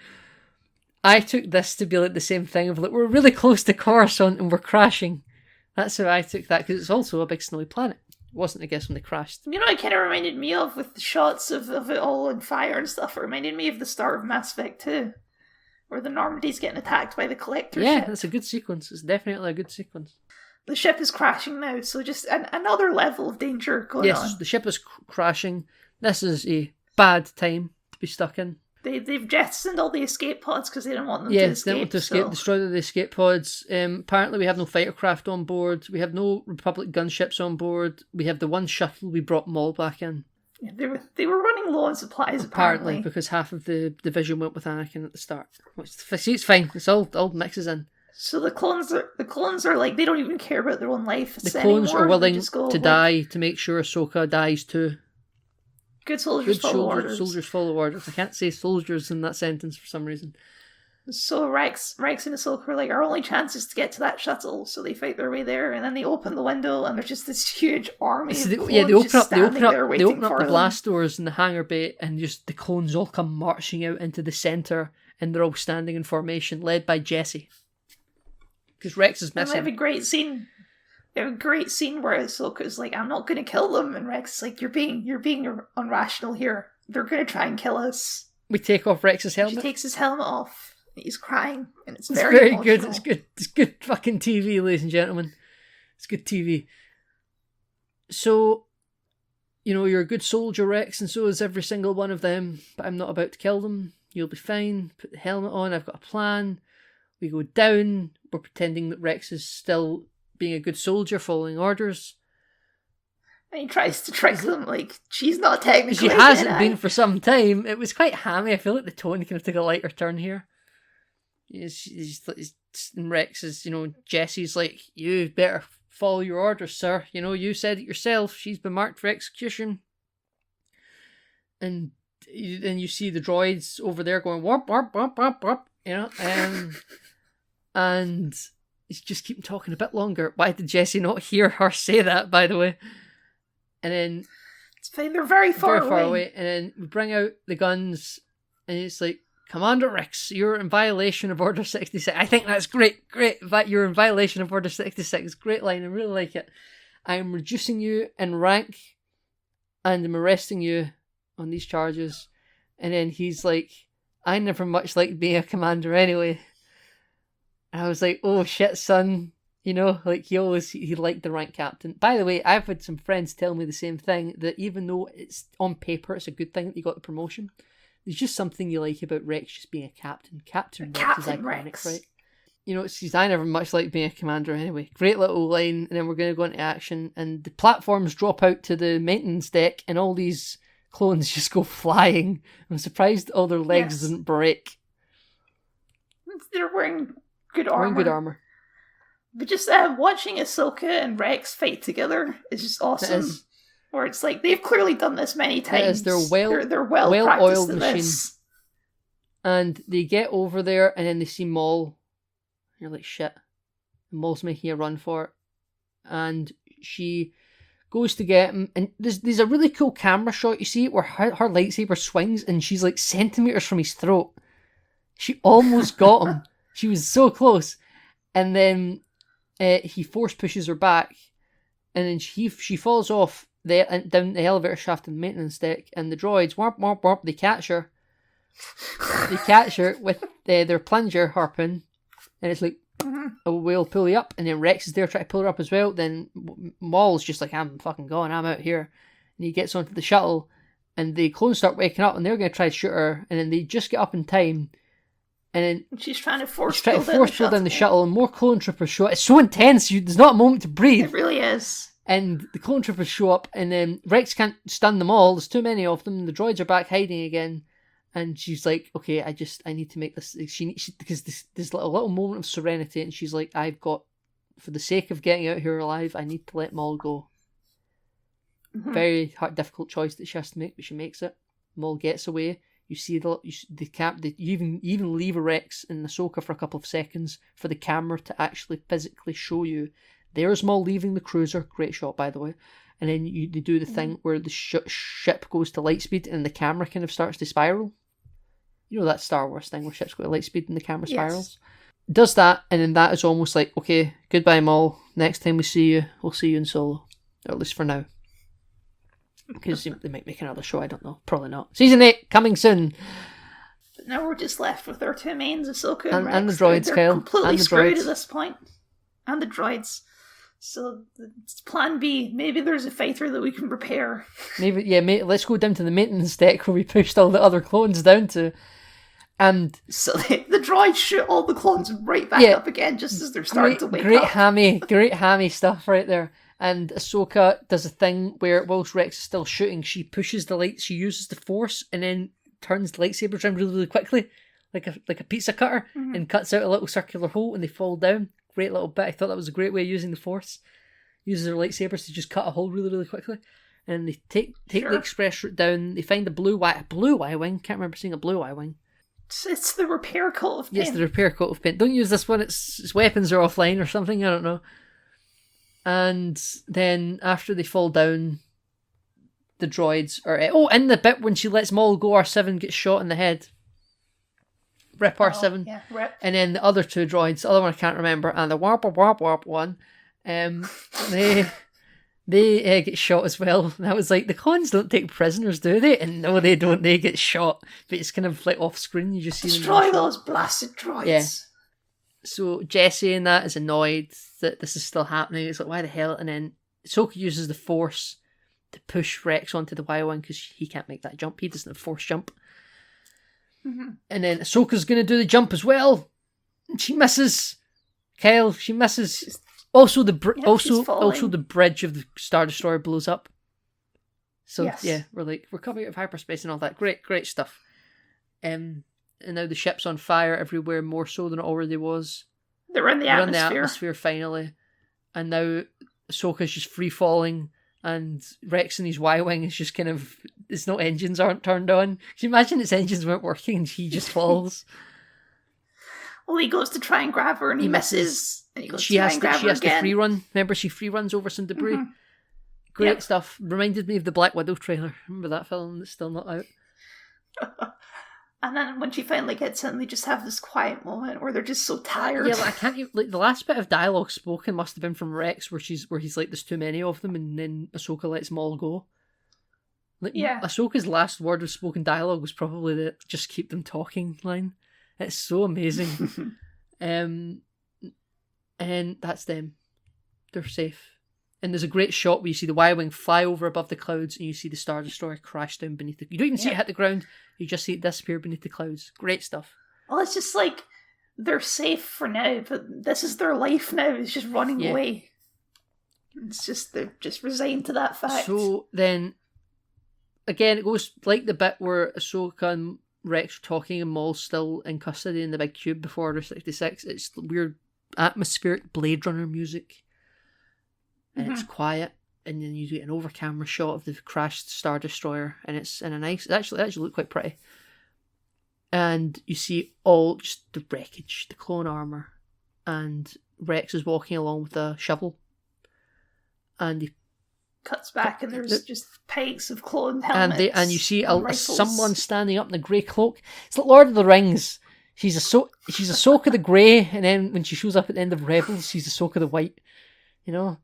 I took this to be like the same thing of like, we're really close to Coruscant and we're crashing. That's how I took that, because it's also a big snowy planet. It wasn't, I guess, when they crashed. You know what it kind of reminded me of with the shots of it all on fire and stuff? It reminded me of the start of Mass Effect 2, where the Normandy's getting attacked by the Collector ship. Yeah, that's a good sequence. It's definitely a good sequence. The ship is crashing now, so just another level of danger going on. Yes, the ship is crashing. This is a bad time to be stuck in. They've jettisoned all the escape pods because they didn't want them to escape. Yes, they didn't want to escape. Destroyed the escape pods. Apparently we have no fighter craft on board. We have no Republic gunships on board. We have the one shuttle. We brought Maul back in. Yeah, they were running low on supplies, apparently. Because half of the division went with Anakin at the start. See, it's fine. It's all mixes in. So the clones are like, they don't even care about their own life. The clones are willing to die to make sure Ahsoka dies too. Good soldiers follow orders. Soldiers follow orders. I can't say soldiers in that sentence for some reason. So Rex and Ahsoka are like, our only chance is to get to that shuttle. So they fight their way there, and then they open the window, and there's just this huge army. So they open up the blast doors in the hangar bay, and just the clones all come marching out into the center, and they're all standing in formation, led by Jesse. Because Rex is missing. And they have a great scene. They have a great scene where Ahsoka's like, I'm not going to kill them. And Rex is like, you're being irrational here. They're going to try and kill us. We take off Rex's helmet. She takes his helmet off. He's crying. And it's very good. It's good fucking TV, ladies and gentlemen. It's good TV. So, you're a good soldier, Rex, and so is every single one of them. But I'm not about to kill them. You'll be fine. Put the helmet on. I've got a plan. We go down. We're pretending that Rex is still being a good soldier, following orders. And he tries to trick them, like, she's not technically She hasn't been for some time. It was quite hammy. I feel like the tone kind of took a lighter turn here. And Rex is, Jesse's like, you better follow your orders, sir. You said it yourself. She's been marked for execution. And then you see the droids over there going, warp, warp, warp, warp, warp, and he's just keeping talking a bit longer. Why did Jesse not hear her say that, by the way? And then it's fine, they're very far away. And then we bring out the guns, and it's like, Commander Rex, you're in violation of Order 66. I think that's great. That you're in violation of Order 66. Great line. I really like it. I am reducing you in rank, and I'm arresting you on these charges. And then he's like, I never much liked being a commander anyway. And I was like, oh shit, son. Like he liked the rank captain. By the way, I've had some friends tell me the same thing, that even though it's on paper, it's a good thing that you got the promotion, there's just something you like about Rex just being a captain. Captain Rex is iconic, right? It's I never much liked being a commander anyway. Great little line, and then we're going to go into action, and the platforms drop out to the maintenance deck, and all these clones just go flying. I'm surprised all their legs didn't break. They're wearing good armor. But just watching Ahsoka and Rex fight together is just awesome. Where it's like, they've clearly done this many times. They're well oiled machine. This. And they get over there, and then they see Maul. You're like, shit. And Maul's making a run for it. And she goes to get him, and there's a really cool camera shot. You see it where her lightsaber swings, and she's like centimeters from his throat. She almost got him. She was so close. And then he force pushes her back, and then she falls off down the elevator shaft in the maintenance deck, and the droids, warp, warp, warp, they catch her. They catch her with their plunger harpoon, and it's like, oh, we'll pull you up. And then Rex is there trying to pull her up as well. Then Maul's just like, I'm fucking going, I'm out here. And he gets onto the shuttle, and the clones start waking up, and they're going to try to shoot her, and then they just get up in time. And then she's trying to force pull down the shuttle, and more clone troopers show up. It's so intense, there's not a moment to breathe. It really is. And the clone troopers show up, and then Rex can't stun them all. There's too many of them. The droids are back hiding again. And she's like, okay, I need to make this. Because there's a little moment of serenity, and she's like, for the sake of getting out here alive, I need to let Maul go. Mm-hmm. Very difficult choice that she has to make, but she makes it. Maul gets away. You see you even leave Rex and Ahsoka for a couple of seconds for the camera to actually physically show you. There's Maul leaving the cruiser. Great shot, by the way. And then they do the thing where the ship goes to light speed and the camera kind of starts to spiral. That Star Wars thing where ships go to light speed and the camera spirals? Yes. Does that, and then that is almost like, okay, goodbye Maul. Next time we see you, we'll see you in Solo. Or at least for now. Because they might make another show, I don't know. Probably not. Season 8, coming soon. But now we're just left with our two mains, Ahsoka and Rex. And the droids, they're Kyle. completely screwed at this point. And the droids. So it's plan B. Maybe there's a fighter that we can repair. Let's go down to the maintenance deck where we pushed all the other clones down to. And so the droids shoot all the clones right back up again just as they're starting to wake up. Great hammy stuff right there. And Ahsoka does a thing where whilst Rex is still shooting, she pushes the light, she uses the Force and then turns the lightsabers around really, really quickly, like a pizza cutter, and cuts out a little circular hole and they fall down. Great little bit. I thought that was a great way of using the Force. Uses their lightsabers to just cut a hole really, really quickly. And they take the express route down. They find a blue Y-wing. Can't remember seeing a blue Y-wing. It's the repair coat of paint. Yes, the repair coat of paint. Don't use this one. Its weapons are offline or something. I don't know. And then after they fall down, the droids are... in the bit when she lets Maul go, R7 gets shot in the head. Rip R7. Yeah, rip. And then the other two droids, the other one I can't remember, and the warp one, they get shot as well. And I was like, the cons don't take prisoners, do they? And no, they don't. They get shot. But it's kind of like off screen. You just see them. Destroy those blasted droids. Yeah. So Jesse and that is annoyed that this is still happening. It's like, why the hell? And then Ahsoka uses the Force to push Rex onto the Y-wing because he can't make that jump. He doesn't have Force jump. Mm-hmm. And then Ahsoka's going to do the jump as well. And she misses. Kyle, she misses. Also, the bridge of the Star Destroyer blows up. So Yes. yeah, we're coming out of hyperspace and all that. Great stuff. And now the ship's on fire everywhere, more so than it already was. They're in the They're atmosphere. in the atmosphere finally, and now Ahsoka's just free falling, and Rex and his Y-wing is just kind of, it's no engines aren't turned on. Can you imagine its engines weren't working and he just falls? Well, he goes to try and grab her and he misses. And he goes She to try has and to, grab she her has to again. free run. Remember, she free runs over some debris. Mhm. Great Yep. stuff. Reminded me of the Black Widow trailer. Remember that film that's still not out? And then when she finally gets in, they just have this quiet moment where they're just so tired. Yeah, I can't even, like, the last bit of dialogue spoken must have been from Rex, where he's like, there's too many of them, and then Ahsoka lets them all go. Like, Yeah. Ahsoka's last word of spoken dialogue was probably the "just keep them talking" line. It's so amazing. And that's them. They're safe. And there's a great shot where you see the Y-wing fly over above the clouds, and you see the Star Destroyer crash down beneath the. You don't even see it hit the ground. You just see it disappear beneath the clouds. Great stuff. Well, it's just like they're safe for now, but this is their life now. It's just running away. It's just they're just resigned to that fact. So then, again, it goes like the bit where Ahsoka and Rex are talking and Maul's still in custody in the big cube before Order 66. It's the weird atmospheric Blade Runner music. And it's quiet, and then you get an over-camera shot of the crashed Star Destroyer, and it's in a nice. It actually looked quite pretty. And you see all just the wreckage, the clone armor, and Rex is walking along with a shovel, and he cuts back, and there's just pegs of clone helmets. And you see rifles. someone standing up in a grey cloak. It's like Lord of the Rings. She's Ahsoka the Grey, and then when she shows up at the end of Rebels, she's Ahsoka the White. You know.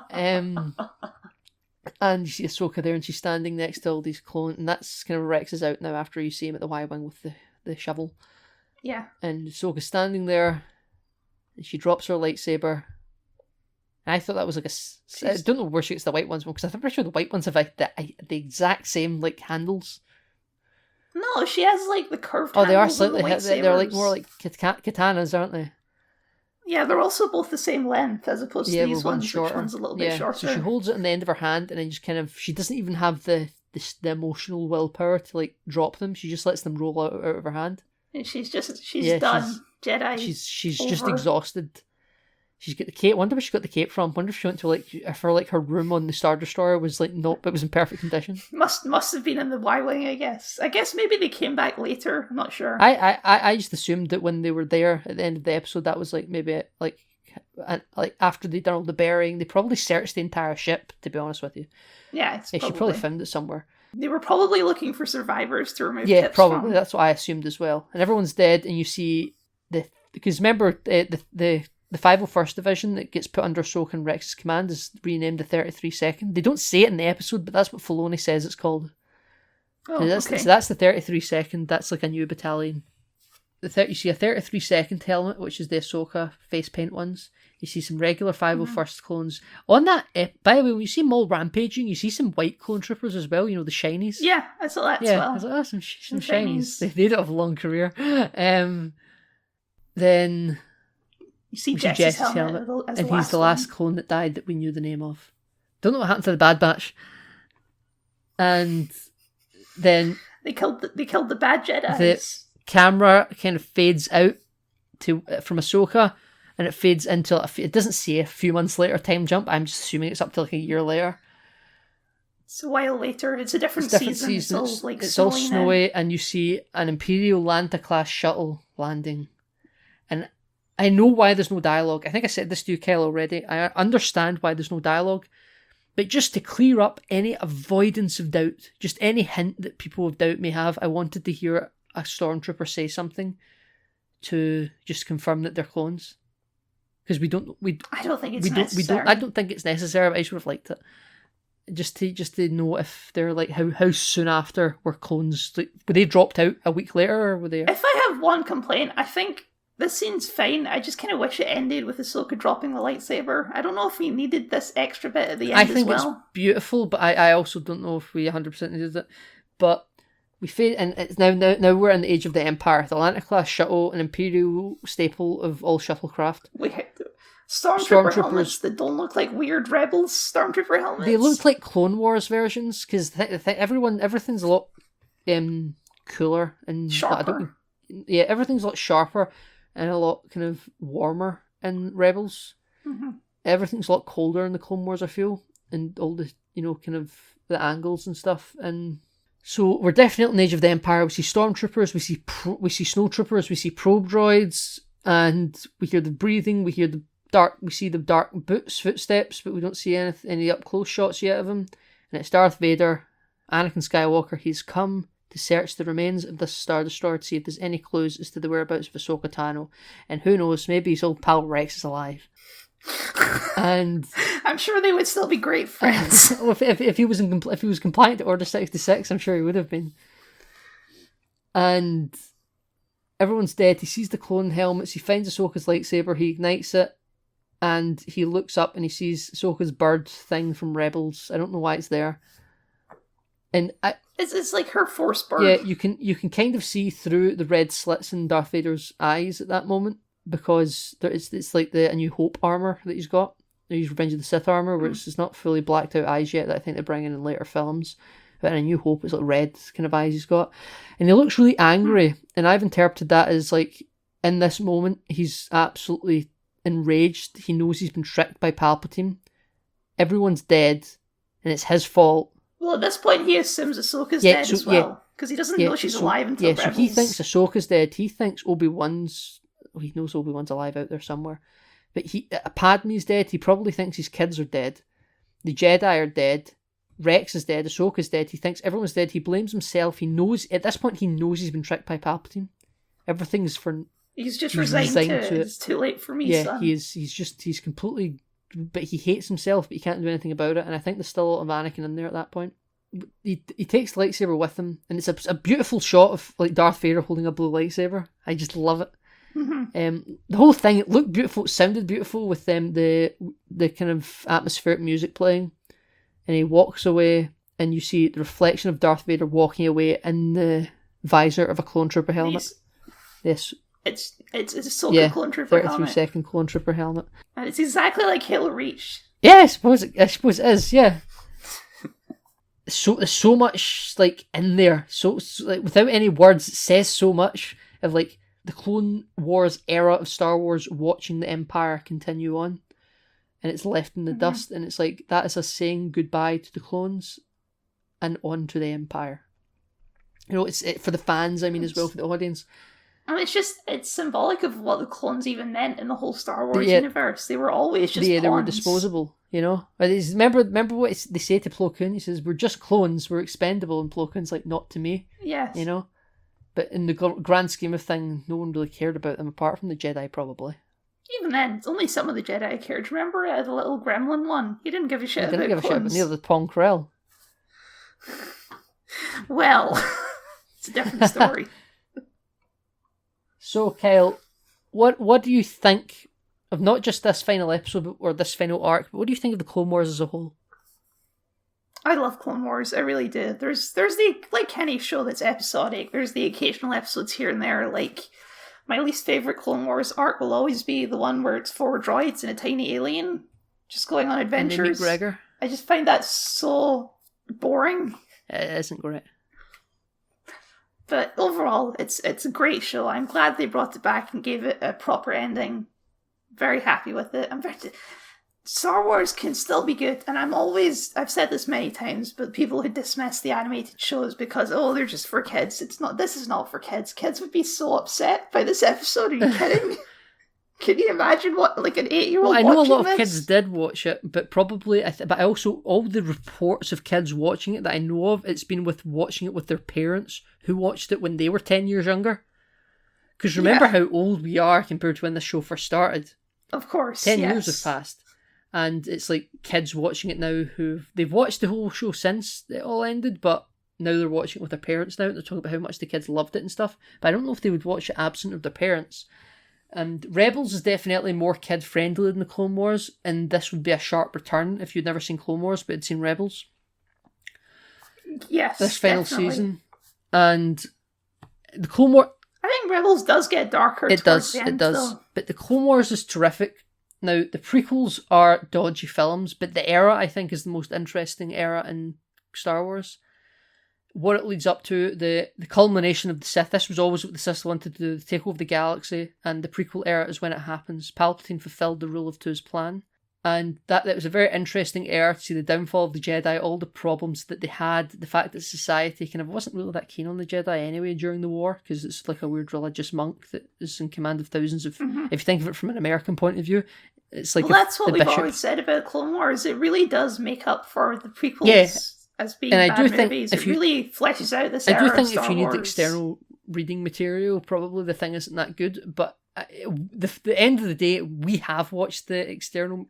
And you see Ahsoka there, and she's standing next to all these clones, and that's kind of Rex is out now after you see him at the Y-wing with the shovel. Yeah. And Ahsoka's standing there, and she drops her lightsaber. And I thought that was like I don't know where she gets the white ones from, because I'm pretty sure the white ones have like the exact same like handles. No, she has like the curved. Oh, they are handles of slightly. the They're like lightsabers. more like katanas, aren't they? Yeah, they're also both the same length as opposed to these ones, which one's a little bit shorter. So she holds it in the end of her hand, and then just kind of, she doesn't even have the emotional willpower to like drop them. She just lets them roll out of her hand. And she's done. Jedi. She's over. just exhausted. She's got the cape. Wonder where she got the cape from. Wonder if she went to her room on the Star Destroyer was like nope, it was in perfect condition. Must have been in the Y-wing, I guess. I guess maybe they came back later. I'm not sure. I just assumed that when they were there at the end of the episode, that was like maybe like after they'd done all the burying, they probably searched the entire ship. To be honest with you, she probably found it somewhere. They were probably looking for survivors to remove. Yeah, tips probably. From. That's what I assumed as well. And everyone's dead, and you see because remember the 501st Division that gets put under Ahsoka and Rex's command is renamed the 33 2nd. They don't say it in the episode, but that's what Filoni says it's called. Oh, okay. So that's the 33 2nd. That's like a new battalion. You see a 33 2nd helmet, which is the Ahsoka face paint ones. You see some regular 501st clones. On that, by the way, when you see Maul rampaging, you see some white clone troopers as well, you know, the shinies. Yeah, I saw that as well. I was like, oh, some shinies. They don't have a long career. Then you see Jesse's helmet and he's the last clone that died that we knew the name of. Don't know what happened to the Bad Batch. And then they killed the bad Jedi. The camera kind of fades out from Ahsoka, and it fades into it doesn't say a few months later time jump. I'm just assuming it's up to like a year later. It's a while later. It's a different season. It's all snowy, and you see an Imperial Lanta class shuttle landing. And I know why there's no dialogue. I think I said this to you, Kyle, already. I understand why there's no dialogue. But just to clear up any avoidance of doubt, just any hint that people of doubt may have, I wanted to hear a stormtrooper say something to just confirm that they're clones. Because I don't think it's necessary. I don't think it's necessary, but I just would have liked it. Just to know if they're like how soon after were clones, like, were they dropped out a week later, or were they? If I have one complaint, I think this scene's fine. I just kind of wish it ended with Ahsoka dropping the lightsaber. I don't know if we needed this extra bit at the end as well. I think it's beautiful, but I also don't know if we 100% needed it. But we fade, and it's now we're in the age of the Empire. The Lanta class shuttle, an Imperial staple of all shuttlecraft. Stormtrooper helmets that don't look like weird Rebels Stormtrooper helmets. They look like Clone Wars versions, because everything's a lot cooler and sharper. Everything's a lot sharper and a lot kind of warmer in Rebels. Mm-hmm. Everything's a lot colder in the Clone Wars, I feel, and all the kind of the angles and stuff. And so we're definitely in the Age of the Empire. We see stormtroopers, we see snowtroopers, we see probe droids, and we hear the breathing. We see the dark boots footsteps, but we don't see any up close shots yet of him. And it's Darth Vader, Anakin Skywalker. He's come to search the remains of this Star Destroyer to see if there's any clues as to the whereabouts of Ahsoka Tano. And who knows, maybe his old pal Rex is alive. And I'm sure they would still be great friends. if he was compliant to Order 66, I'm sure he would have been. And everyone's dead. He sees the clone helmets. He finds Ahsoka's lightsaber. He ignites it, and he looks up and he sees Ahsoka's bird thing from Rebels. I don't know why it's there. And it's like her force bird. Yeah, you can kind of see through the red slits in Darth Vader's eyes at that moment, because it's like the A New Hope armor that he's got. He's Revenge of the Sith armor, where it's not fully blacked out eyes yet, that I think they're bringing in later films. But in A New Hope, it's like red kind of eyes he's got. And he looks really angry, and I've interpreted that as like, in this moment, he's absolutely enraged. He knows he's been tricked by Palpatine. Everyone's dead, and it's his fault. Well, at this point, he assumes Ahsoka's dead as well, because he doesn't know she's alive until Rebels. So he thinks Ahsoka's dead. He thinks Obi-Wan's... He knows Obi-Wan's alive out there somewhere. But Padme's dead. He probably thinks his kids are dead. The Jedi are dead. Rex is dead. Ahsoka's dead. He thinks everyone's dead. He blames himself. He knows... At this point, he knows he's been tricked by Palpatine. Everything's for... He's just resigned to it. It's too late for me, son. He's completely... But he hates himself, but he can't do anything about it. And I think there's still a lot of Anakin in there at that point. He takes the lightsaber with him, and it's a beautiful shot of like Darth Vader holding a blue lightsaber. I just love it. Mm-hmm. The whole thing, it looked beautiful, it sounded beautiful with the kind of atmospheric music playing. And he walks away, and you see the reflection of Darth Vader walking away in the visor of a clone trooper helmet. Yes. It's a Ahsoka clone trooper helmet. 33-second clone trooper helmet. And it's exactly like Halo Reach. Yeah, I suppose it is, yeah. There's so much like in there. So like without any words, it says so much of like the Clone Wars era of Star Wars, watching the Empire continue on. And it's left in the dust, and it's like that is us saying goodbye to the clones and on to the Empire. You know, it's for the fans, I mean, as well, for the audience. And it's symbolic of what the clones even meant in the whole Star Wars universe. They were always just pawns. They were disposable, you know. Remember what they say to Plo Koon? He says, "We're just clones. We're expendable." And Plo Koon's like, "Not to me." Yes. You know. But in the grand scheme of things, no one really cared about them apart from the Jedi, probably. Even then, it's only some of the Jedi cared. Remember the little gremlin one? He didn't give a shit about clones. He didn't give a shit about neither the Pong Krell. Well, it's a different story. So, Kyle, what do you think of not just this final episode or this final arc, but what do you think of the Clone Wars as a whole? I love Clone Wars, I really do. There's the, like any show that's episodic, there's the occasional episodes here and there. Like, my least favourite Clone Wars arc will always be the one where it's 4 droids and a tiny alien just going on adventures. And they meet Gregor. I just find that so boring. It isn't great. But overall, it's a great show. I'm glad they brought it back and gave it a proper ending. Very happy with it. Star Wars can still be good, and I've said this many times, but people who dismiss the animated shows because, they're just for kids. This is not for kids. Kids would be so upset by this episode. Are you kidding? Can you imagine what, like, an 8-year-old watching this? Well, I know a lot of kids did watch it, but probably, but also, all the reports of kids watching it that I know of, it's been with watching it with their parents, who watched it when they were 10 years younger. Because remember how old we are compared to when the show first started. Of course, 10 years have passed. And it's like kids watching it now they've watched the whole show since it all ended, but now they're watching it with their parents now, and they're talking about how much the kids loved it and stuff. But I don't know if they would watch it absent of their parents. And Rebels is definitely more kid-friendly than the Clone Wars, and this would be a sharp return if you'd never seen Clone Wars but had seen Rebels. Yes, this final season. And the Clone Wars... I think Rebels does get darker towards the end, it does. though. But the Clone Wars is terrific. Now, the prequels are dodgy films, but the era, I think, is the most interesting era in Star Wars. What it leads up to, the culmination of the Sith. This was always what the Sith wanted to do, take over the galaxy, and the prequel era is when it happens. Palpatine fulfilled the Rule of Two's plan. And that was a very interesting era to see the downfall of the Jedi, all the problems that they had, the fact that society kind of wasn't really that keen on the Jedi anyway during the war, because it's like a weird religious monk that is in command of thousands of... If you think of it from an American point of view, it's like... Well, that's what we've always said about Clone Wars. It really does make up for the prequels as being and bad movies. It really fleshes out this era of Star Wars. I do think if you need external reading material, probably the thing isn't that good, but... the end of the day, we have watched the extended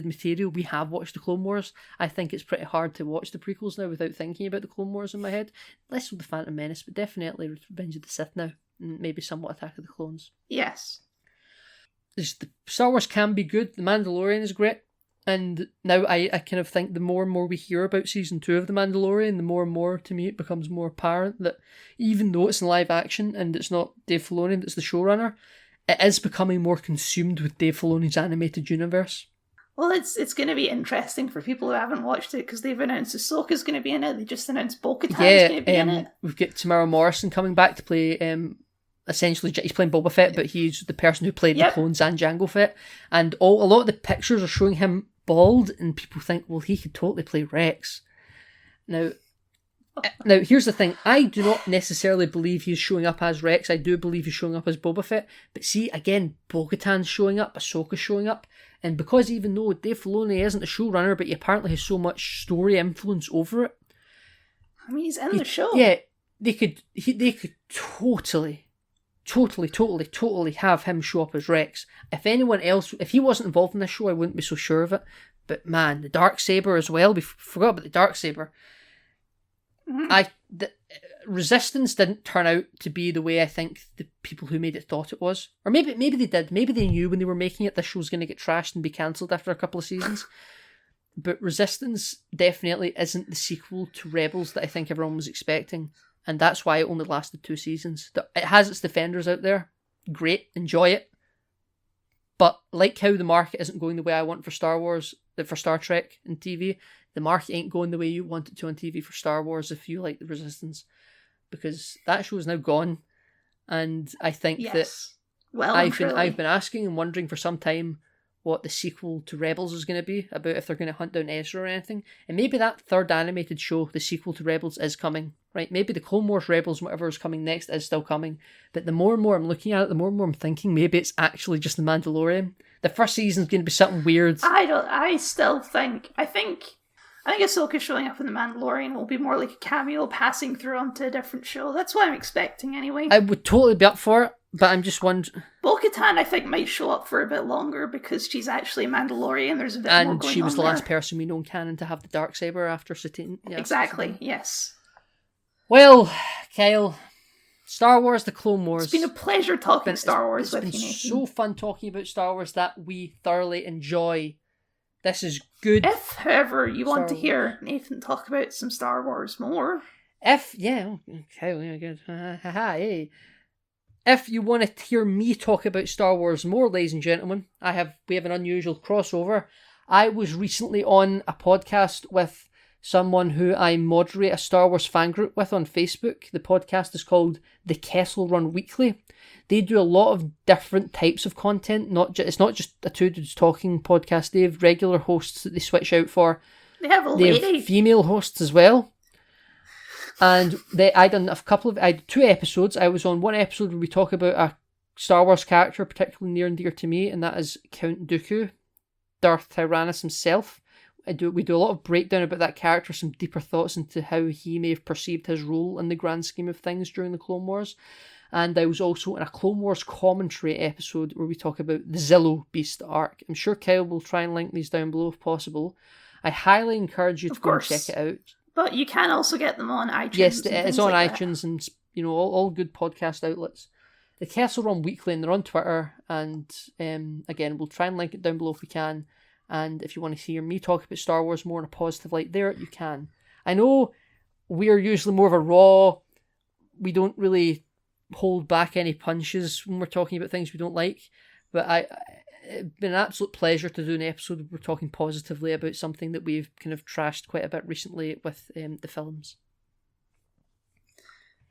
material. We have watched the Clone Wars. I think it's pretty hard to watch the prequels now without thinking about the Clone Wars in my head. Less with the Phantom Menace, but definitely Revenge of the Sith now, and maybe somewhat Attack of the Clones. Yes, the Star Wars can be good. The Mandalorian is great. And now I kind of think the more and more we hear about season 2 of The Mandalorian, the more and more, to me, it becomes more apparent that even though it's in live action and it's not Dave Filoni that's the showrunner, it is becoming more consumed with Dave Filoni's animated universe. Well, it's going to be interesting for people who haven't watched it because they've announced Ahsoka's going to be in it. They just announced Bo-Katan's going to be in it. We've got Tamara Morrison coming back to play... essentially, he's playing Boba Fett, but he's the person who played the clones and Jango Fett. And a lot of the pictures are showing him bald, and people think, well, he could totally play Rex. Now, here's the thing. I do not necessarily believe he's showing up as Rex. I do believe he's showing up as Boba Fett. But see, again, Bo-Katan's showing up, Ahsoka's showing up. And because even though Dave Filoni isn't the showrunner, but he apparently has so much story influence over it. I mean, he's in the show. Yeah, they could totally have him show up as Rex. If anyone else, if he wasn't involved in this show, I wouldn't be so sure of it. But man, the Darksaber as well. We forgot about the Darksaber. The Resistance didn't turn out to be the way I think the people who made it thought it was. Or maybe they did. Maybe they knew when they were making it this show was going to get trashed and be cancelled after a couple of seasons. But Resistance definitely isn't the sequel to Rebels that I think everyone was expecting. And that's why it only lasted 2 seasons. It has its defenders out there. Great, enjoy it. But like how the market isn't going the way I want for Star Wars, for Star Trek and TV, the market ain't going the way you want it to on TV for Star Wars if you like The Resistance. Because that show is now gone. And I think that I've been asking and wondering for some time what the sequel to Rebels is going to be, about if they're going to hunt down Ezra or anything. And maybe that third animated show, the sequel to Rebels, is coming, right? Maybe the Clone Wars Rebels, whatever is coming next, is still coming. But the more and more I'm looking at it, the more and more I'm thinking maybe it's actually just The Mandalorian. The first season's going to be something weird. I think Ahsoka showing up in The Mandalorian will be more like a cameo passing through onto a different show. That's what I'm expecting anyway. I would totally be up for it. But I'm just wondering... Bo-Katan, I think, might show up for a bit longer because she's actually a Mandalorian. There's a bit more going on. And she was the last person we know in canon to have the Darksaber after Satine. Yes, exactly, yes. Well, Kyle, Star Wars, the Clone Wars. It's been a pleasure talking Star Wars with you, Nathan. It's been so fun talking about Star Wars that we thoroughly enjoy. This is good. If, however, you want to hear Nathan talk about some Star Wars more... good. Hey. If you want to hear me talk about Star Wars more, ladies and gentlemen, we have an unusual crossover. I was recently on a podcast with someone who I moderate a Star Wars fan group with on Facebook. The podcast is called The Kessel Run Weekly. They do a lot of different types of content. It's not just a two dudes talking podcast. They have regular hosts that they switch out for. They have female hosts as well. And I had 2 episodes. I was on one episode where we talk about a Star Wars character particularly near and dear to me, and that is Count Dooku, Darth Tyrannus himself. We do a lot of breakdown about that character, some deeper thoughts into how he may have perceived his role in the grand scheme of things during the Clone Wars. And I was also in a Clone Wars commentary episode where we talk about the Zillo Beast arc. I'm sure Kyle will try and link these down below if possible. I highly encourage you to go and check it out. But you can also get them on iTunes. Yes, it's on iTunes and all good podcast outlets. The Kessel Run Weekly, and they're on Twitter. And again, we'll try and link it down below if we can. And if you want to hear me talk about Star Wars more in a positive light there, you can. I know we're usually more of a raw, we don't really hold back any punches when we're talking about things we don't like. But it's been an absolute pleasure to do an episode where we're talking positively about something that we've kind of trashed quite a bit recently with the films.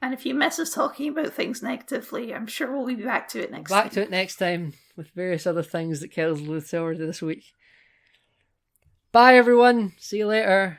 And if you miss us talking about things negatively, I'm sure we'll be back to it next time. Back to it next time with various other things that Kel's looked forward to this week. Bye, everyone. See you later.